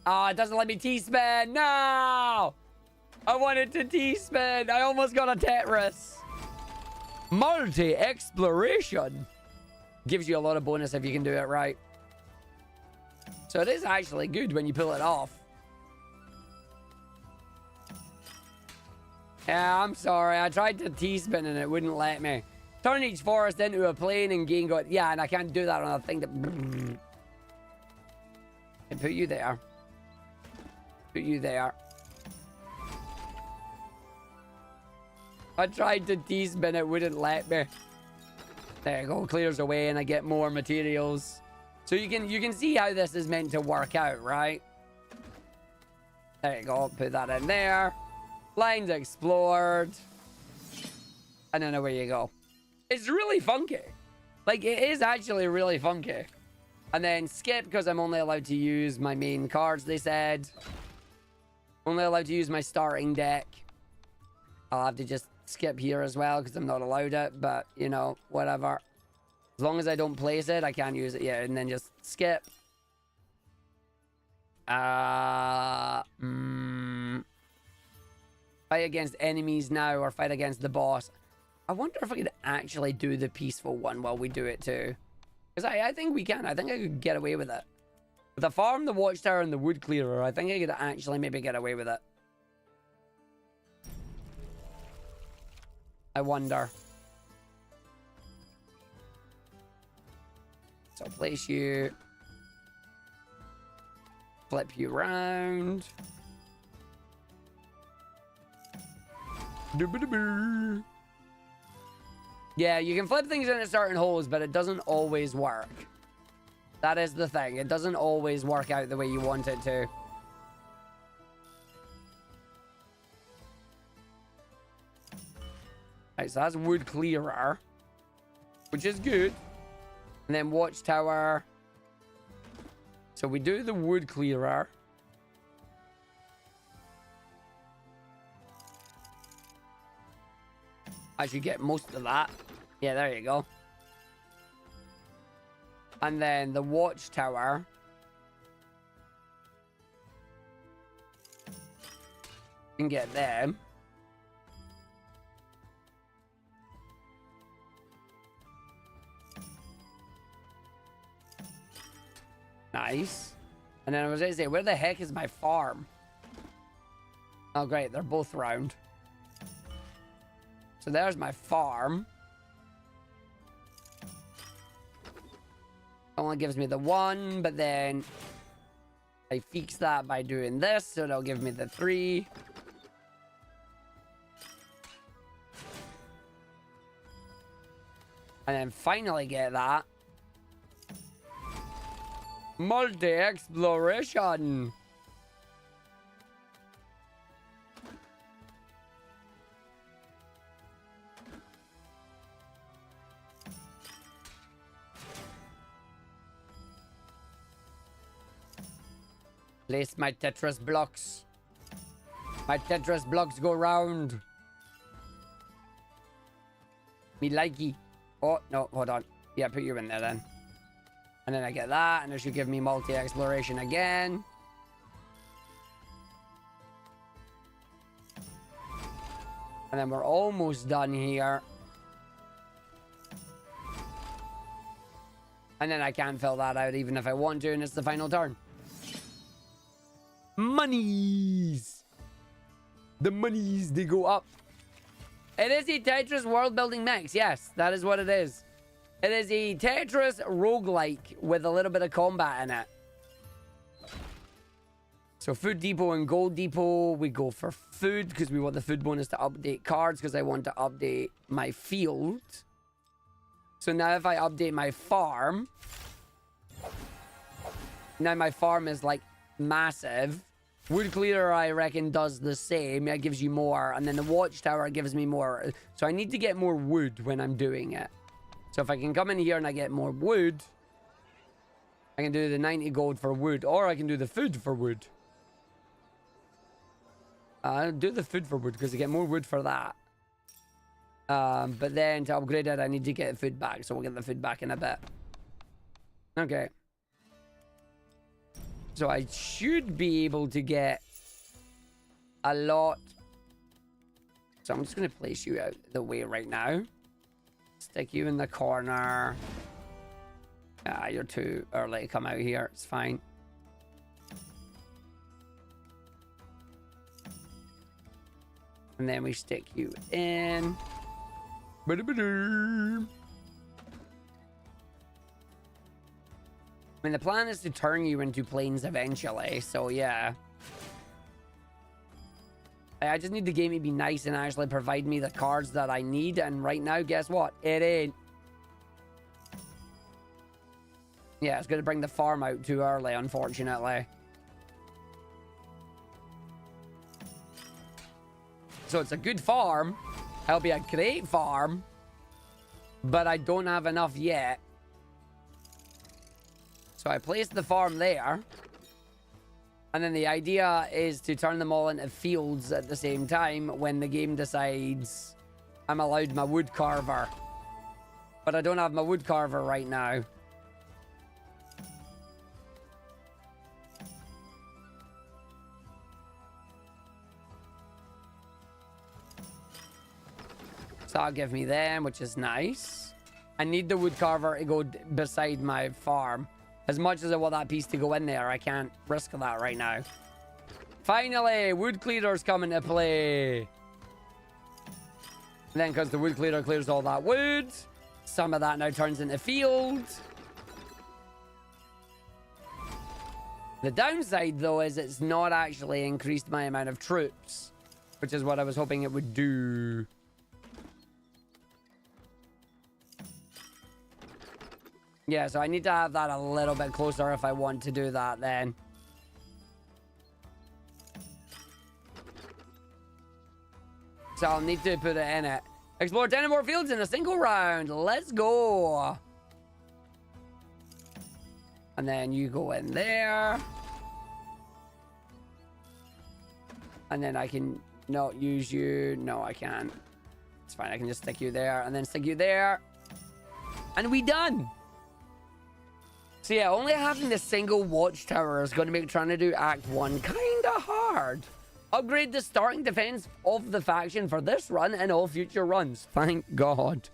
Oh, it doesn't let me T-spin. No! I wanted to T-spin. I almost got a Tetris. Multi-exploration. Gives you a lot of bonus if you can do it right. So it is actually good when you pull it off. Yeah, I'm sorry. I tried to T-spin and it wouldn't let me. Turn each forest into a plane and gain God. Yeah, and I can't do that on a thing that... And put you there. Put you there. I tried to de-spin, it wouldn't let me. There you go, clears away and I get more materials. So you can see how this is meant to work out, right? There you go, put that in there. Lines explored. And then away you go. It's really funky. Like, it is actually really funky. And then skip, because I'm only allowed to use my main cards, they said. Only allowed to use my starting deck. I'll have to just skip here as well, because I'm not allowed it. But, you know, whatever. As long as I don't place it, I can't use it yet. And then just skip. Fight against enemies now, or fight against the boss. I wonder if I could actually do the peaceful one while we do it too. Because I think we can. I think I could get away with it. With the farm, the watchtower, and the wood clearer, I think I could actually maybe get away with it. I wonder. So place you. Flip you round. Yeah, you can flip things into certain holes, but it doesn't always work. That is the thing. It doesn't always work out the way you want it to. Right, so that's wood clearer, which is good. And then watchtower. So we do the wood clearer. I should get most of that. Yeah, there you go. And then the watchtower. You can get them. Nice. And then I was going to say, where the heck is my farm? Oh, great. They're both round. So there's my farm. Only gives me the one, but then I fix that by doing this, so it'll give me the 3. And then finally get that. Multi-exploration. Place my Tetris blocks. My Tetris blocks go round. Me likey. Oh, no, hold on. Yeah, put you in there then. And then I get that, and it should give me multi-exploration again. And then we're almost done here. And then I can't fill that out even if I want to, and it's the final turn. Monies! The monies, they go up. It is a Tetris world building mix. Yes, that is what it is. It is a Tetris roguelike with a little bit of combat in it. So food depot and gold depot, we go for food because we want the food bonus to update cards because I want to update my field. So now if I update my farm, now my farm is like massive. Wood clearer, I reckon, does the same. It gives you more. And then the watchtower gives me more. So I need to get more wood when I'm doing it. So if I can come in here and I get more wood, I can do the 90 gold for wood. Or I can do the food for wood. I'll do the food for wood because I get more wood for that. But then to upgrade it, I need to get the food back. So we'll get the food back in a bit. Okay. So I should be able to get a lot. So I'm just going to place you out the way right now. Stick you in the corner. Ah, you're too early to come out here. It's fine. And then we stick you in. I mean, the plan is to turn you into planes eventually, so yeah. I just need the game to be nice and actually provide me the cards that I need, and right now, guess what? It ain't. Yeah, it's going to bring the farm out too early, unfortunately. So it's a good farm. It'll be a great farm. But I don't have enough yet. So I placed the farm there. And then the idea is to turn them all into fields at the same time when the game decides I'm allowed my wood carver. But I don't have my wood carver right now. So that'll give me them, which is nice. I need the wood carver to go beside my farm. As much as I want that piece to go in there, I can't risk that right now. Finally, wood clearers come into play. And then because the wood clearer clears all that wood, some of that now turns into field. The downside, though, is it's not actually increased my amount of troops, which is what I was hoping it would do. Yeah, so I need to have that a little bit closer if I want to do that then. So I'll need to put it in it. Explore 10 more fields in a single round. Let's go. And then you go in there. And then I can not use you. No, I can't. It's fine. I can just stick you there and then stick you there. And we done. So yeah, only having the single watchtower is going to make trying to do Act 1 kind of hard. Upgrade the starting defense of the faction for this run and all future runs. Thank God.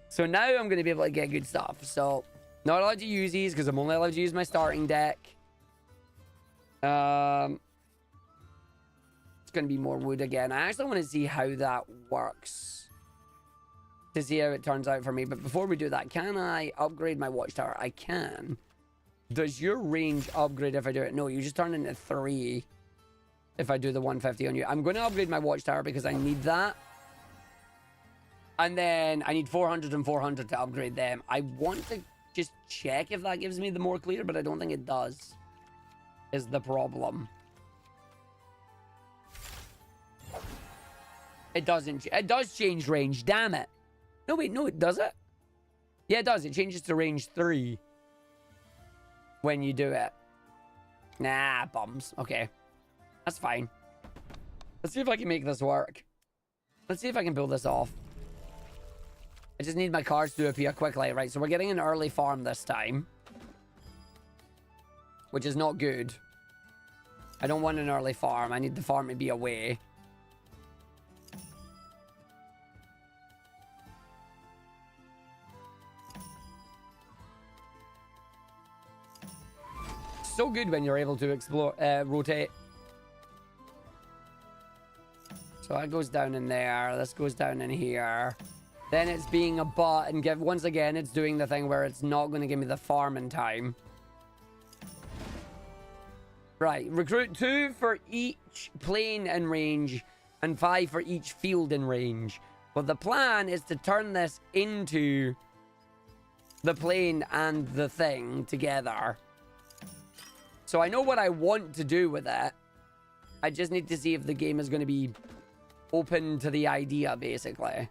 So now I'm going to be able to get good stuff. So, not allowed to use these because I'm only allowed to use my starting deck. It's going to be more wood again. I actually want to see how that works. To see how it turns out for me. But before we do that, can I upgrade my watchtower? I can. Does your range upgrade if I do it? No, you just turn into 3 if I do the 150 on you. I'm going to upgrade my watchtower because I need that. And then I need 400 and 400 to upgrade them. I want to just check if that gives me the more clear, but I don't think it does. Is the problem. It doesn't. It does change range. Damn it. No, wait, no, it does it? Yeah, it does. It changes to range 3 when you do it. Nah, bums. Okay. That's fine. Let's see if I can make this work. Let's see if I can build this off. I just need my cards to appear quickly. Right, so we're getting an early farm this time. Which is not good. I don't want an early farm. I need the farm to be away. So good when you're able to explore, rotate. So that goes down in there. This goes down in here. Then it's being a bot and once again, it's doing the thing where it's not going to give me the farm in time. Right, recruit 2 for each plane in range and 5 for each field in range. Well, the plan is to turn this into the plane and the thing together. So I know what I want to do with it. I just need to see if the game is going to be open to the idea, basically.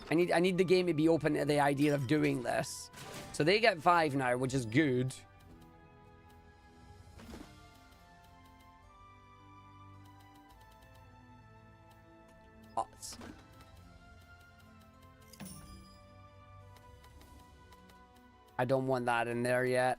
I need the game to be open to the idea of doing this. So they get 5 now, which is good. Lots. I don't want that in there yet.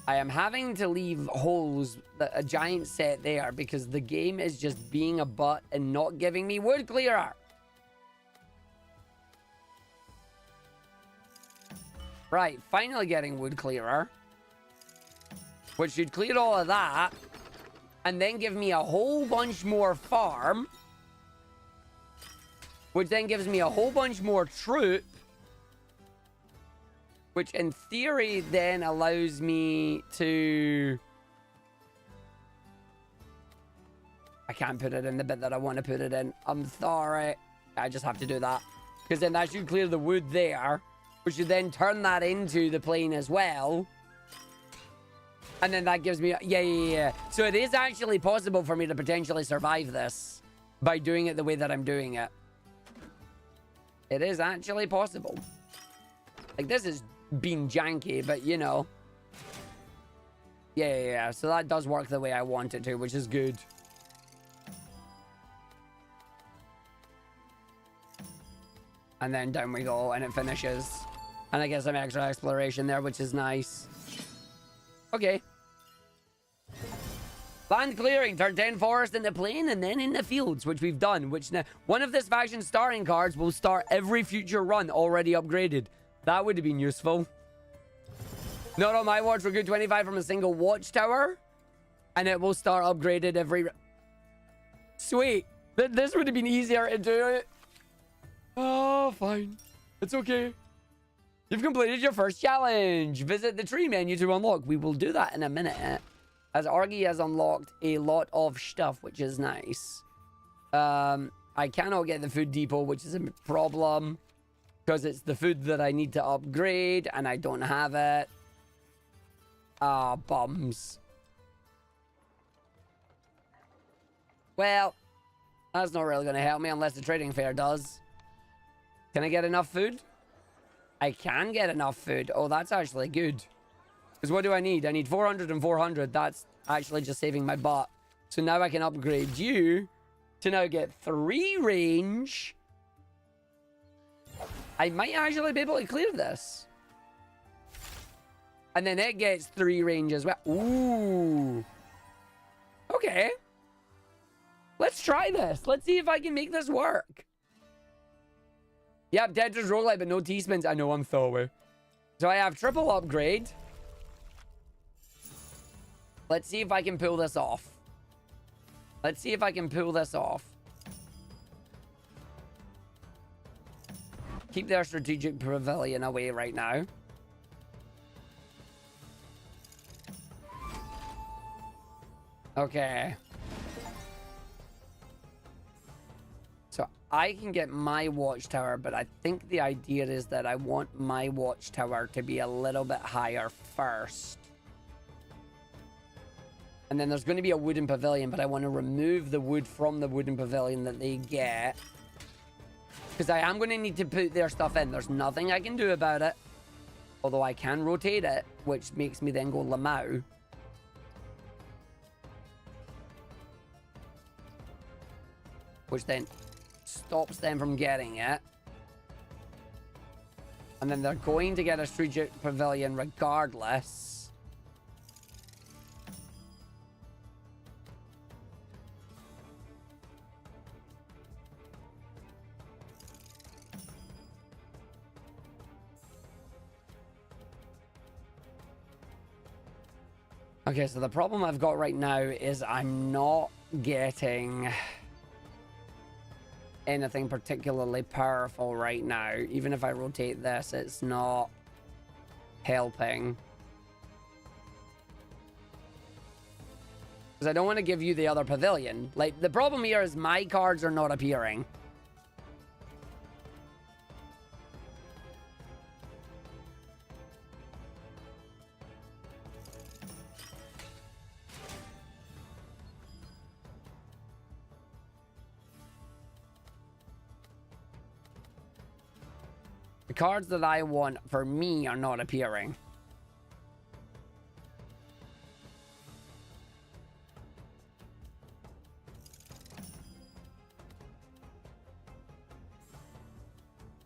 I am having to leave holes, a giant set there, because the game is just being a butt and not giving me wood clearer. Right, finally getting wood clearer. which should clear all of that, and then give me a whole bunch more farm, which then gives me a whole bunch more troop, which in theory then allows me to... I can't put it in the bit that I want to put it in. I'm sorry. I just have to do that. Because then that should clear the wood there, which should then turn that into the plane as well. And then that gives me... Yeah. So it is actually possible for me to potentially survive this by doing it the way that I'm doing it. It is actually possible. Like, this is being janky, but you know. Yeah. So that does work the way I want it to, which is good. And then down we go, and it finishes. And I get some extra exploration there, which is nice. Okay. Land clearing. Turn 10 forest in the plain and then in the fields, which we've done. Which now, one of this faction's starting cards will start every future run already upgraded. That would have been useful. Not on my watch. We're good 25 from a single watchtower. And it will start upgraded every... Sweet. This would have been easier to do it. Oh, fine. It's okay. You've completed your first challenge. Visit the tree menu to unlock. We will do that in a minute. As Argick has unlocked a lot of stuff, which is nice. I cannot get the food depot, which is a problem. Because it's the food that I need to upgrade, and I don't have it. Ah, bums. Well, that's not really going to help me unless the trading fair does. Can I get enough food? I can get enough food. Oh, that's actually good. Because what do I need? I need 400 and 400. That's actually just saving my butt. So now I can upgrade you to now get 3 range. I might actually be able to clear this. And then it gets 3 range as well. Ooh. Okay. Let's try this. Let's see if I can make this work. Yep, Tetris roguelite, but no T-spins. I know, I'm sorry. So I have triple upgrade. Let's see if I can pull this off. Let's see if I can pull this off. Keep their strategic pavilion away right now. Okay. So I can get my watchtower, but I think the idea is that I want my watchtower to be a little bit higher first. And then there's going to be a wooden pavilion, but I want to remove the wood from the wooden pavilion that they get. Because I am going to need to put their stuff in. There's nothing I can do about it. Although I can rotate it, which makes me then go Lamau. Which then stops them from getting it. And then they're going to get a strategic pavilion regardless. Okay, so the problem I've got right now is I'm not getting anything particularly powerful right now. Even if I rotate this, it's not helping. Because I don't want to give you the other pavilion. Like, the problem here is my cards are not appearing. The cards that I want for me are not appearing.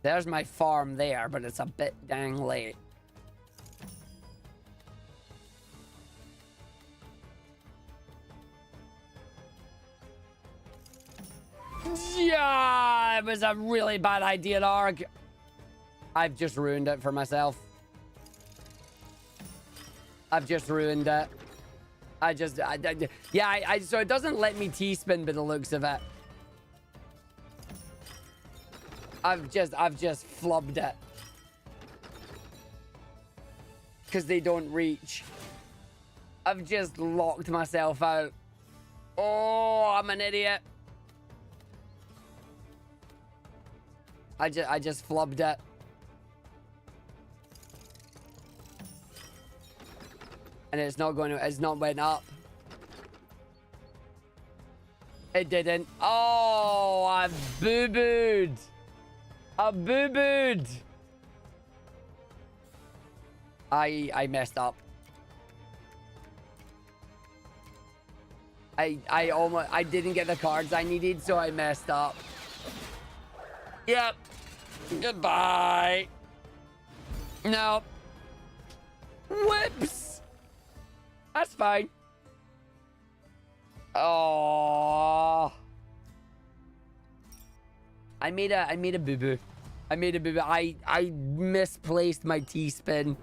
There's my farm there, but it's a bit dang late. Yeah, it was a really bad idea, Arg. I've just ruined it for myself. I've just ruined it. So it doesn't let me T-spin by the looks of it. I've just flubbed it. Because they don't reach. I've just locked myself out. Oh, I'm an idiot. I just flubbed it. And it's not went up. It didn't. Oh, I boo-booed. I boo-booed. I messed up. I didn't get the cards I needed, so I messed up. Yep. Goodbye. No. Whoops. That's fine. Oh. I made a boo-boo. I made a boo-boo. I misplaced my T-spin.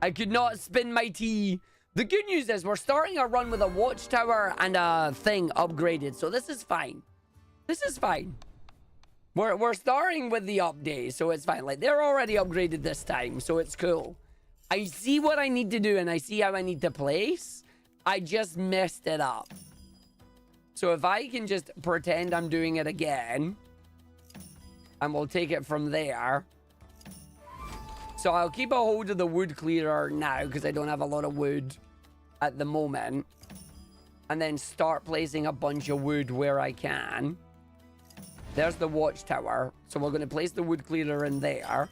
I could not spin my T. The good news is we're starting our run with a watchtower and a thing upgraded. So this is fine. This is fine. We're starting with the update, so it's fine. Like, they're already upgraded this time, so it's cool. I see what I need to do, and I see how I need to place. I just messed it up. So if I can just pretend I'm doing it again, and we'll take it from there. So I'll keep a hold of the wood clearer now, because I don't have a lot of wood at the moment. And then start placing a bunch of wood where I can. There's the watchtower. So we're going to place the wood clearer in there.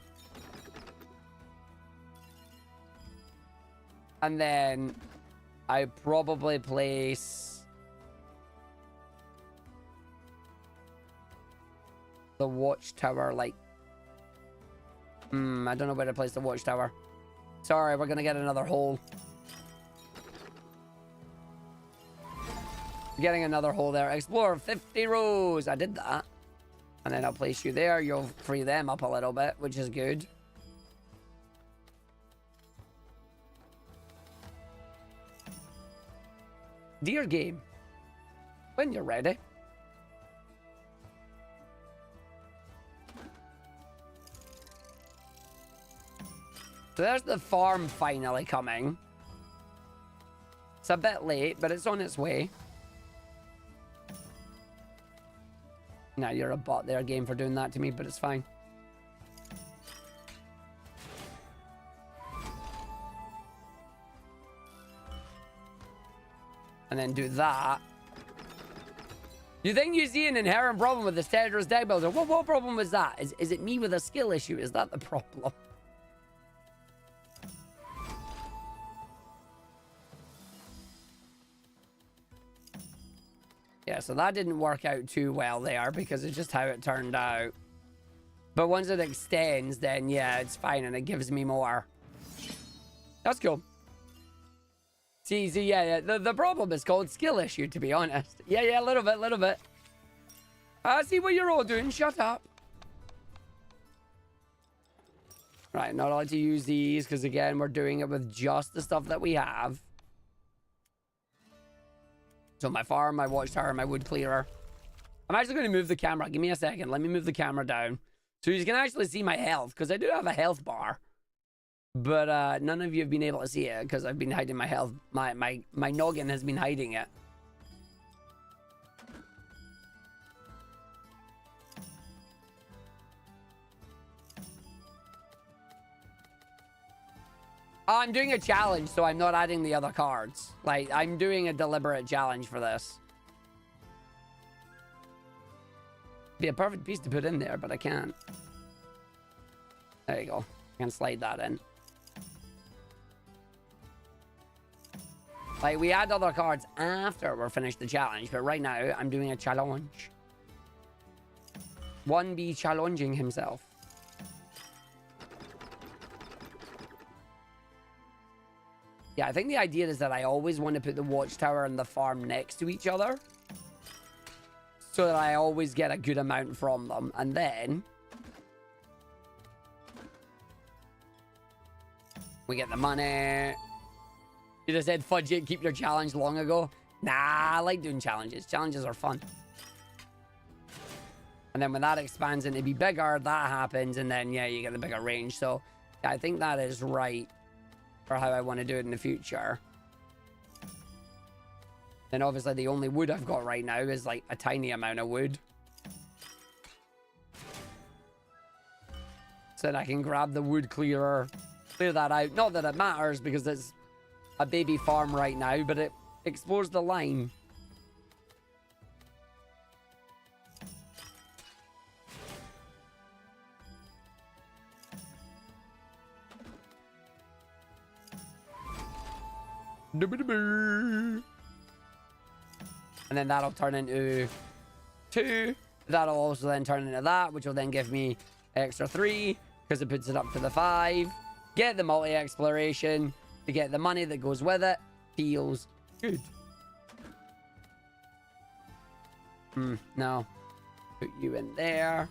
And then I probably place the watchtower like... I don't know where to place the watchtower. Sorry, we're going to get another hole. Getting another hole there. Explore 50 rows. I did that. And then I'll place you there. You'll free them up a little bit, which is good. Dear game, when you're ready. So there's the farm finally coming. It's a bit late, but it's on its way. Now you're a bot there, game, for doing that to me, but it's fine. And then do that. You think you see an inherent problem with this Tetris deck builder? What problem was that? Is it me with a skill issue? Is that the problem? Yeah, so that didn't work out too well there because it's just how it turned out. But once it extends, then yeah, it's fine and it gives me more. That's cool. See, yeah, the problem is called skill issue, to be honest. Yeah, a little bit. I see what you're all doing. Shut up. Right, not allowed to use these because, again, we're doing it with just the stuff that we have. So my farm, my watchtower, my wood clearer. I'm actually going to move the camera. Give me a second. Let me move the camera down. So you can actually see my health, because I do have a health bar. But none of you have been able to see it, because I've been hiding my health. My noggin has been hiding it. Oh, I'm doing a challenge, so I'm not adding the other cards. Like, I'm doing a deliberate challenge for this. Be a perfect piece to put in there, but I can't. There you go. I can slide that in. Like, we add other cards after we're finished the challenge, but right now, I'm doing a challenge. 1B challenging himself. Yeah, I think the idea is that I always want to put the watchtower and the farm next to each other. So that I always get a good amount from them. And then we get the money. You just said fudge it, keep your challenge long ago. Nah, I like doing challenges. Challenges are fun. And then when that expands into be bigger, that happens. And then, yeah, you get the bigger range. So, yeah, I think that is right for how I want to do it in the future. Then, obviously, the only wood I've got right now is, like, a tiny amount of wood. So that I can grab the wood clearer, clear that out. Not that it matters, because it's a baby farm right now, but it explores the line. And then that'll turn into 2. That'll also then turn into that, which will then give me extra 3, because it puts it up to the 5. Get the multi-exploration to get the money that goes with it. Feels good. No. Put you in there.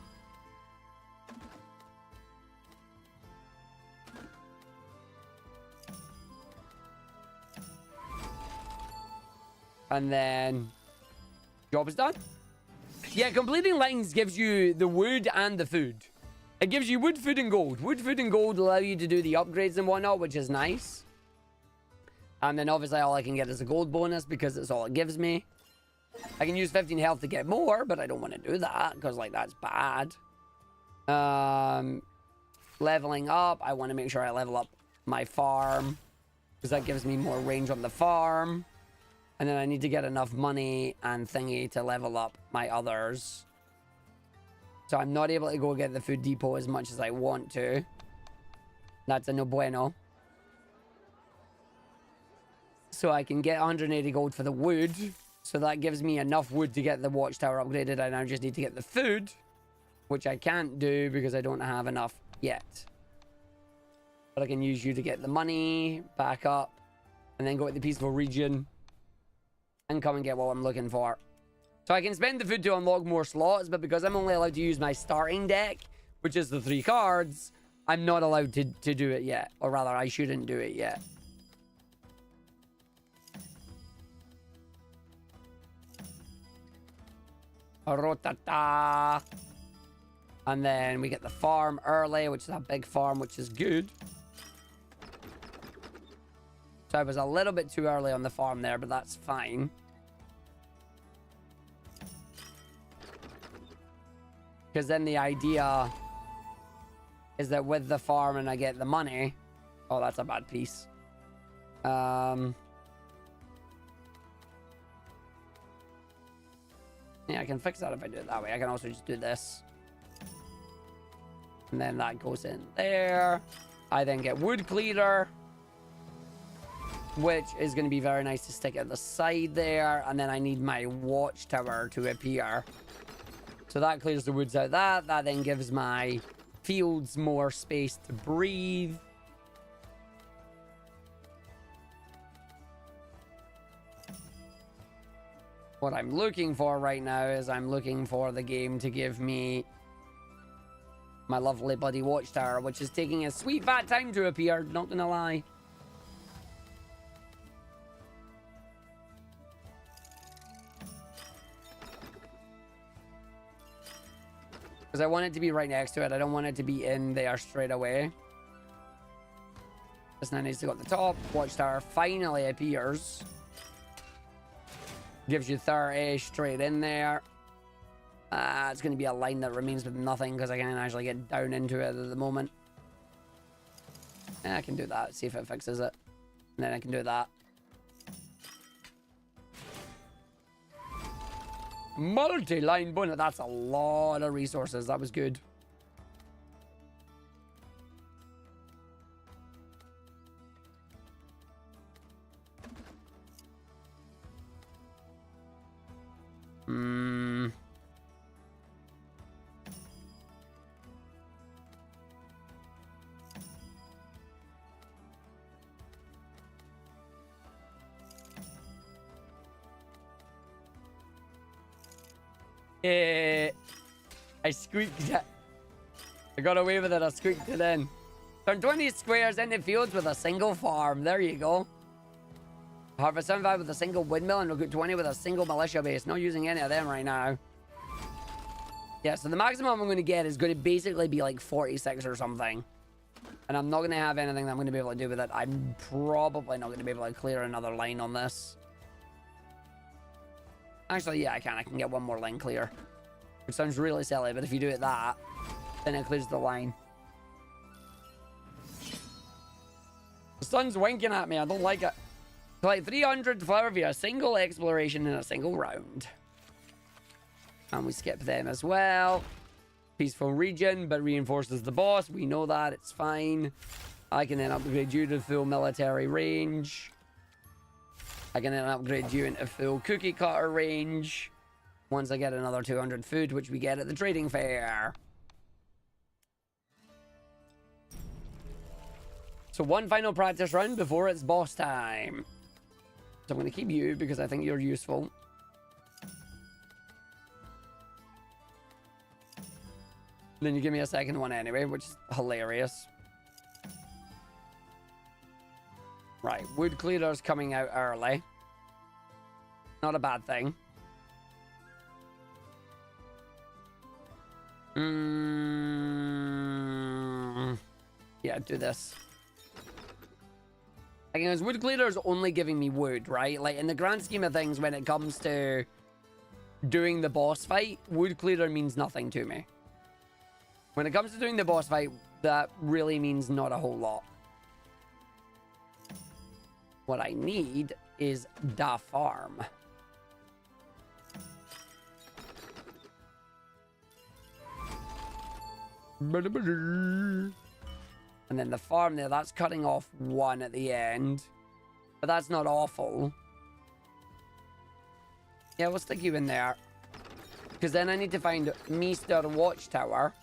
And then job is done. Yeah, completing lines gives you the wood and the food. It gives you wood, food, and gold. Wood, food, and gold allow you to do the upgrades and whatnot, which is nice. And then obviously all I can get is a gold bonus because it's all it gives me. I can use 15 health to get more, but I don't want to do that because, like, that's bad. Leveling up. I want to make sure I level up my farm because that gives me more range on the farm. And then I need to get enough money and thingy to level up my others. So I'm not able to go get the food depot as much as I want to. That's a no bueno. So I can get 180 gold for the wood. So that gives me enough wood to get the watchtower upgraded. I now just need to get the food, which I can't do because I don't have enough yet. But I can use you to get the money back up and then go to the peaceful region and come and get what I'm looking for. So I can spend the food to unlock more slots, but because I'm only allowed to use my starting deck, which is the 3 cards, I'm not allowed to do it yet. Or rather, I shouldn't do it yet. Rotata. And then we get the farm early, which is a big farm, which is good. So I was a little bit too early on the farm there, but that's fine. Because then the idea is that with the farm and I get the money... Oh, that's a bad piece. Yeah, I can fix that if I do it that way. I can also just do this. And then that goes in there. I then get wood cleaner, which is going to be very nice to stick at the side there. And then I need my watchtower to appear. So that clears the woods out. That then gives my fields more space to breathe. What I'm looking for right now is I'm looking for the game to give me my lovely buddy watchtower, which is taking a sweet fat time to appear, not gonna lie. Because I want it to be right next to it. I don't want it to be in there straight away. This now needs to go at the top. Watchtower finally appears. Gives you 30 straight in there. It's going to be a line that remains with nothing because I can't actually get down into it at the moment. I can do that. See if it fixes it. And then I can do that. Multi-line bonus. That's a lot of resources. That was good. I squeaked it. I got away with it. I squeaked it in. Turn 20 squares into fields with a single farm. There you go. Harvest 75 with a single windmill and recruit 20 with a single militia base. Not using any of them right now. Yeah, so the maximum I'm going to get is going to basically be like 46 or something. And I'm not going to have anything that I'm going to be able to do with it. I'm probably not going to be able to clear another line on this. Actually, yeah, I can. I can get one more line clear. Which sounds really silly, but if you do it that, then it clears the line. The sun's winking at me. I don't like it. Collect 300 flour via a single exploration in a single round. And we skip them as well. Peaceful region, but reinforces the boss. We know that. It's fine. I can then upgrade you to full military range. I can then upgrade you into full cookie cutter range. Once I get another 200 food, which we get at the trading fair. So one final practice run before it's boss time. So I'm going to keep you because I think you're useful. Then you give me a second one anyway, which is hilarious. Right, wood clearer's coming out early. Not a bad thing. Yeah, do this. Because wood clearer is only giving me wood, right? Like, in the grand scheme of things, when it comes to doing the boss fight, wood clearer means nothing to me. When it comes to doing the boss fight, that really means not a whole lot. What I need is the farm. And then the farm there, that's cutting off one at the end. But that's not awful. Yeah, we'll stick you in there. Because then I need to find Mr. Watchtower.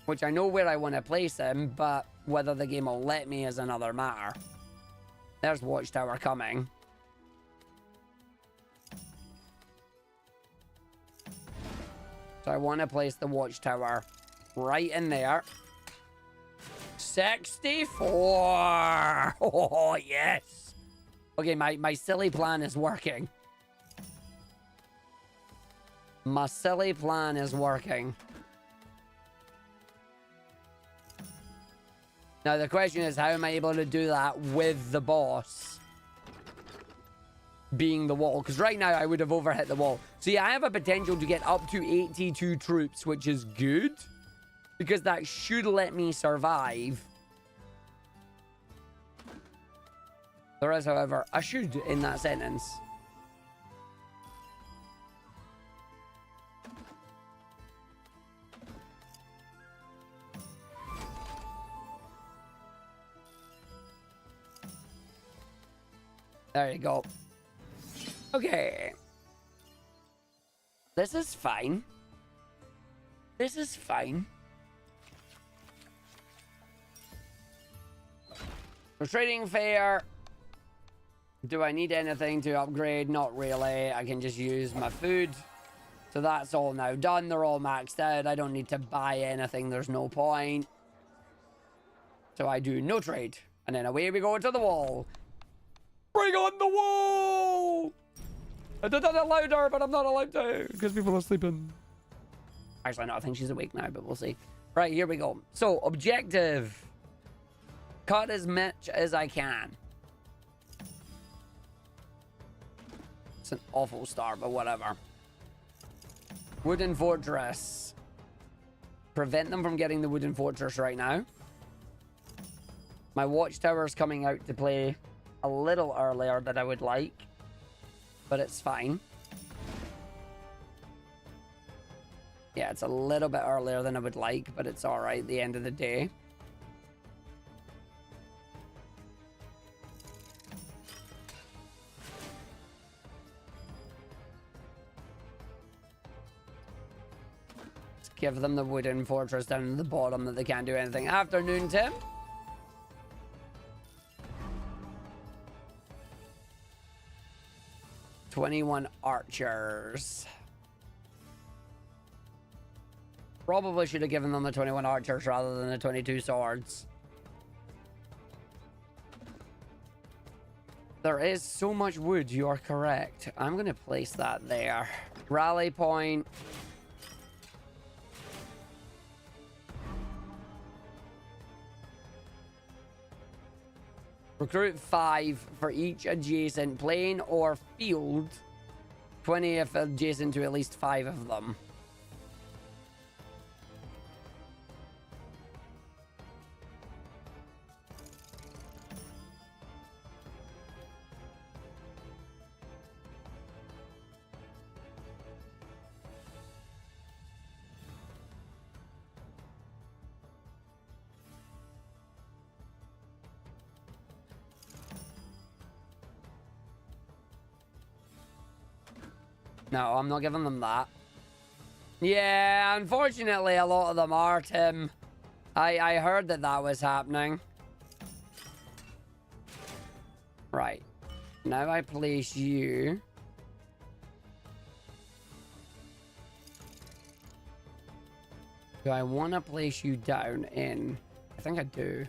Which I know where I want to place him, but whether the game will let me is another matter. There's Watchtower coming. So I want to place the Watchtower right in there. 64! Oh, yes! Okay, my silly plan is working. My silly plan is working. Now, the question is, how am I able to do that with the boss being the wall? Because right now, I would have overhit the wall. See, I have a potential to get up to 82 troops, which is good. Because that should let me survive. There is, however, a should in that sentence. There you go. Okay. This is fine. This is fine. The trading fair. Do I need anything to upgrade? Not really. I can just use my food. So that's all now done. They're all maxed out. I don't need to buy anything. There's no point. So I do no trade. And then away we go to the wall. Bring on the wall! I did that louder, but I'm not allowed to because people are sleeping. Actually, no, I think she's awake now, but we'll see. Right, here we go. So, objective. Cut as much as I can. It's an awful start, but whatever. Wooden fortress. Prevent them from getting the wooden fortress right now. My watchtower is coming out to play a little earlier than I would like, but it's fine. Yeah, it's a little bit earlier than I would like, but it's all right at the end of the day. Let's give them the wooden fortress down at the bottom that they can't do anything. Afternoon, Tim. "21 archers." Probably should have given them the 21 archers rather than the 22 swords. There is so much wood, you are correct. I'm going to place that there. Rally point. Recruit 5 for each adjacent plane or field. 20 if adjacent to at least 5 of them. No, I'm not giving them that. Yeah, unfortunately, a lot of them are, Tim. I heard that that was happening. Right. Now I place you. Do I want to place you down in? I think I do.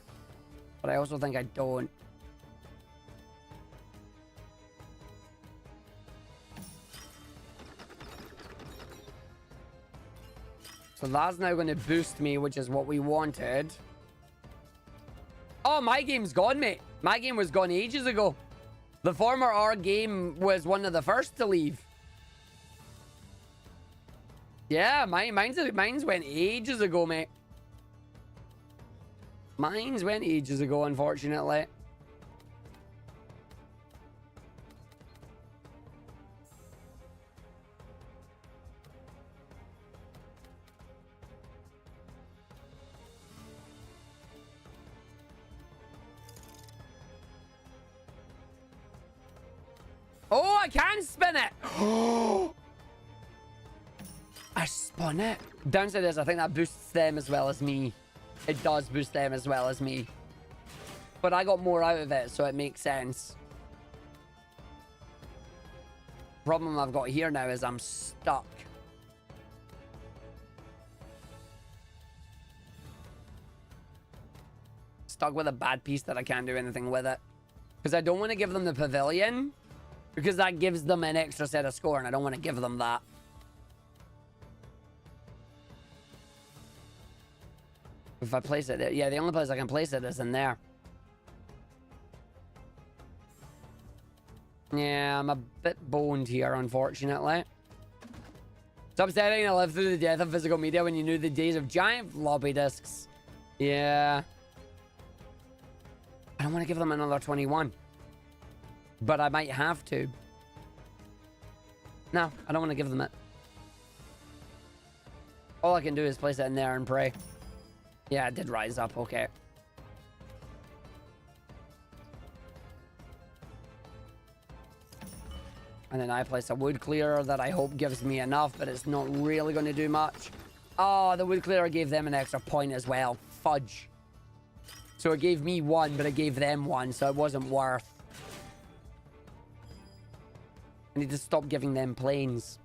But I also think I don't. So that's now going to boost me, which is what we wanted. Oh, my game's gone, mate. My game was gone ages ago. The former R game was one of the first to leave. Yeah, mine's went ages ago, mate. Mine's went ages ago, unfortunately. Oh, I can spin it. I spun it. Downside is I think that boosts them as well as me. It does boost them as well as me. But I got more out of it, so it makes sense. Problem I've got here now is I'm stuck. Stuck with a bad piece that I can't do anything with it. Because I don't want to give them the pavilion. Because that gives them an extra set of score, and I don't want to give them that. If I place it there, yeah, the only place I can place it is in there. Yeah, I'm a bit boned here, unfortunately. It's upsetting to live through the death of physical media when you knew the days of giant floppy disks. Yeah. I don't want to give them another 21. But I might have to. No, I don't want to give them it. All I can do is place it in there and pray. Yeah, it did rise up, okay. And then I place a wood clearer that I hope gives me enough, but it's not really going to do much. Oh, the wood clearer gave them an extra point as well. Fudge. So it gave me 1, but it gave them 1, so it wasn't worth. I need to stop giving them planes.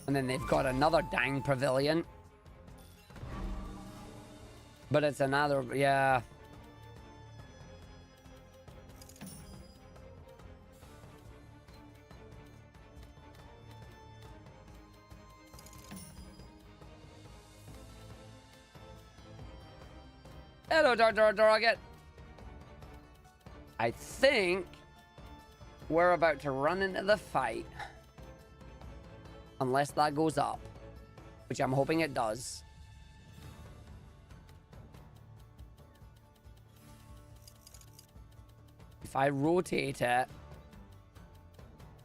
And then they've got another dang pavilion. But it's another, yeah. Hello, Rocket. I think we're about to run into the fight. Unless that goes up. Which I'm hoping it does. If I rotate it,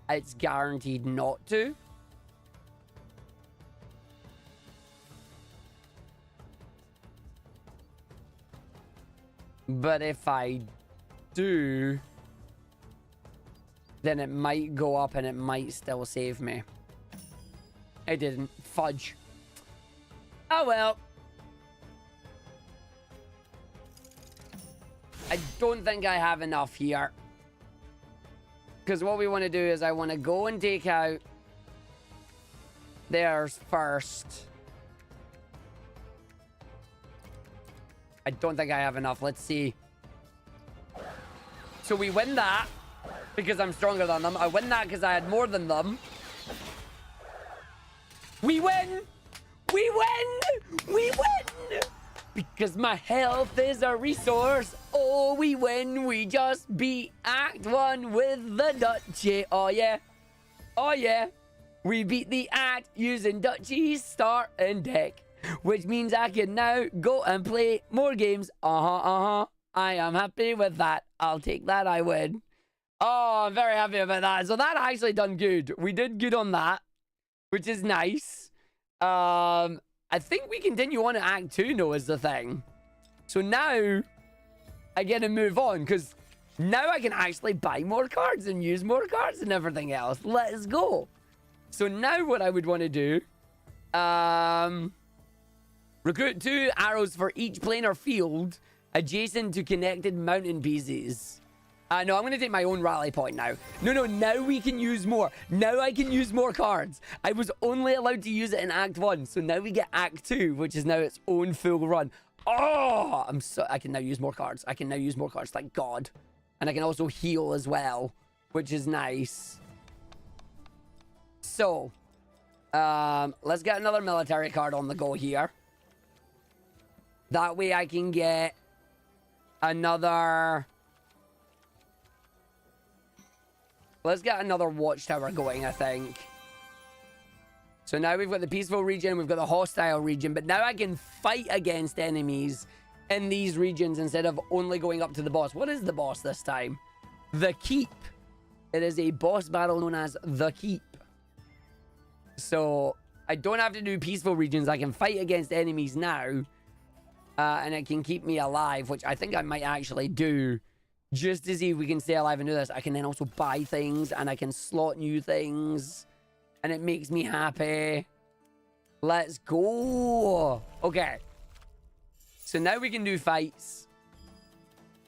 it's guaranteed not to. But if I do, then it might go up and it might still save me. It didn't. Fudge. Oh well. I don't think I have enough here. Because what we want to do is I want to go and take out theirs first. I don't think I have enough. Let's see. So we win that because I'm stronger than them. I win that because I had more than them. We win! We win! We win! Because my health is a resource. Oh, we win. We just beat Act 1 with the Duchy. Oh, yeah. Oh, yeah. We beat the act using Duchy's starting deck, which means I can now go and play more games. I am happy with that. I'll take that. I win. Oh, I'm very happy about that. So that actually done good. We did good on that, which is nice. I think we continue on to Act 2 now is the thing. So now I get to move on because now I can actually buy more cards and use more cards and everything else. Let's go. So now what I would want to do, recruit 2 arrows for each planar field adjacent to connected mountain pieces. No, I'm going to take my own rally point now. No, now we can use more. Now I can use more cards. I was only allowed to use it in Act 1. So now we get Act 2, which is now its own full run. Oh, I can now use more cards. I can now use more cards, thank God. And I can also heal as well, which is nice. So, let's get another military card on the go here. That way I can get another... Let's get another watchtower going, I think. So now we've got the peaceful region, we've got the hostile region, but now I can fight against enemies in these regions instead of only going up to the boss. What is the boss this time? The Keep. It is a boss battle known as the Keep. So I don't have to do peaceful regions. I can fight against enemies now. And it can keep me alive, which I think I might actually do. Just to see if we can stay alive and do this. I can then also buy things and I can slot new things. And it makes me happy. Let's go. Okay. So now we can do fights.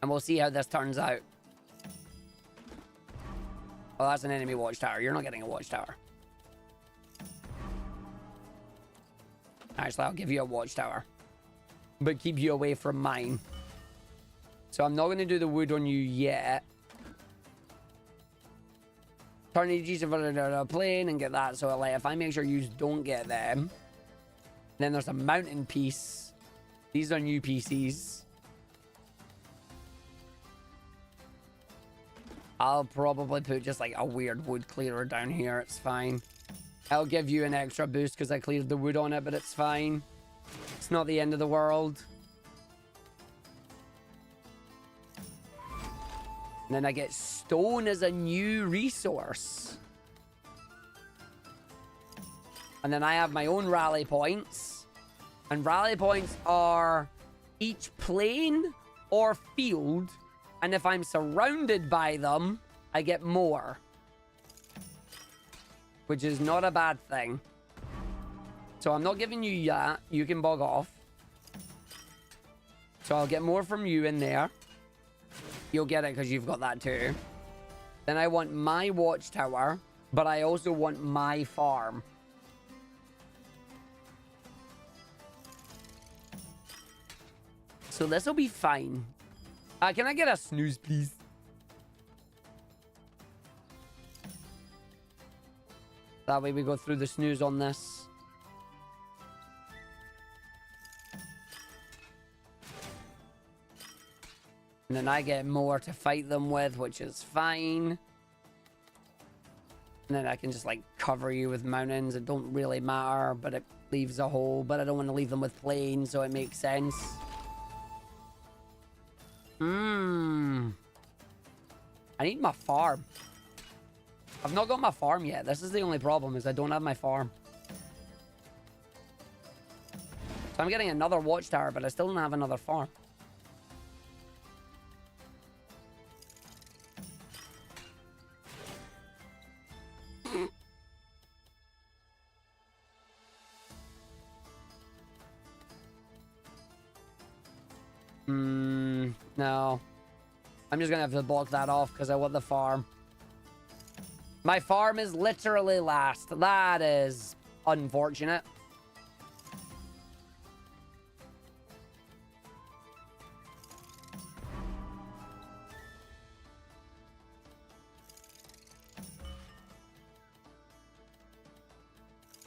And we'll see how this turns out. Oh, that's an enemy watchtower. You're not getting a watchtower. Actually, I'll give you a watchtower. But keep you away from mine. So I'm not going to do the wood on you yet. Turn these over to a plane and get that. So like, if I make sure you don't get them. Then there's a mountain piece. These are new PCs. I'll probably put just like a weird wood clearer down here. It's fine. I'll give you an extra boost because I cleared the wood on it, but it's fine. It's not the end of the world. And then I get stone as a new resource. And then I have my own rally points. And rally points are each plane or field. And if I'm surrounded by them, I get more. Which is not a bad thing. So I'm not giving you that. You can bug off. So I'll get more from you in there. You'll get it because you've got that too. Then I want my watchtower, but I also want my farm. So this will be fine. Can I get a snooze, please? That way we go through the snooze on this. And then I get more to fight them with, which is fine. And then I can just like cover you with mountains. It don't really matter, but it leaves a hole. But I don't want to leave them with plains, so it makes sense. I need my farm. I've not got my farm yet. This is the only problem, is I don't have my farm. So I'm getting another watchtower, but I still don't have another farm. No. I'm just gonna have to block that off because I want the farm. My farm is literally last. That is unfortunate.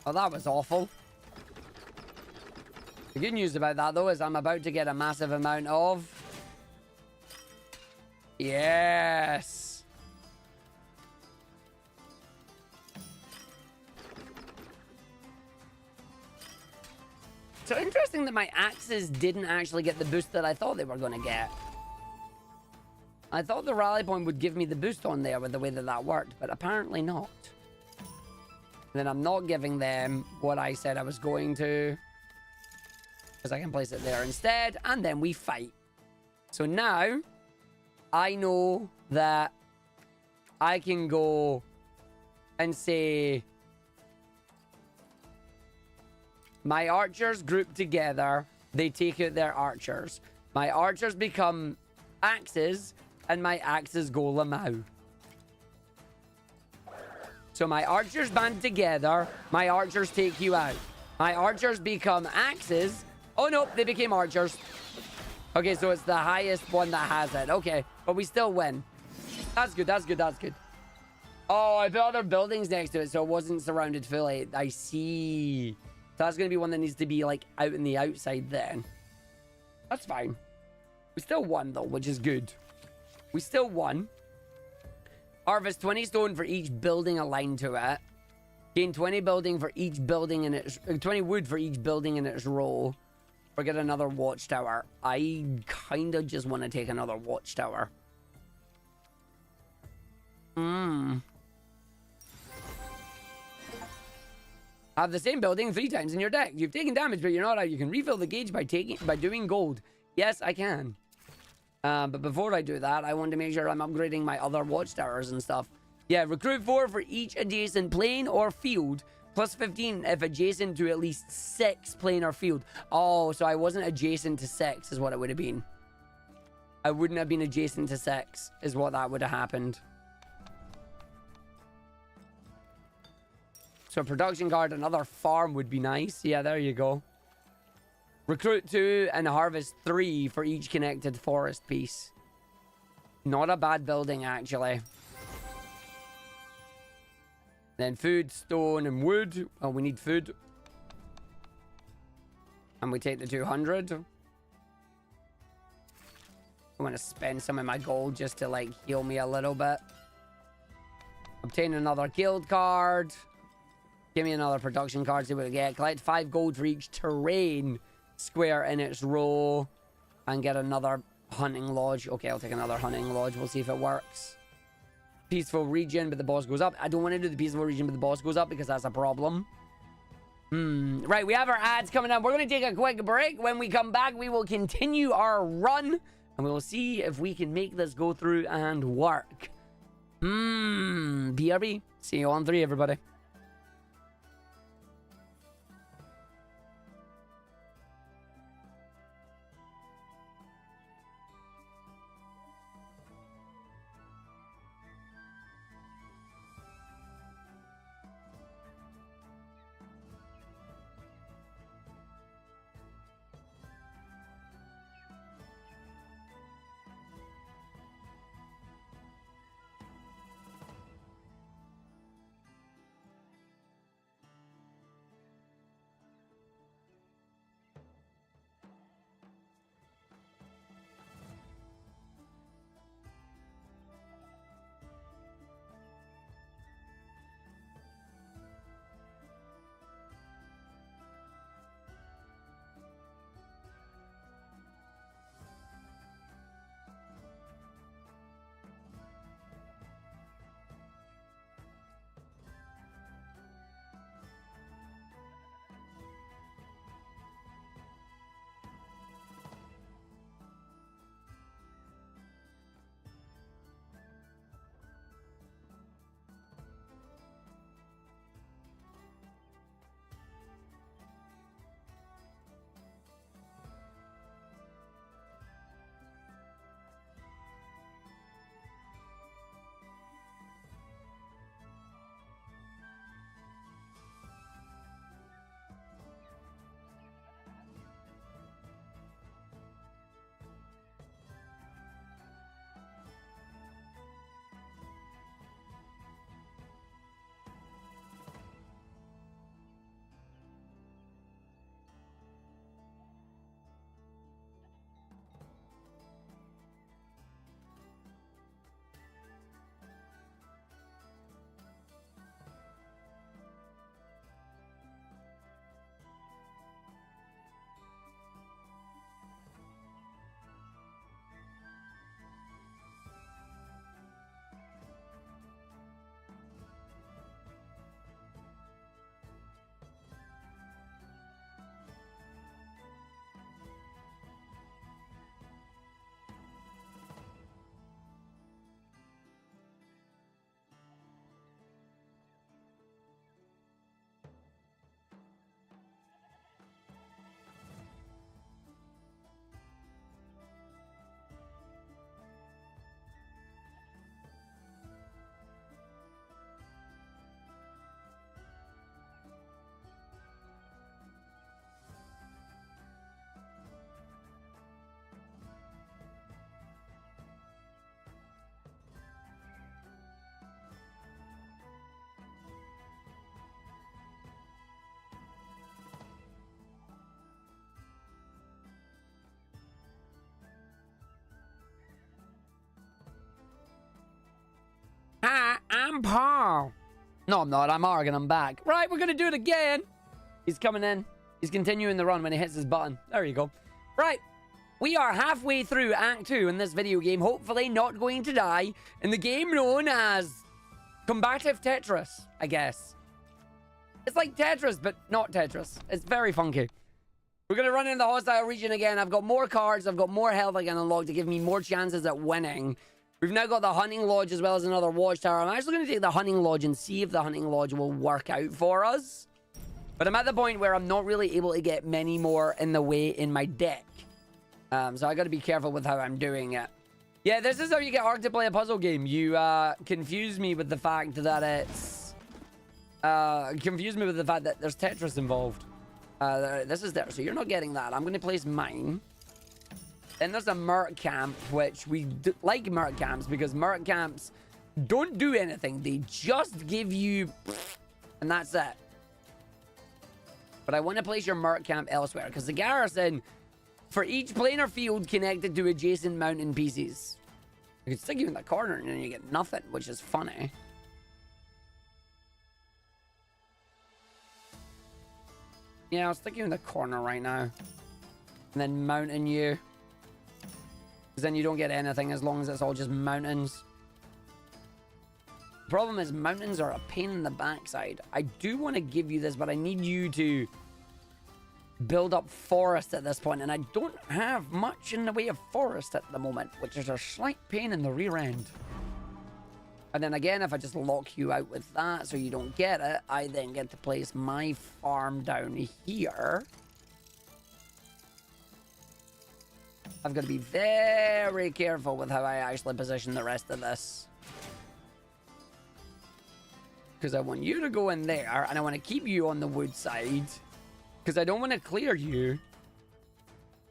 Oh, that was awful. The good news about that, though, is I'm about to get a massive amount of... Yes! So interesting that my axes didn't actually get the boost that I thought they were going to get. I thought the rally point would give me the boost on there with the way that that worked, but apparently not. Then I'm not giving them what I said I was going to, because I can place it there instead, and then we fight. So now, I know that I can go and say, my archers group together, they take out their archers. My archers become axes, and my axes go lamau. So my archers band together, my archers take you out. My archers become axes. Oh no, they became archers. Okay, so it's the highest one that has it. Okay, but we still win. That's good, that's good, that's good. Oh, I built other buildings next to it, so it wasn't surrounded fully. I see. So that's going to be one that needs to be, like, out in the outside then. That's fine. We still won, though, which is good. We still won. Harvest 20 stone for each building aligned to it. Gain 20 building for each building in its... 20 wood for each building in its row. Or get another watchtower. I kind of just want to take another watchtower. Have the same building 3 times in your deck. You've taken damage, but you're not out. You can refill the gauge by doing gold. Yes, I can. But before I do that, I want to make sure I'm upgrading my other watchtowers and stuff. Yeah, recruit 4 for each adjacent plane or field. Plus 15 if adjacent to at least 6 plane or field. Oh, so I wasn't adjacent to 6 is what it would have been. I wouldn't have been adjacent to 6 is what that would have happened. So a production guard, another farm would be nice. Yeah, there you go. Recruit 2 and harvest 3 for each connected forest piece. Not a bad building, actually. Then food, stone, and wood. Oh, we need food. And we take the 200. I want to spend some of my gold just to, like, heal me a little bit. Obtain another guild card. Give me another production card, see what we get. Collect 5 gold for each terrain square in its row. And get another hunting lodge. Okay, I'll take another hunting lodge. We'll see if it works. Peaceful region, but the boss goes up. I don't want to do the peaceful region, but the boss goes up because that's a problem. Right, we have our ads coming up. We're going to take a quick break. When we come back, we will continue our run. And we'll see if we can make this go through and work. BRB. See you on 3, everybody. Hi, I'm Paul. No, I'm not. I'm Arg and I'm back. Right, we're going to do it again. He's coming in. He's continuing the run when he hits his button. There you go. Right. We are halfway through Act 2 in this video game. Hopefully not going to die in the game known as Combative Tetris, I guess. It's like Tetris, but not Tetris. It's very funky. We're going to run into the hostile region again. I've got more cards. I've got more health I can unlock to give me more chances at winning. We've now got the Hunting Lodge as well as another watchtower. I'm actually going to take the Hunting Lodge and see if the Hunting Lodge will work out for us. But I'm at the point where I'm not really able to get many more in the way in my deck. So I got to be careful with how I'm doing it. Yeah, this is how you get Arg to play a puzzle game. You confuse me with the fact that it's... confuse me with the fact that there's Tetris involved. This is there, so you're not getting that. I'm going to place mine. Then there's a Merc Camp, which we like Merc Camps because Merc Camps don't do anything. They just give you... and that's it. But I want to place your Merc Camp elsewhere because the garrison... for each planar field connected to adjacent mountain pieces. I could stick you in the corner and then you get nothing, which is funny. Yeah, I'll stick you in the corner right now. And then mountain you. Because then you don't get anything as long as it's all just mountains. The problem is mountains are a pain in the backside. I do want to give you this, but I need you to... build up forest at this point, and I don't have much in the way of forest at the moment, which is a slight pain in the rear end. And then again, if I just lock you out with that so you don't get it, I then get to place my farm down here. I've got to be very careful with how I actually position the rest of this. Because I want you to go in there, and I want to keep you on the wood side. Because I don't want to clear you.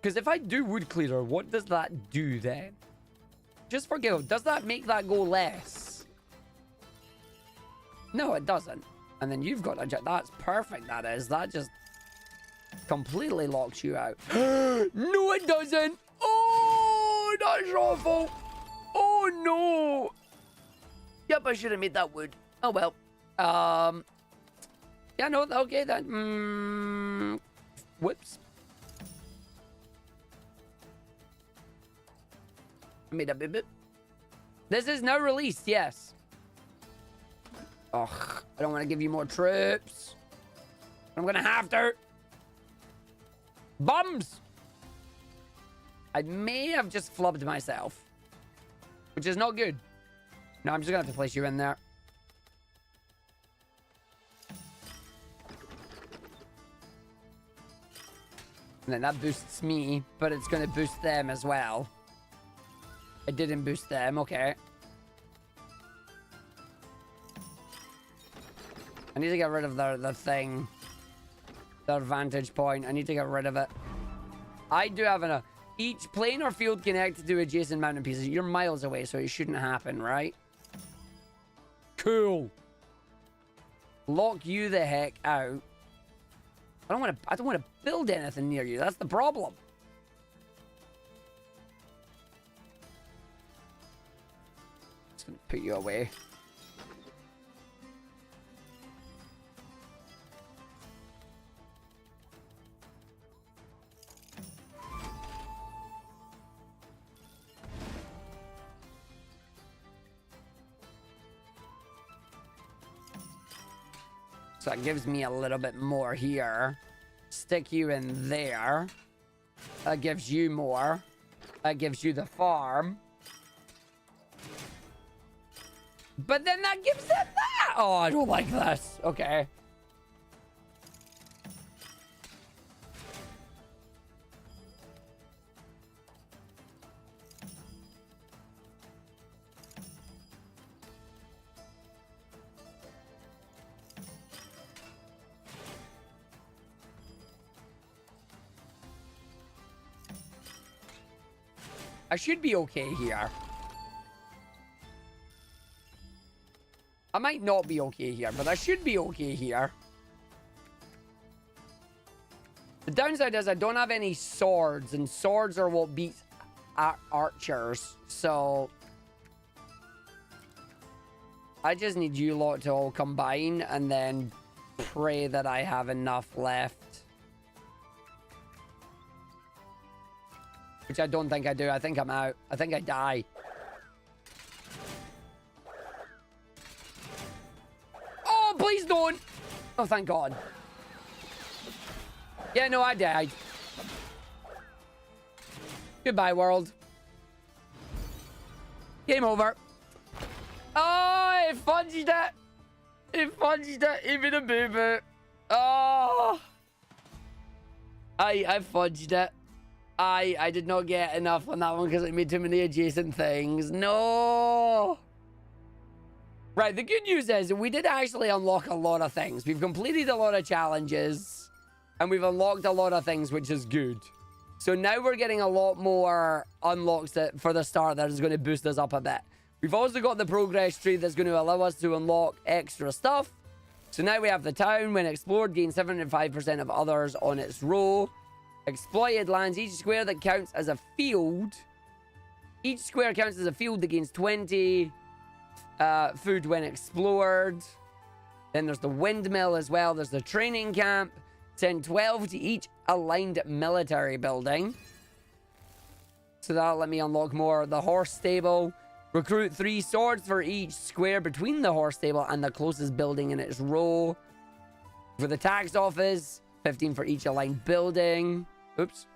Because if I do wood clearer, what does that do then? Just for giggles, does that make that go less? No, it doesn't. And then you've got a... that's perfect, that is. That just completely locks you out. No, it doesn't. Oh, that's awful. Oh, no. Yep, I should have made that wood. Oh, well. Yeah, no, okay, that... whoops. I made a bit. This is now released, yes. Ugh, I don't want to give you more troops. I'm gonna have to. Bums! I may have just flubbed myself. Which is not good. No, I'm just gonna have to place you in there. And then that boosts me, but it's going to boost them as well. It didn't boost them, okay. I need to get rid of the thing. Their vantage point. I need to get rid of it. I do have enough. Each plane or field connected to adjacent mountain pieces. You're miles away, so it shouldn't happen, right? Cool. Lock you the heck out. I don't want to build anything near you. That's the problem. Just gonna put you away. So that gives me a little bit more here. Stick you in there. That gives you more. That gives you the farm. But then that gives them that! Oh, I don't like this. Okay. I should be okay here. I might not be okay here, but I should be okay here. The downside is I don't have any swords, and swords are what beats archers, so... I just need you lot to all combine and then pray that I have enough left. Which I don't think I do. I think I'm out. I think I die. Oh, please don't. Oh, thank God. Yeah, no, I died. Goodbye, world. Game over. Oh, it fudged it. It fudged it even a boo-boo. Oh. I fudged it. I did not get enough on that one because it made too many adjacent things. No. Right, the good news is we did actually unlock a lot of things. We've completed a lot of challenges and we've unlocked a lot of things, which is good. So now we're getting a lot more unlocks for the start that is going to boost us up a bit. We've also got the progress tree that's going to allow us to unlock extra stuff. So now we have the town. When explored, gain 75% of others on its row. Exploited lands. Each square that counts as a field. Each square counts as a field that gains 20 food when explored. Then there's the windmill as well. There's the training camp. Send 12 to each aligned military building. So that'll let me unlock more. The horse stable. Recruit 3 swords for each square between the horse stable and the closest building in its row. For the tax office, 15 for each aligned building. Oops.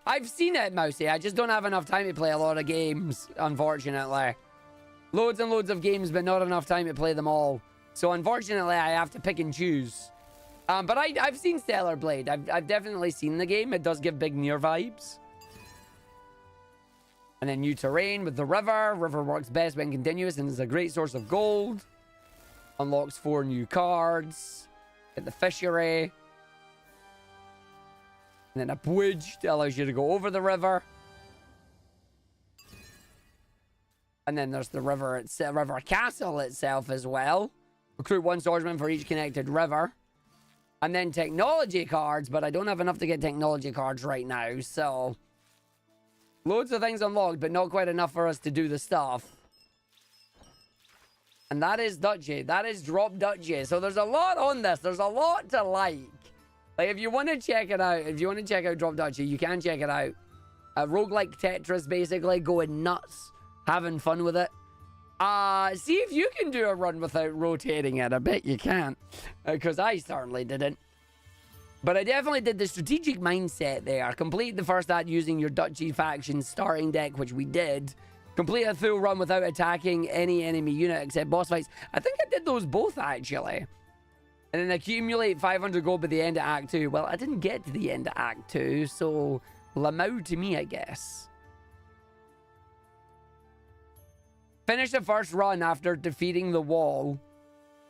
I've seen it, Mousy. I just don't have enough time to play a lot of games, unfortunately. Loads and loads of games, but not enough time to play them all. So, unfortunately, I have to pick and choose. But I've seen Stellar Blade. I've definitely seen the game. It does give big Nier vibes. And then new terrain with the river. River works best when continuous and is a great source of gold. Unlocks 4 new cards. Get the fishery. And then a bridge that allows you to go over the river. And then there's the river itself, river castle itself as well. Recruit 1 swordsman for each connected river. And then technology cards, but I don't have enough to get technology cards right now, so... Loads of things unlocked, but not quite enough for us to do the stuff. And that is Duchy. That is Drop Duchy. So there's a lot on this. There's a lot to like. Like, if you want to check it out, if you want to check out Drop Duchy, you can check it out. Roguelike Tetris, basically, going nuts, having fun with it. See if you can do a run without rotating it. I bet you can, because I certainly didn't. But I definitely did the strategic mindset there. Complete the first act using your Duchy faction starting deck, which we did. Complete a full run without attacking any enemy unit except boss fights. I think I did those both, actually. And then accumulate 500 gold by the end of Act 2. Well, I didn't get to the end of Act 2, so Lamau to me, I guess. Finish the first run after defeating the wall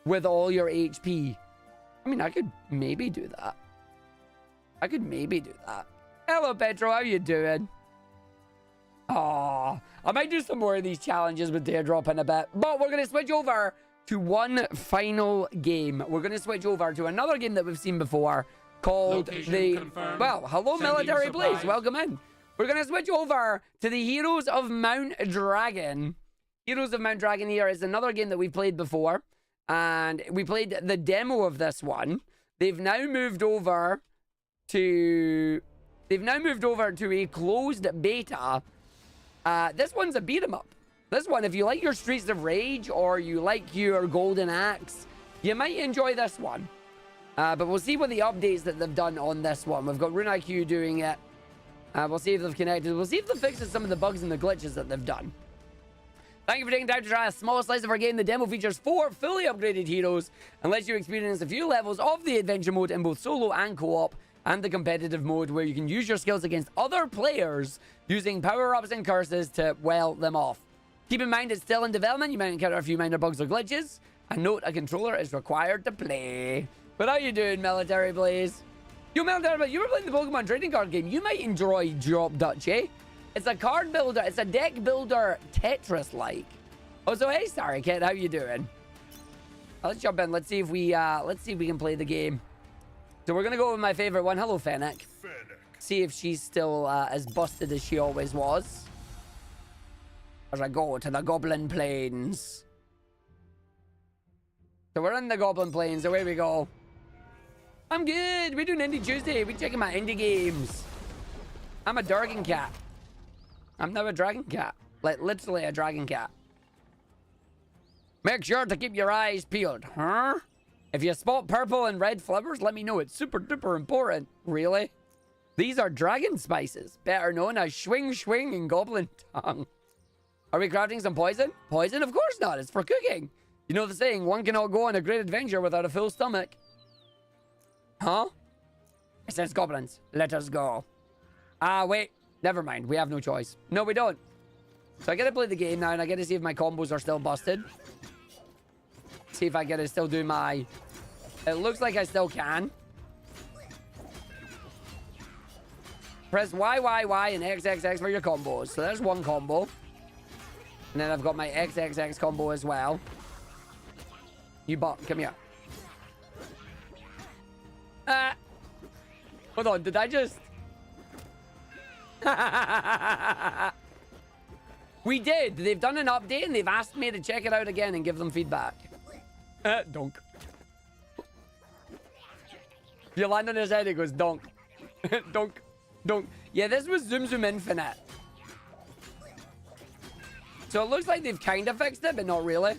with all your HP. I mean, I could maybe do that. I could maybe do that. Hello, Petro. How you doing? Aw. I might do some more of these challenges with Teardrop in a bit. But we're going to switch over to one final game. We're going to switch over to another game that we've seen before called confirmed. Well, hello, Sending Military supplies. Blaze. Welcome in. We're going to switch over to the Heroes of Mount Dragon. Heroes of Mount Dragon here is another game that we've played before. And we played the demo of this one. They've now moved over to a closed beta. This one's a beat 'em up. This one, if you like your Streets of Rage or you like your Golden Axe, you might enjoy this one. But we'll see what the updates that they've done on this one. We've got Rune IQ doing it. We'll see if they've connected. We'll see if they've fixed some of the bugs and the glitches that they've done. Thank you for taking time to try a small slice of our game. The demo features 4 fully upgraded heroes and lets you experience a few levels of the adventure mode in both solo and co-op, and the competitive mode where you can use your skills against other players using power-ups and curses to well them off. Keep in mind it's still in development. You might encounter a few minor bugs or glitches. And note, a controller is required to play. But how you doing, Military Blaze? Yo, Military Blaze, you were playing the Pokemon trading card game. You might enjoy Drop Duchy. It's a card builder. It's a deck builder Tetris-like. Oh, so hey, Starry Kid, how you doing? Let's jump in. Let's see if we can play the game. So we're gonna go with my favorite one. Hello, Fennec. See if she's still as busted as she always was. as I go to the Goblin Plains. So we're in the Goblin Plains. Away we go. I'm good. We're doing Indie Tuesday. We're checking my indie games. I'm a dragon cat. I'm now a dragon cat. Like, literally a dragon cat. Make sure to keep your eyes peeled, huh? If you spot purple and red flowers, let me know. It's super duper important. Really? These are dragon spices, better known as swing swing in goblin tongue. Are we crafting some poison? Poison? Of course not. It's for cooking. You know the saying, one cannot go on a great adventure without a full stomach. Huh? It says goblins. Let us go. Ah, wait. Never mind. We have no choice. No, we don't. So I get to play the game now, and I get to see if my combos are still busted. See if I get to still do my... It looks like I still can. Press Y, Y, Y, and X, X, X for your combos. So there's one combo. And then I've got my X, X, X combo as well. You bot, come here. Hold on, did I just... We did. They've done an update and they've asked me to check it out again and give them feedback. Donk. If you land on his head, it goes donk. Donk. Donk. Yeah, this was Zoom Zoom Infinite. So it looks like they've kind of fixed it, but not really.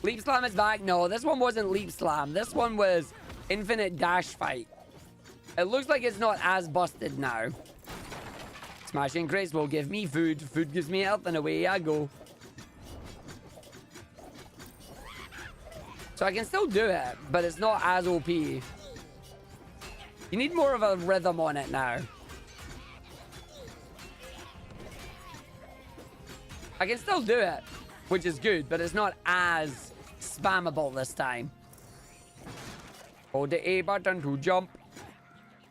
Leap Slam is back. No, this one wasn't Leap Slam. This one was Infinite Dash Fight. It looks like it's not as busted now. Smashing crates will give me food. Food gives me health, and away I go. So I can still do it, but it's not as OP. You need more of a rhythm on it now. I can still do it, which is good, but it's not as spammable this time. Hold the A button to jump.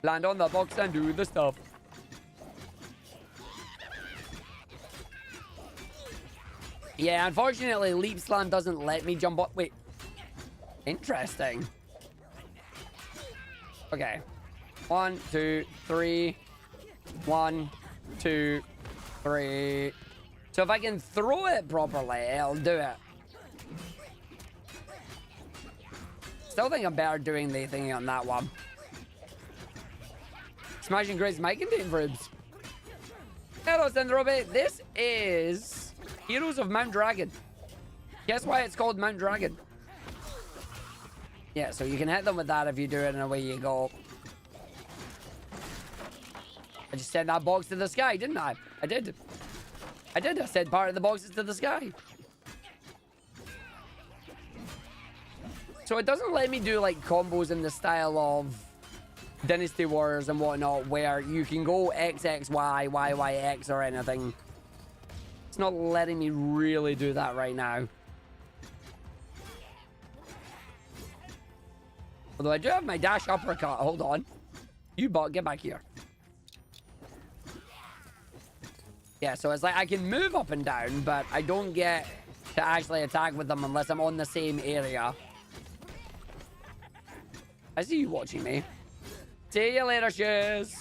Land on the box and do the stuff. Yeah, unfortunately, Leap Slam doesn't let me jump up. Wait. Interesting. Okay. 1, 2, 3. 1, 2, 3. So if I can throw it properly, I'll do it. Still think I'm better doing the thing on that one. Smashing Grace might contain ribs. Hello, Syndrobe. This is Heroes of Mount Dragon. Guess why it's called Mount Dragon? Yeah, so you can hit them with that if you do it, and away you go. I just sent that box to the sky, didn't I? I did. I did. I sent part of the boxes to the sky. So it doesn't let me do like combos in the style of Dynasty Wars and whatnot, where you can go XXY, YYX or anything. It's not letting me really do that right now. Although I do have my dash uppercut. Hold on. You bot, get back here. Yeah, so it's like I can move up and down, but I don't get to actually attack with them unless I'm on the same area. I see you watching me. See you later, Shiz.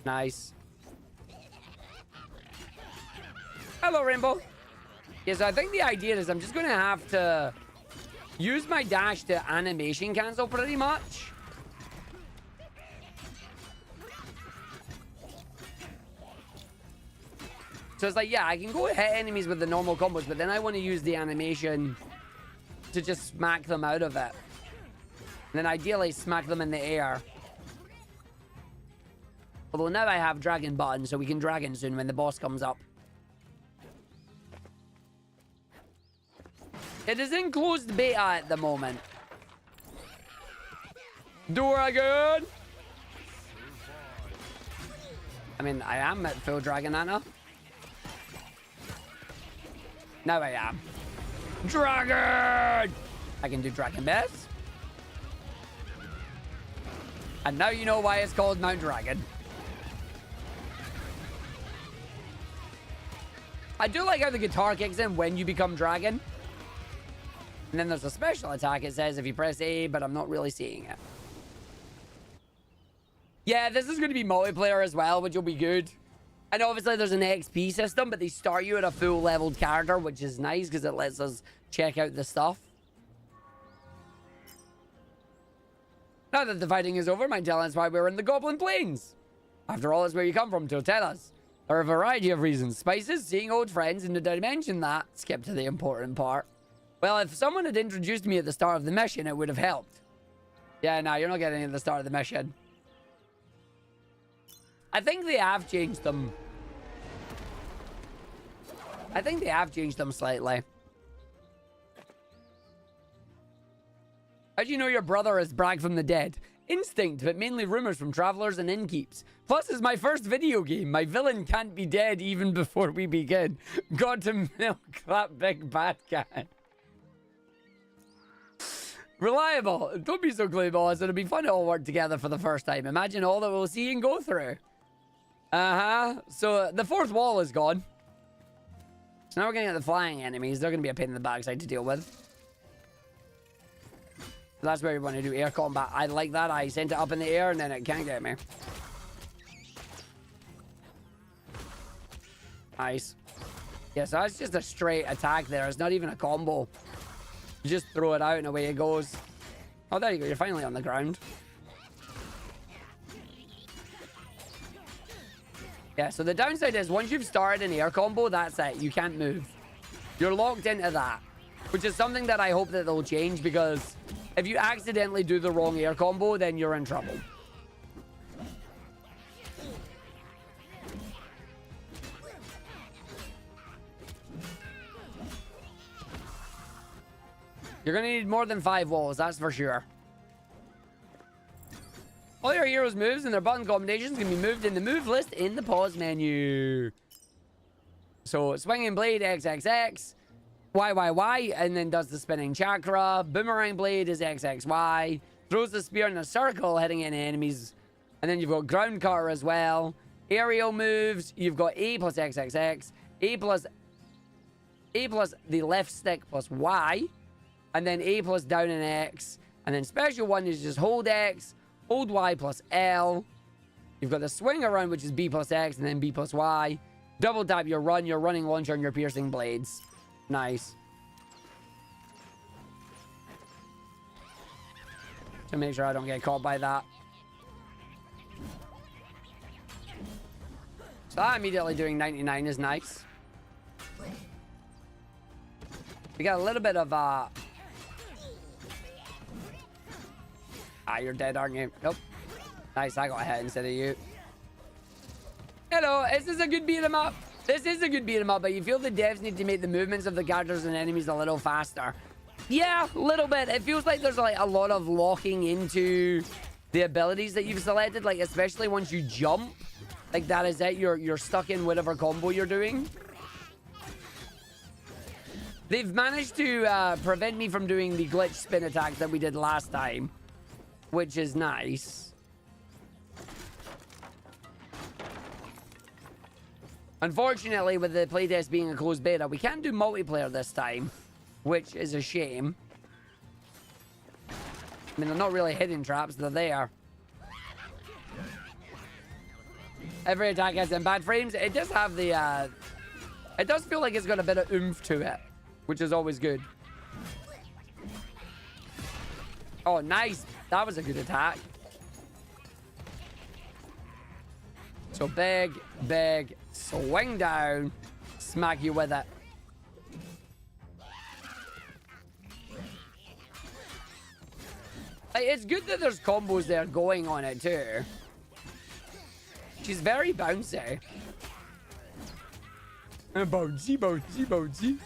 Nice. Hello, Rainbow. Yeah, so I think the idea is I'm just going to have to use my dash to animation cancel pretty much. So it's like, yeah, I can go hit enemies with the normal combos, but then I want to use the animation to just smack them out of it. And then ideally smack them in the air. Although now I have dragon button, so we can dragon soon when the boss comes up. It is in closed beta at the moment. Dragon! I mean, I am at full dragon, Anna. Now I am. Dragon! I can do dragon best. And now you know why it's called Mount Dragon. I do like how the guitar kicks in when you become dragon. And then there's a special attack, it says if you press A, but I'm not really seeing it. Yeah, this is going to be multiplayer as well, which will be good. And obviously there's an XP system, but they start you at a full leveled character, which is nice because it lets us check out the stuff. Now that the fighting is over, my tell us why we're in the Goblin Plains. After all, it's where you come from, to tell us. There are a variety of reasons. Spices, seeing old friends, and did I mention that? Skip to the important part. Well, if someone had introduced me at the start of the mission, it would have helped. Yeah, no, you're not getting at the start of the mission. I think they have changed them. I think they have changed them slightly. How do you know your brother is Brag from the Dead? Instinct, but mainly rumors from travelers and innkeeps. Plus, it's my first video game. My villain can't be dead even before we begin. Got to milk that big bad guy. Reliable. Don't be so claymores. It'll be fun to all work together for the first time. Imagine all that we'll see and go through. So, the fourth wall is gone. So now we're getting at the flying enemies. They're going to be a pain in the backside to deal with. That's where you want to do air combat. I like that. I sent it up in the air and then it can't get me. Nice. Yeah, so that's just a straight attack there. It's not even a combo. You just throw it out and away it goes. Oh, there you go. You're finally on the ground. Yeah, so the downside is once you've started an air combo, that's it. You can't move. You're locked into that. Which is something that I hope that they'll change, because if you accidentally do the wrong air combo, then you're in trouble. You're going to need more than 5 walls, that's for sure. All your heroes' moves and their button combinations can be moved in the move list in the pause menu. So, swinging blade XXX, YYY, and then does the spinning chakra. Boomerang blade is XXY. Throws the spear in a circle, hitting any enemies. And then you've got ground cutter as well. Aerial moves, you've got A plus XXX. A plus the left stick plus Y. And then A plus down and X. And then special one is just hold X. Hold Y plus L. You've got the swing around, which is B plus X, and then B plus Y. Double tap your run, your running launcher, and your piercing blades. Nice. To make sure I don't get caught by that. So that immediately doing 99 is nice. We got a little bit of you're dead, aren't you? Nope. Nice, I got a hit instead of you. Hello, is this a good beat 'em up? This is a good beat 'em up, but you feel the devs need to make the movements of the characters and enemies a little faster. Yeah, a little bit. It feels like there's like a lot of locking into the abilities that you've selected, like especially once you jump. Like that is it, you're stuck in whatever combo you're doing. They've managed to prevent me from doing the glitch spin attack that we did last time, which is nice. Unfortunately, with the playtest being a closed beta, we can't do multiplayer this time, which is a shame. I mean, they're not really hidden traps, they're there. Every attack has in bad frames. It does have the, it does feel like it's got a bit of oomph to it, which is always good. Oh, nice. That was a good attack. So big, swing down, smack you with it. Like, it's good that there's combos there going on it too. She's very bouncy. Bouncy, bouncy, bouncy.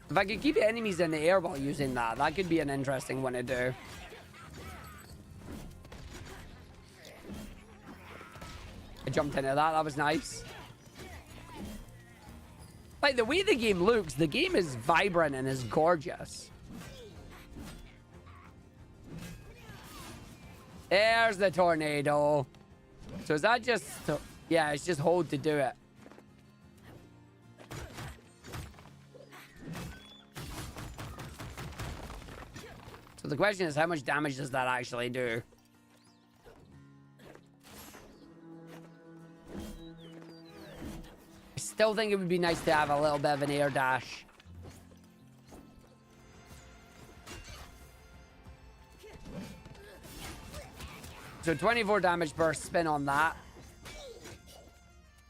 If I could keep enemies in the air while using that, that could be an interesting one to do. I jumped into that, that was nice. Like, the way the game looks, the game is vibrant and is gorgeous. There's the tornado. So is that just... Yeah, it's just hold to do it. So the question is, how much damage does that actually do? I still think it would be nice to have a little bit of an air dash. So 24 damage per spin on that.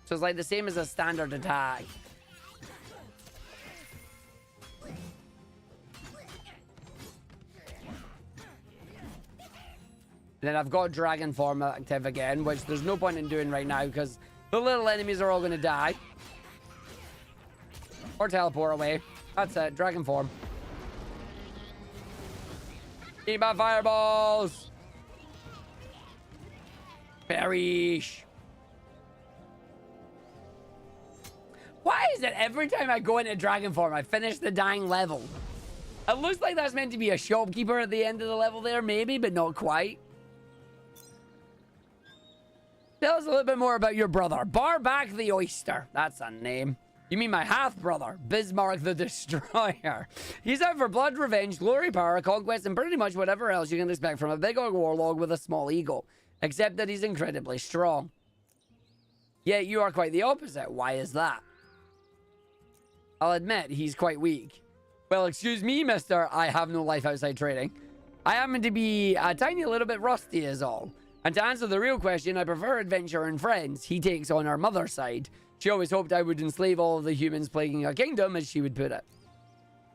So it's like the same as a standard attack. Then I've got Dragon Form active again, which there's no point in doing right now because the little enemies are all going to die. Or teleport away. That's it. Dragon Form. Eat my fireballs. Perish. Why is it every time I go into Dragon Form, I finish the dying level? It looks like that's meant to be a shopkeeper at the end of the level there, maybe, but not quite. Tell us a little bit more about your brother. Barback the Oyster. That's a name. You mean my half-brother, Bismarck the Destroyer. He's out for blood, revenge, glory, power, conquest, and pretty much whatever else you can expect from a big old warlord with a small ego. Except that he's incredibly strong. Yet you are quite the opposite. Why is that? I'll admit, he's quite weak. Well, excuse me, mister. I have no life outside trading. I happen to be a tiny little bit rusty is all. And to answer the real question, I prefer adventure and friends. He takes on our mother's side. She always hoped I would enslave all of the humans plaguing her kingdom, as she would put it.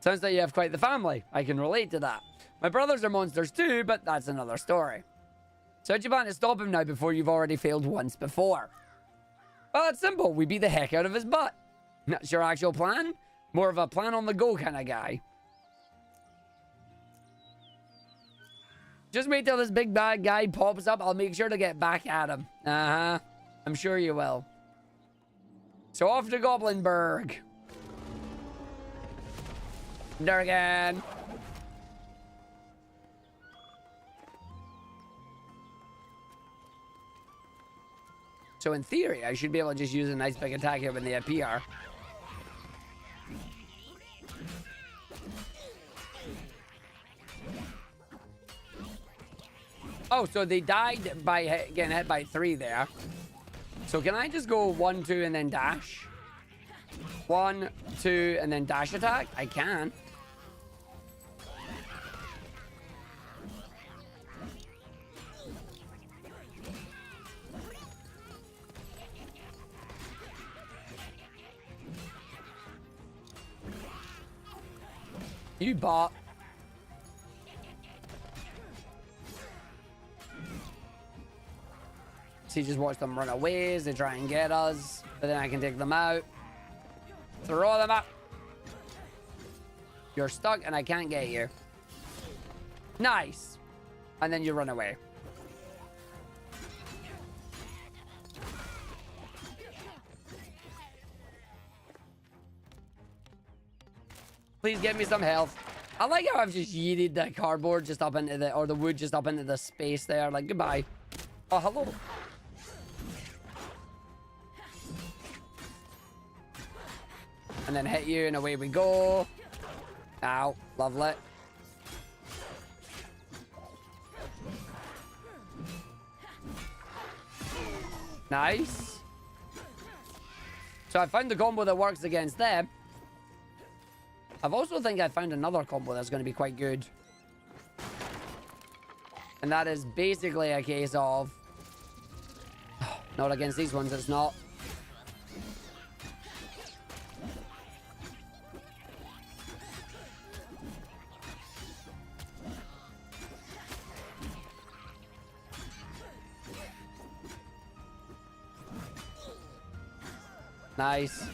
Sounds like you have quite the family. I can relate to that. My brothers are monsters too, but that's another story. So how'd you plan to stop him now before you've already failed once before? Well, it's simple. We beat the heck out of his butt. That's your actual plan? More of a plan on the go kind of guy. Just wait till this big bad guy pops up. I'll make sure to get back at him. Uh-huh. I'm sure you will. So off to Goblinburg. Durgan. So in theory, I should be able to just use a nice big attack here when they appear. Oh, so they died by getting hit by 3 there. So can I just go 1, 2, and then dash? 1, 2, and then dash attack? I can. You bot. See, just watch them run away as they try and get us. But then I can take them out. Throw them up. You're stuck and I can't get you. Nice. And then you run away. Please give me some health. I like how I've just yeeted the cardboard just up into the, or the wood just up into the space there. Like, goodbye. Oh, hello. And then hit you and away we go. Ow, lovely. Nice. So I found the combo that works against them. I've also think I found another combo that's going to be quite good. And that is basically a case of... Not against these ones, it's not. Nice.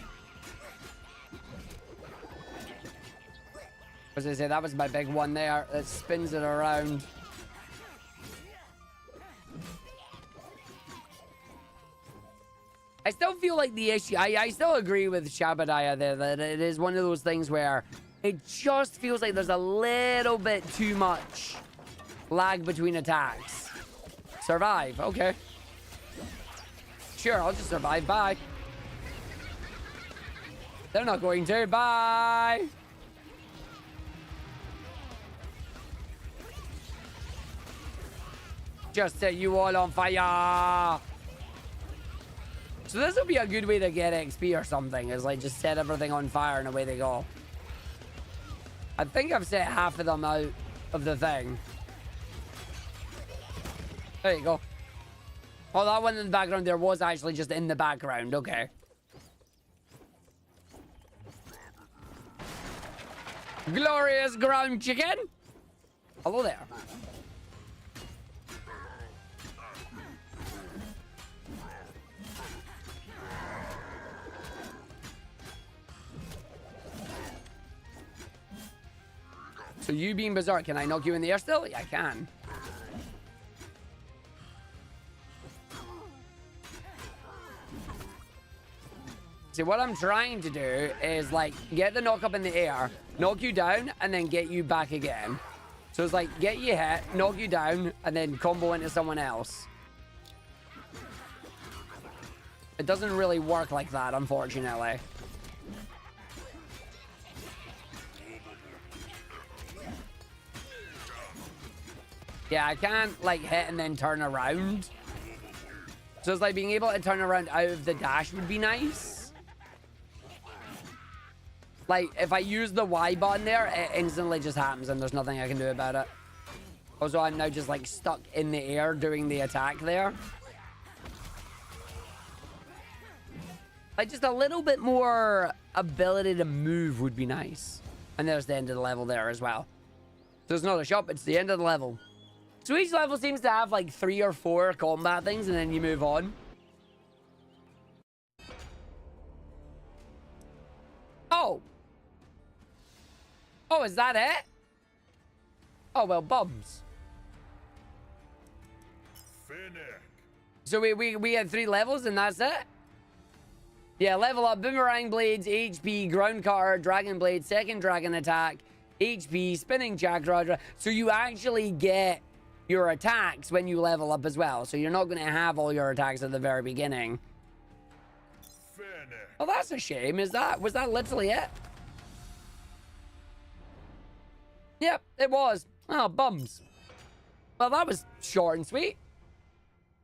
As I say, that was my big one there. That spins it around. I still feel like the issue... I still agree with Shabadiah there that it is one of those things where it just feels like there's a little bit too much lag between attacks. Survive. Okay. Sure, I'll just survive. Bye. They're not going to. Bye. Just set you all on fire. So this will be a good way to get XP or something, is like just set everything on fire and away they go. I think I've set half of them out of the thing. There you go. Oh, that one in the background there was actually just in the background. Okay. Glorious ground chicken. Hello there. So you being berserk, can I knock you in the air still? Yeah, I can. See, what I'm trying to do is, like, get the knock up in the air, knock you down, and then get you back again. So it's like, get you hit, knock you down, and then combo into someone else. It doesn't really work like that, unfortunately. Yeah, I can't, like, hit and then turn around. So it's like being able to turn around out of the dash would be nice. Like, if I use the Y button there, it instantly just happens and there's nothing I can do about it. Also, I'm now just, like, stuck in the air doing the attack there. Like, just a little bit more ability to move would be nice. And there's the end of the level there as well. So it's not a shop, it's the end of the level. So each level seems to have, like, 3 or 4 combat things, and then you move on. Oh. Oh, is that it? Oh, well, bums. So we had 3 levels, and that's it? Yeah, level up, boomerang blades, HP, ground cutter, dragon blade, second dragon attack, HP, spinning chakra. So you actually get your attacks when you level up as well. So you're not going to have all your attacks at the very beginning. Oh, that's a shame. Was that literally it? Yep, it was. Oh, bums. Well, that was short and sweet.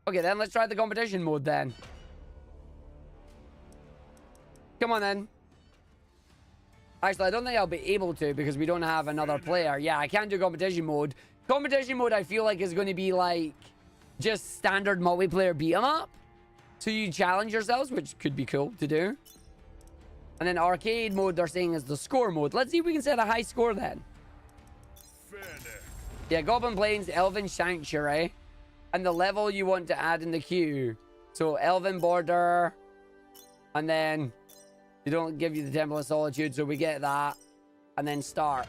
Okay, then let's try the competition mode then. Come on then. Actually, I don't think I'll be able to because we don't have another player. Yeah, I can't do competition mode. Competition mode, I feel like, is going to be like just standard multiplayer beat 'em up. So you challenge yourselves, which could be cool to do. And then arcade mode, they're saying, is the score mode. Let's see if we can set a high score then. Yeah, Goblin Plains, Elven Sanctuary. And the level you want to add in the queue. So Elven Border. And then they don't give you the Temple of Solitude, so we get that. And then start.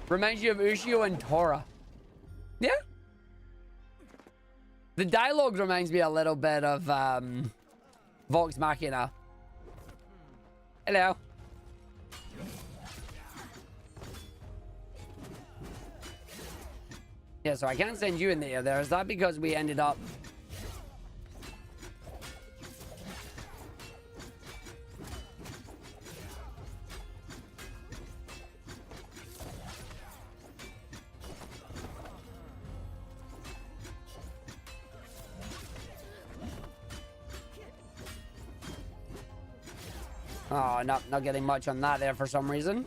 Reminds you of Ushio and Tora. Yeah. The dialogue reminds me a little bit of Vox Machina. Hello. Yeah, so I can't send you in the air there. Is that because we ended up... Oh, not getting much on that there for some reason.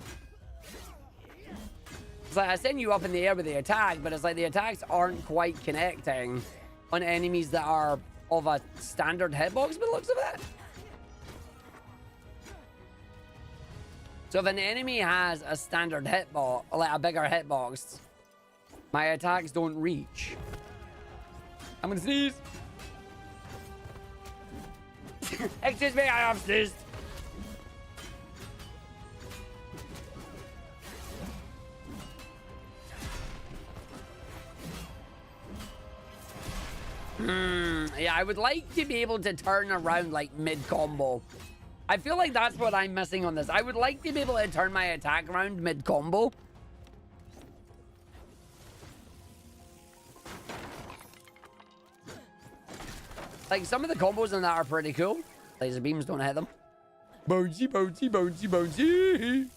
It's like I send you up in the air with the attack, but it's like the attacks aren't quite connecting on enemies that are of a standard hitbox by the looks of it. So if an enemy has a standard hitbox, like a bigger hitbox, my attacks don't reach. I'm gonna sneeze. Excuse me, I have sneezed. Yeah, I would like to be able to turn around like mid-combo. I feel like that's what I'm missing on this. I would like to be able to turn my attack around mid-combo. Like, some of the combos in that are pretty cool. Laser beams don't hit them. Bouncy, bouncy, bouncy, bouncy.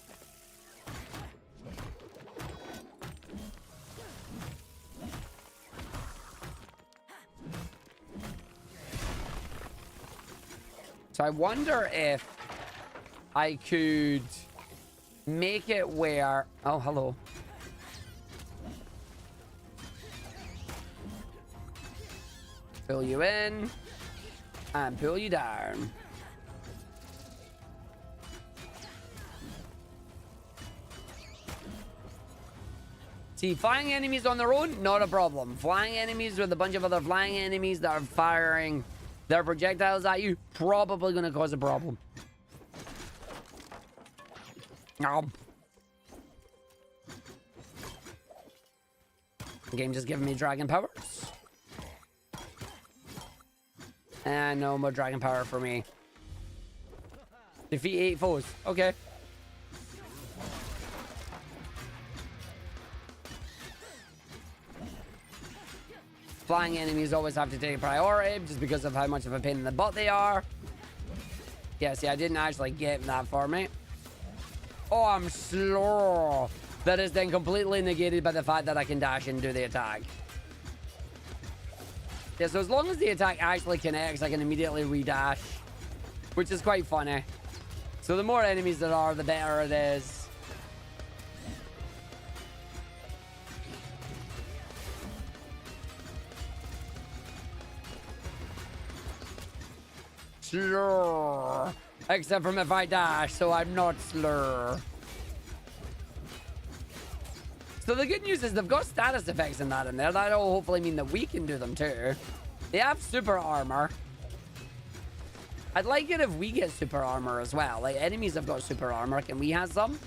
So I wonder if I could make it where... Oh, hello. Pull you in and pull you down. See, flying enemies on their own, not a problem. Flying enemies with a bunch of other flying enemies that are firing their projectiles at you, probably going to cause a problem. The game just giving me dragon powers. And no more dragon power for me. Defeat 8 foes. Okay. Flying enemies always have to take priority just because of how much of a pain in the butt they are. Yeah, see, I didn't actually get that for me. Oh, I'm slow. That is then completely negated by the fact that I can dash and do the attack. Yeah, so as long as the attack actually connects, I can immediately redash, which is quite funny. So the more enemies there are, the better it is. Slur. Except from if I dash, so I'm not slur. So the good news is they've got status effects in that in there. That'll hopefully mean that we can do them too. They have super armor. I'd like it if we get super armor as well. Like, enemies have got super armor. Can we have some?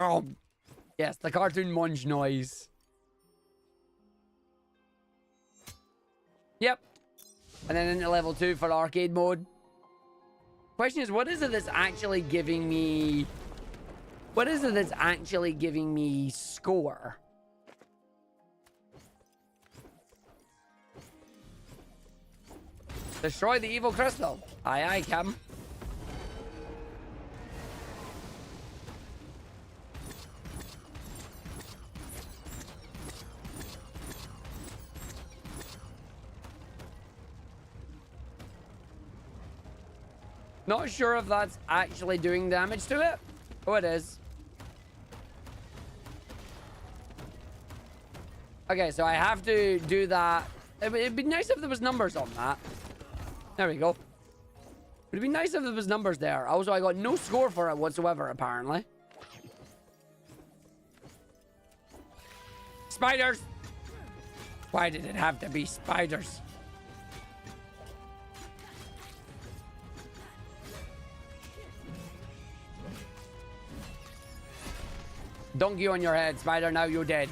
Oh, yes, the cartoon munch noise. Yep. And then into level 2 for arcade mode. Question is, what is it that's actually giving me... What is it that's actually giving me score? Destroy the evil crystal. Aye, aye, Cam. Not sure if that's actually doing damage to it. Oh, it is. Okay, so I have to do that. It'd be nice if there was numbers on that. There we go. It'd be nice if there was numbers there. Also, I got no score for it whatsoever, apparently. Spiders! Why did it have to be spiders? Donkey on your head, spider, now you're dead.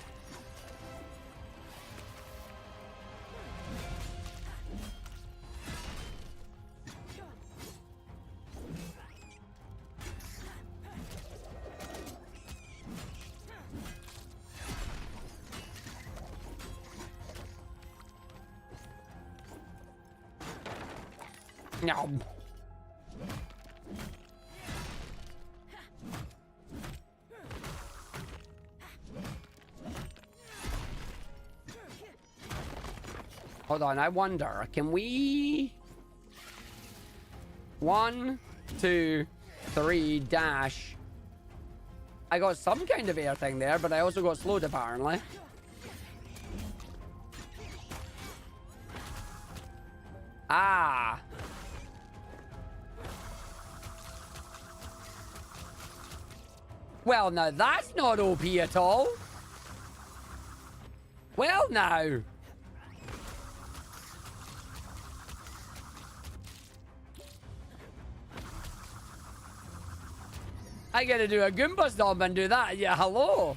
No. Hold on, I wonder, can we... 1, 2, 3, dash. I got some kind of air thing there, but I also got slowed apparently. Ah. Well, now that's not OP at all. Well, now. I gotta do a Goomba stomp and do that. Yeah, hello.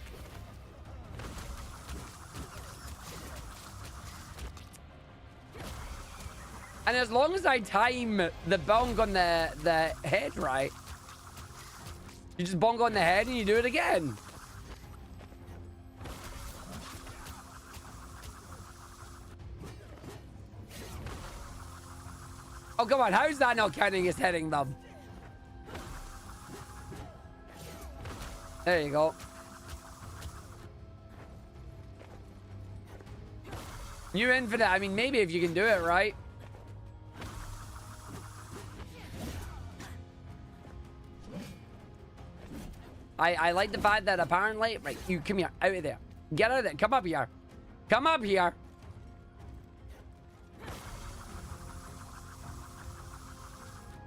And as long as I time the bong on the head right, you just bonk on the head and you do it again. Oh, come on. How is that not counting as hitting them? There you go. New infinite. I mean, maybe if you can do it, right? I like the fact that apparently... Right, you come here. Out of there. Get out of there. Come up here. Come up here.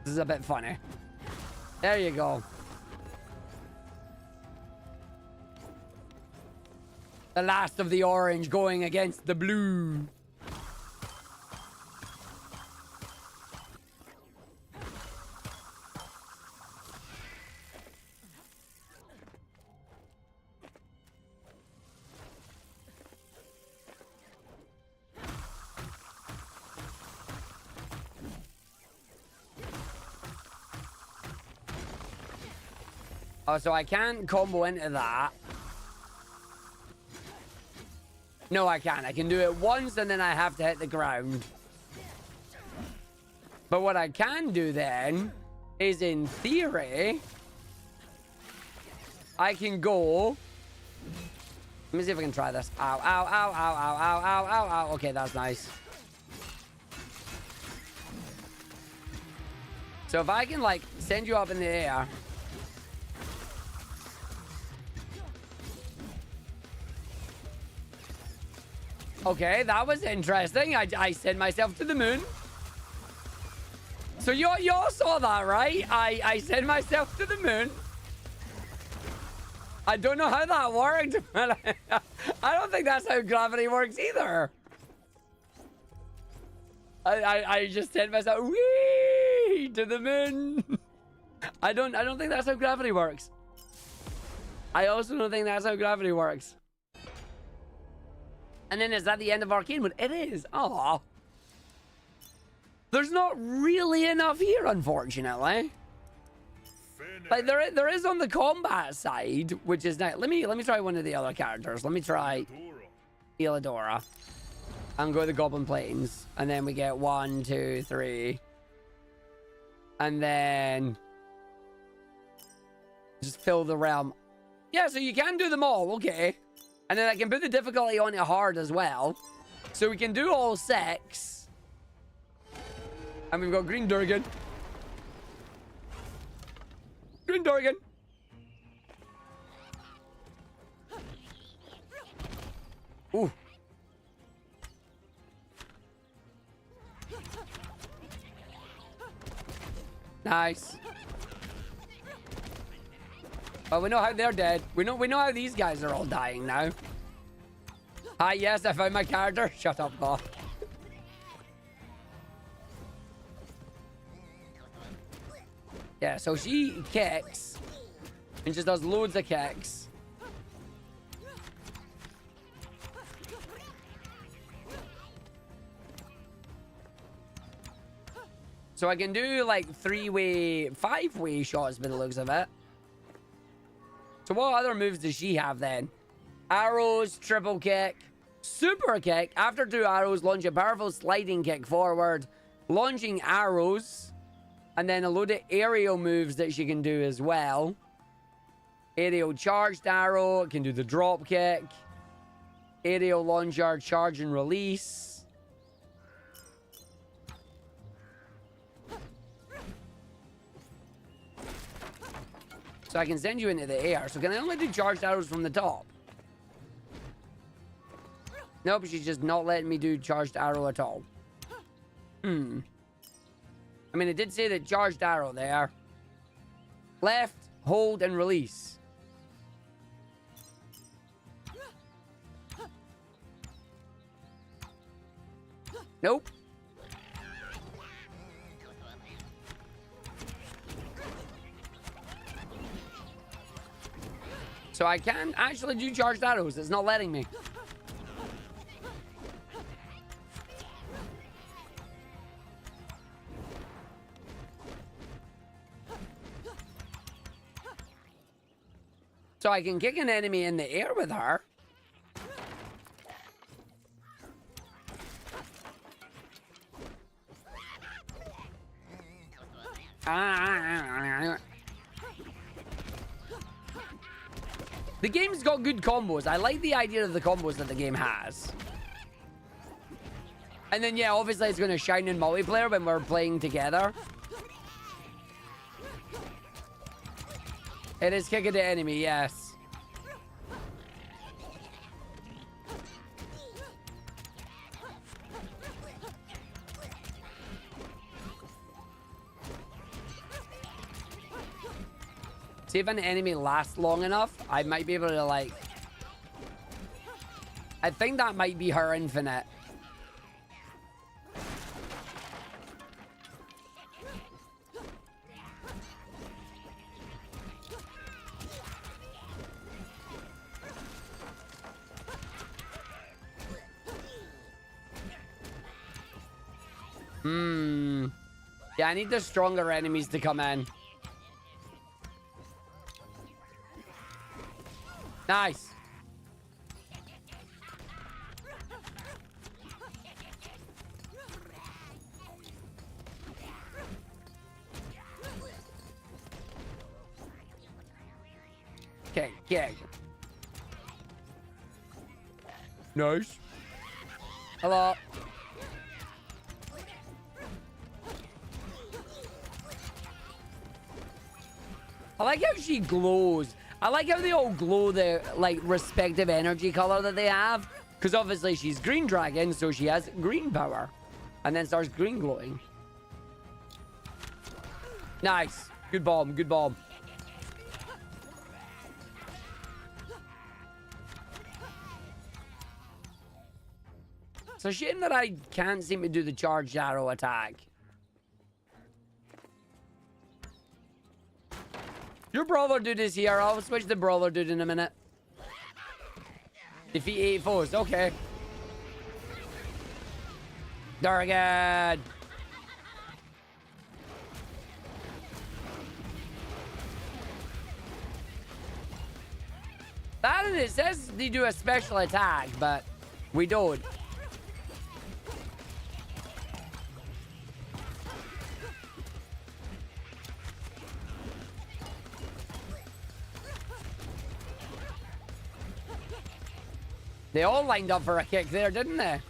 This is a bit funny. There you go. The last of the orange going against the blue. Oh, so I can't combo into that. No, I can't. I can do it once and then I have to hit the ground. But what I can do then is, in theory, I can go... Let me see if I can try this. Ow, ow, ow, ow, ow, ow, ow, ow, ow. Okay, that's nice. So if I can, like, send you up in the air... Okay, that was interesting. I sent myself to the moon. So you all saw that, right? I sent myself to the moon. I don't know how that worked. I don't think that's how gravity works either. I just sent myself whee to the moon. I don't think that's how gravity works. I also don't think that's how gravity works. And then is that the end of Arcane Mode? It is. Aw. There's not really enough here, unfortunately. Like there is on the combat side, which is nice. Let me try one of the other characters. Let me try Eladora. And go to the Goblin Plains. And then we get 1, 2, 3. And then just fill the realm. Yeah, so you can do them all, okay. And then I can put the difficulty on it hard as well. So we can do all 6. And we've got Green Durgan. Green Durgan. Ooh. Nice. Well, we know how they're dead. We know how these guys are all dying now. Hi, yes, I found my character. Shut up, Bob. Yeah, so she kicks. And just does loads of kicks. So I can do like 3-way, 5-way shots by the looks of it. So what other moves does she have then? Arrows, triple kick, super kick. After 2 arrows, launch a powerful sliding kick forward. Launching arrows. And then a load of aerial moves that she can do as well. Aerial charged arrow. It can do the drop kick. Aerial launcher, charge and release. So I can send you into the air. So can I only do charged arrows from the top? Nope, she's just not letting me do charged arrow at all. I mean, it did say that charged arrow there. Left, hold, and release. Nope. So I can actually do charged arrows. It's not letting me. So I can kick an enemy in the air with her. The game's got good combos. I like the idea of the combos that the game has. And then, yeah, obviously it's going to shine in multiplayer when we're playing together. It is kicking the enemy, yes. See if an enemy lasts long enough, I might be able to, like... I think that might be her infinite. Yeah, I need the stronger enemies to come in. Nice. Okay, yeah. Nice. Hello. I like how she glows. I like how they all glow the, like, respective energy color that they have. Because obviously she's green dragon, so she has green power. And then starts green glowing. Nice. Good bomb, good bomb. It's a shame that I can't seem to do the charged arrow attack. Your brawler dude is here. I'll switch the brawler dude in a minute. Defeat 8 foes. Okay. Dargad. That it says they do a special attack, but we don't. They all lined up for a kick there, didn't they?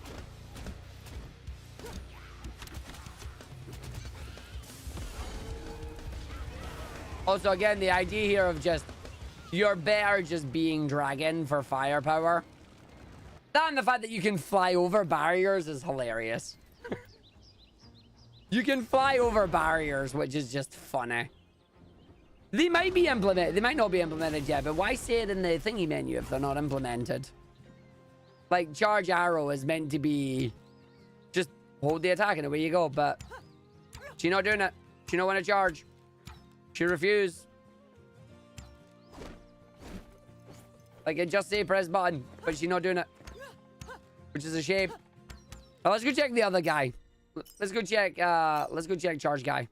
Also, again, the idea here of just, you're better just being dragon for firepower. That and the fact that you can fly over barriers is hilarious. You can fly over barriers, which is just funny. They might be implemented. They might not be implemented yet, but why say it in the thingy menu if they're not implemented? Like, charge arrow is meant to be just hold the attack and away you go, but she's not doing it. She don't want to charge. She refused. Like, it just say press button, but she's not doing it. Which is a shame. Now, let's go check the other guy. Let's go check charge guy.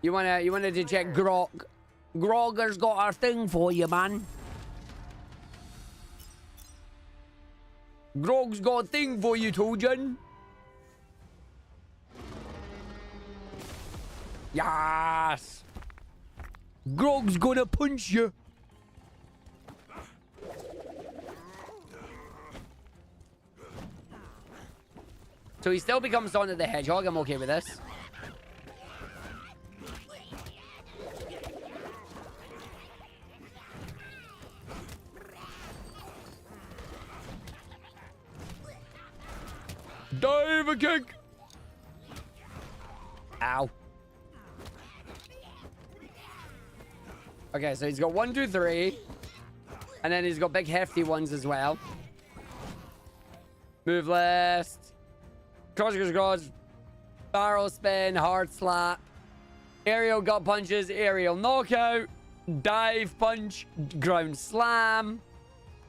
You wanted to check Grog. Grogger's got a thing for you, man. Grog's got a thing for you, Trojan. Yes. Grog's gonna punch you. So he still becomes Sonic the Hedgehog. I'm okay with this. Dive kick. Ow. Okay, so he's got 1, 2, 3. And then he's got big hefty ones as well. Move list. Cross, barrel spin, hard slap. Aerial gut punches, aerial knockout. Dive punch, ground slam.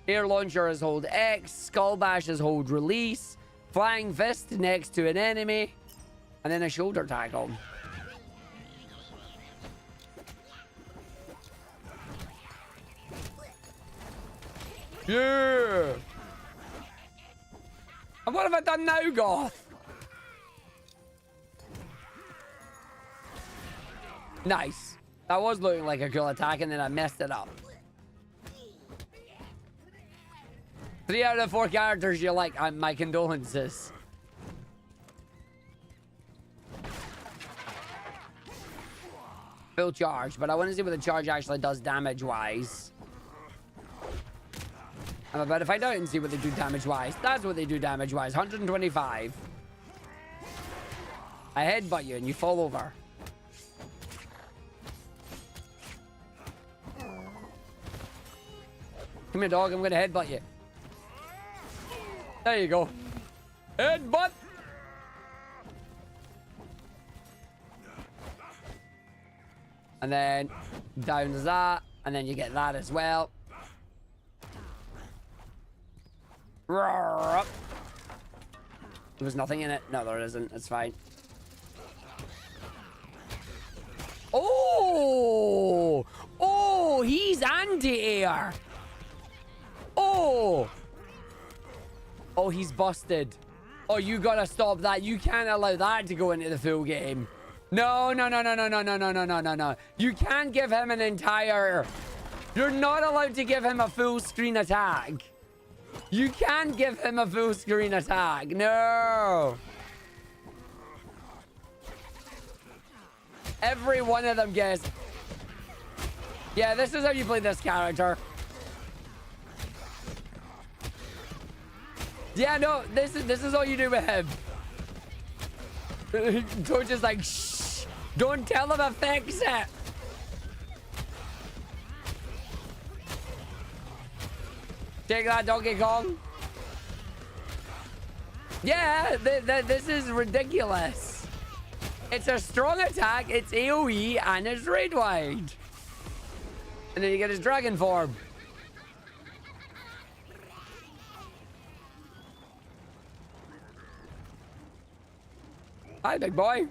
Air launcher is hold X. Skull bash is hold release. Flying fist next to an enemy. And then a shoulder tackle. Yeah! And what have I done now, Goth? Nice. That was looking like a cool attack and then I messed it up. 3 out of 4 characters you like. My condolences. Full charge, but I want to see what the charge actually does damage-wise. I'm about to find out and see what they do damage-wise. That's what they do damage-wise. 125. I headbutt you and you fall over. Come here, dog. I'm going to headbutt you. There you go. Headbutt! And then down to that. And then you get that as well. There was nothing in it. No, there isn't. It's fine. Oh! Oh, he's anti-air. Oh! Oh, he's busted. Oh, you gotta stop that. You can't allow that to go into the full game. No, no, no, no, no, no, no, no, no, no, no, no. You can't give him an entire... You're not allowed to give him a full screen attack. You can't give him a full screen attack. No. Every one of them gets... Yeah, this is how you play this character. Yeah, no, this is all you do with him. Don't just like, shh. Don't tell him to fix it. Take that, Donkey Kong. Yeah, this is ridiculous. It's a strong attack, it's AoE, and it's raid wide. And then you get his dragon form. Hi, big boy.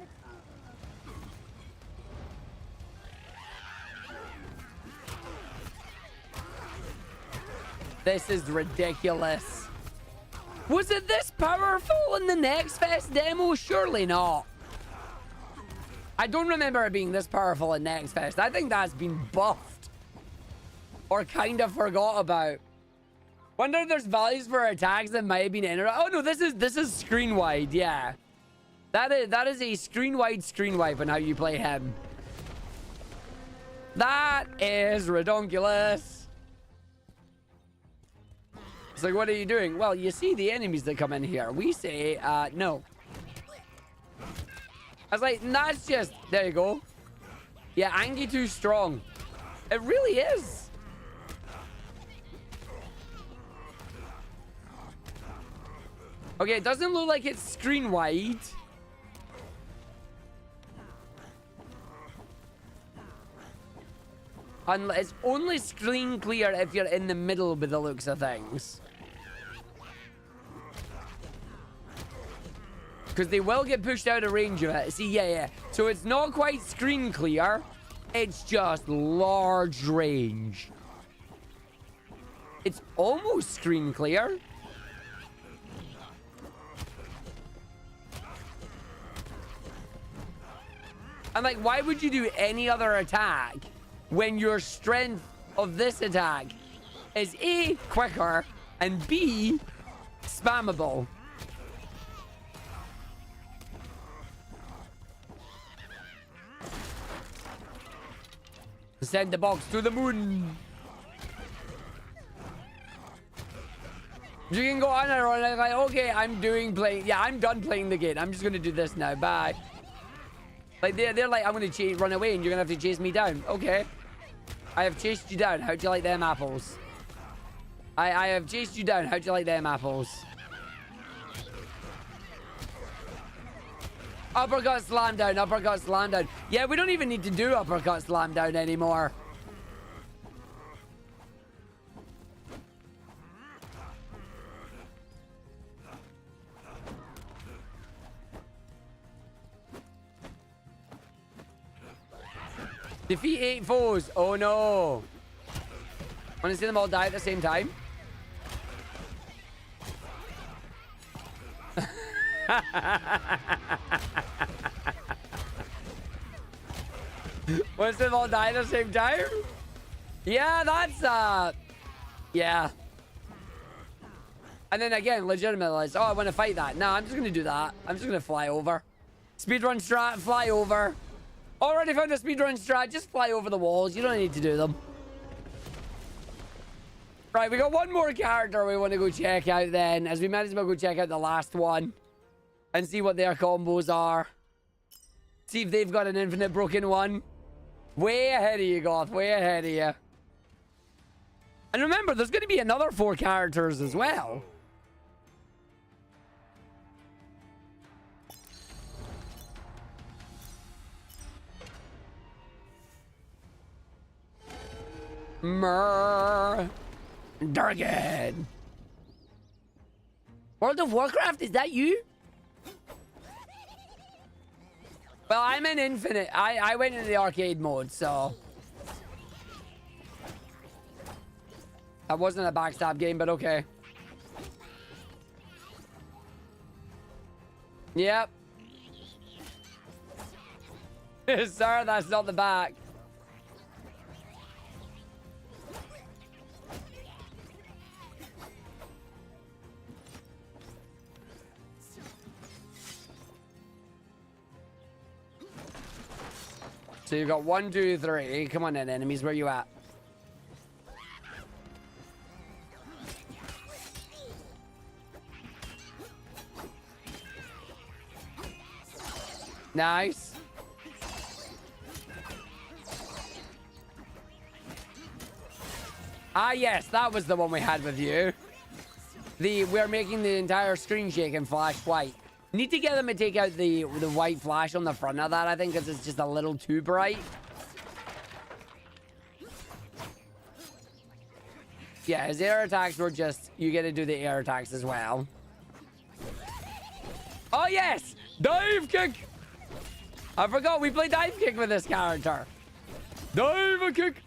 This is ridiculous. Was it this powerful in the Next Fest demo? Surely not. I don't remember it being this powerful in Next Fest. I think that's been buffed. Or kind of forgot about. Wonder if there's values for attacks that might have been entered. Oh no, this is screen wide, yeah. That is a screen wipe on how you play him. That is redonkulous. It's like, what are you doing? Well, you see the enemies that come in here. We say, no. I was like, that's just... There you go. Yeah, Angie too strong. It really is. Okay, it doesn't look like it's screen wide. It's only screen clear if you're in the middle with the looks of things. Because they will get pushed out of range of it. See, yeah. So it's not quite screen clear. It's just large range. It's almost screen clear. I'm like, why would you do any other attack when your strength of this attack is A, quicker, and B, spammable? Send the box to the moon. You can go on and on like, okay, I'm done playing the game. I'm just gonna do this now. Bye. Like they're like, I'm gonna run away and you're gonna have to chase me down. Okay. I have chased you down. How'd you like them apples? I have chased you down. How'd you like them apples? Uppercut slam down, uppercut slam down. Yeah, we don't even need to do uppercut slam down anymore. Defeat 8 foes. Oh no. Want to see them all die at the same time? Want to see them all die at the same time? Yeah, that's yeah. And then again, legitimately, oh, I want to fight that. No, I'm just going to do that. I'm just going to fly over. Speedrun strat, fly over. Already found a speedrun strat. Just fly over the walls. You don't need to do them. Right, we got one more character we want to go check out then. As we might as well go check out the last one. And see what their combos are. See if they've got an infinite broken one. Way ahead of you, Goth. Way ahead of you. And remember, there's going to be another 4 characters as well. Dargan. World of Warcraft, is that you? Well, I'm in Infinite. I went into the arcade mode, so... That wasn't a backstab game, but okay. Yep. Sir, that's not the back. So you've got 1, 2, 3. Come on in, enemies. Where you at? Nice. Ah, yes, that was the one we had with you. We're making the entire screen shake and flash white. Need to get them to take out the white flash on the front of that, I think, because it's just a little too bright. Yeah, his air attacks were just... You get to do the air attacks as well. Oh, yes! Dive kick! I forgot we play dive kick with this character. Dive kick!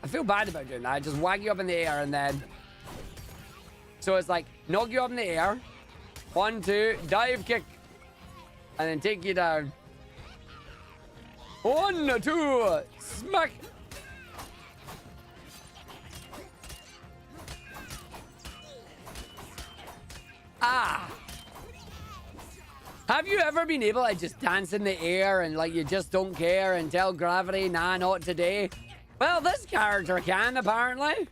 I feel bad about doing that. I just whack you up in the air and then... So it's like, knock you up in the air. 1, 2, dive kick. And then take you down. 1, 2, smack. Ah. Have you ever been able to just dance in the air and like you just don't care and tell gravity, nah, not today? Well, this character can, apparently.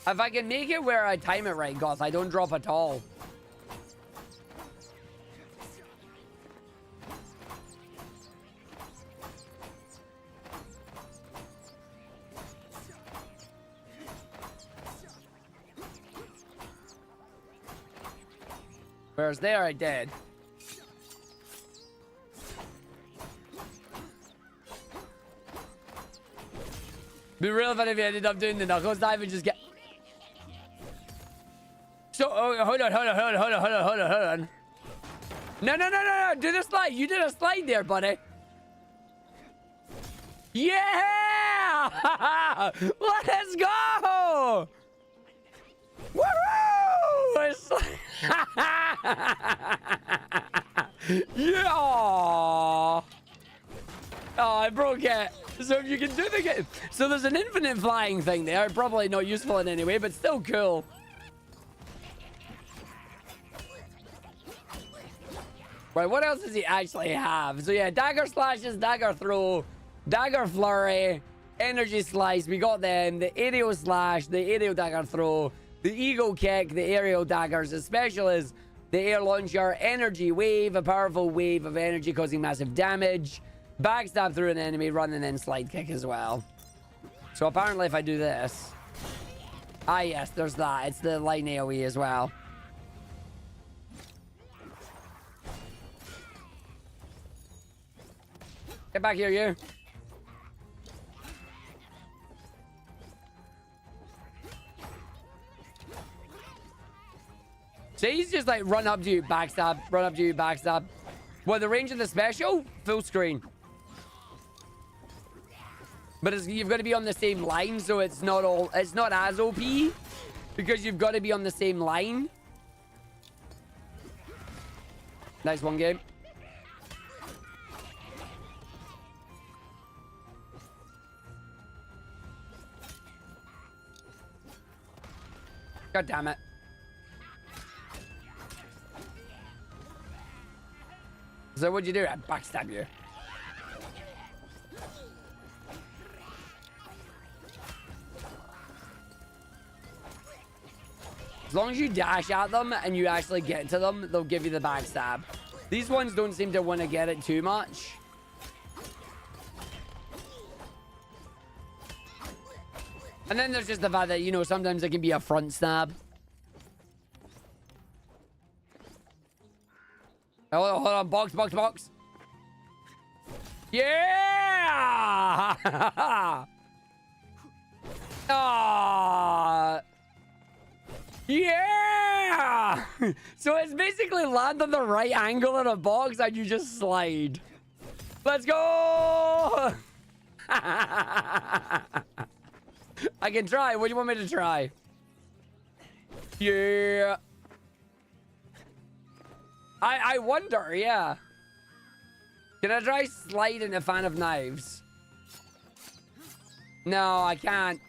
If I can make it where I time it right, Goth, I don't drop at all. Whereas there I did. Be real fun if you ended up doing the knuckles dive and just get... So, oh, hold on. No. Do the slide. You did a slide there, buddy. Yeah! Let's go! Woohoo! It's like... Yeah! Oh, I broke it. So if you can do the game... So there's an infinite flying thing there. Probably not useful in any way, but still cool. Right, what else does he actually have? So yeah, dagger slashes, dagger throw, dagger flurry, energy slice. We got them. The aerial slash, the aerial dagger throw, the eagle kick, the aerial daggers. The special is the air launcher, energy wave, a powerful wave of energy causing massive damage, backstab through an enemy, run, and then slide kick as well. So apparently if I do this... Ah yes, there's that. It's the light AoE as well. Get back here, you. So he's just like run up to you, backstab, run up to you, backstab. Well, the range of the special, full screen. But you've got to be on the same line, so it's not as OP because you've got to be on the same line. Nice one game. God damn it. So what'd you do? I backstab you. As long as you dash at them and you actually get to them, they'll give you the backstab. These ones don't seem to want to get it too much. And then there's just the fact that, you know, sometimes it can be a front stab. Hold on, box. Yeah! Yeah! So it's basically land on the right angle in a box and you just slide. Let's go! I can try. What do you want me to try? Yeah. I wonder, yeah. Can I try sliding a fan of knives? No, I can't.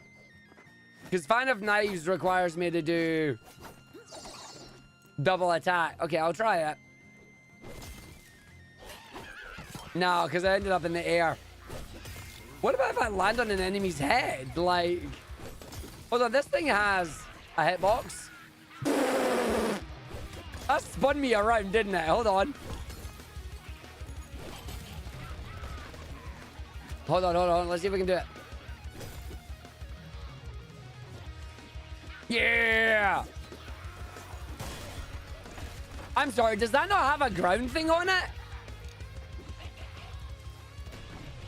Because fan of knives requires me to do double attack. Okay, I'll try it. No, because I ended up in the air. What about if I land on an enemy's head? Like, hold on, this thing has a hitbox. That spun me around, didn't it? Hold on. Hold on. Let's see if we can do it. Yeah! I'm sorry, does that not have a ground thing on it?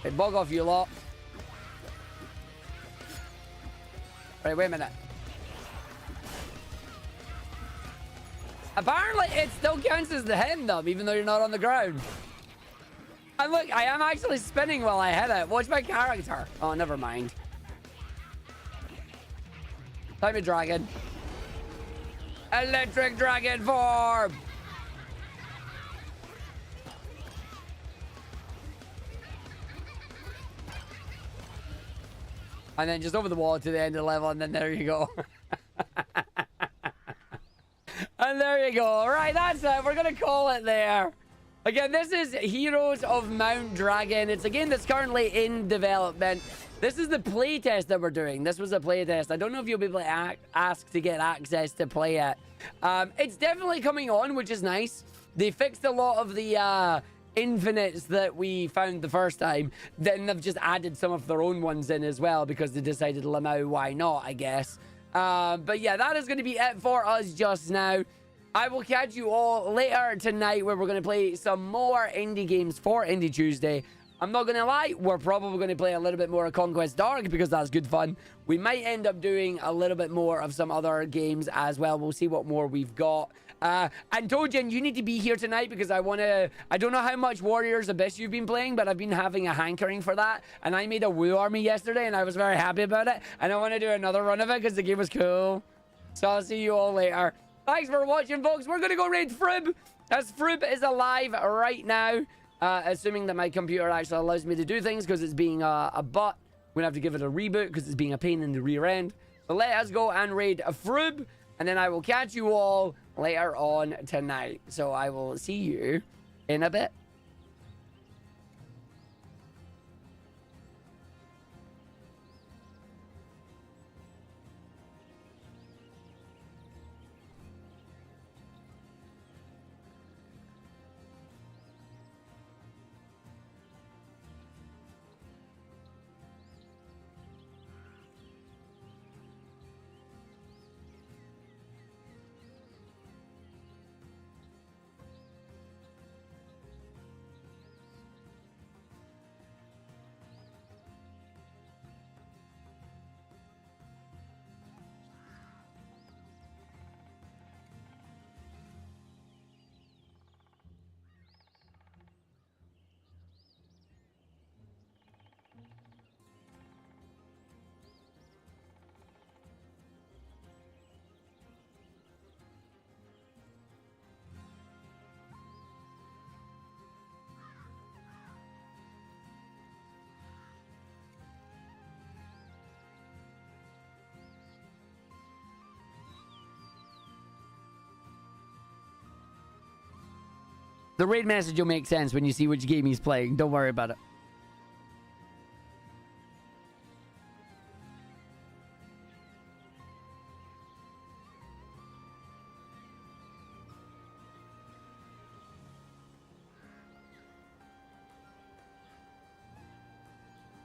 Hey, bug off, you lot. Right, wait a minute. Apparently, it still counts as the hitting them, even though you're not on the ground. And look, I am actually spinning while I hit it. Watch my character. Oh, never mind. Time of dragon. Electric dragon form! And then just over the wall to the end of the level, and then there you go. And there you go. Right, that's it. We're going to call it there. Again, this is Heroes of Mount Dragon. It's a game that's currently in development. This is the playtest that we're doing. This was a playtest. I don't know if you'll be able to ask to get access to play it. It's definitely coming on, which is nice. They fixed a lot of the infinites that we found the first time. Then they've just added some of their own ones in as well because they decided, Lamau, why not, I guess. But yeah, that is going to be it for us just now. I will catch you all later tonight where we're going to play some more indie games for Indie Tuesday. I'm not going to lie, we're probably going to play a little bit more of Conquest Dark because that's good fun. We might end up doing a little bit more of some other games as well. We'll see what more we've got. And Tojin, you need to be here tonight because I don't know how much Warriors Abyss you've been playing, but I've been having a hankering for that. And I made a Woo army yesterday and I was very happy about it. And I want to do another run of it because the game was cool. So I'll see you all later. Thanks for watching, folks. We're going to go raid Frib, as Frib is alive right now. Assuming that my computer actually allows me to do things because it's being a butt. We're going to have to give it a reboot because it's being a pain in the rear end. So let us go and raid a Frib, and then I will catch you all later on tonight. So I will see you in a bit. The raid message will make sense when you see which game he's playing. Don't worry about it.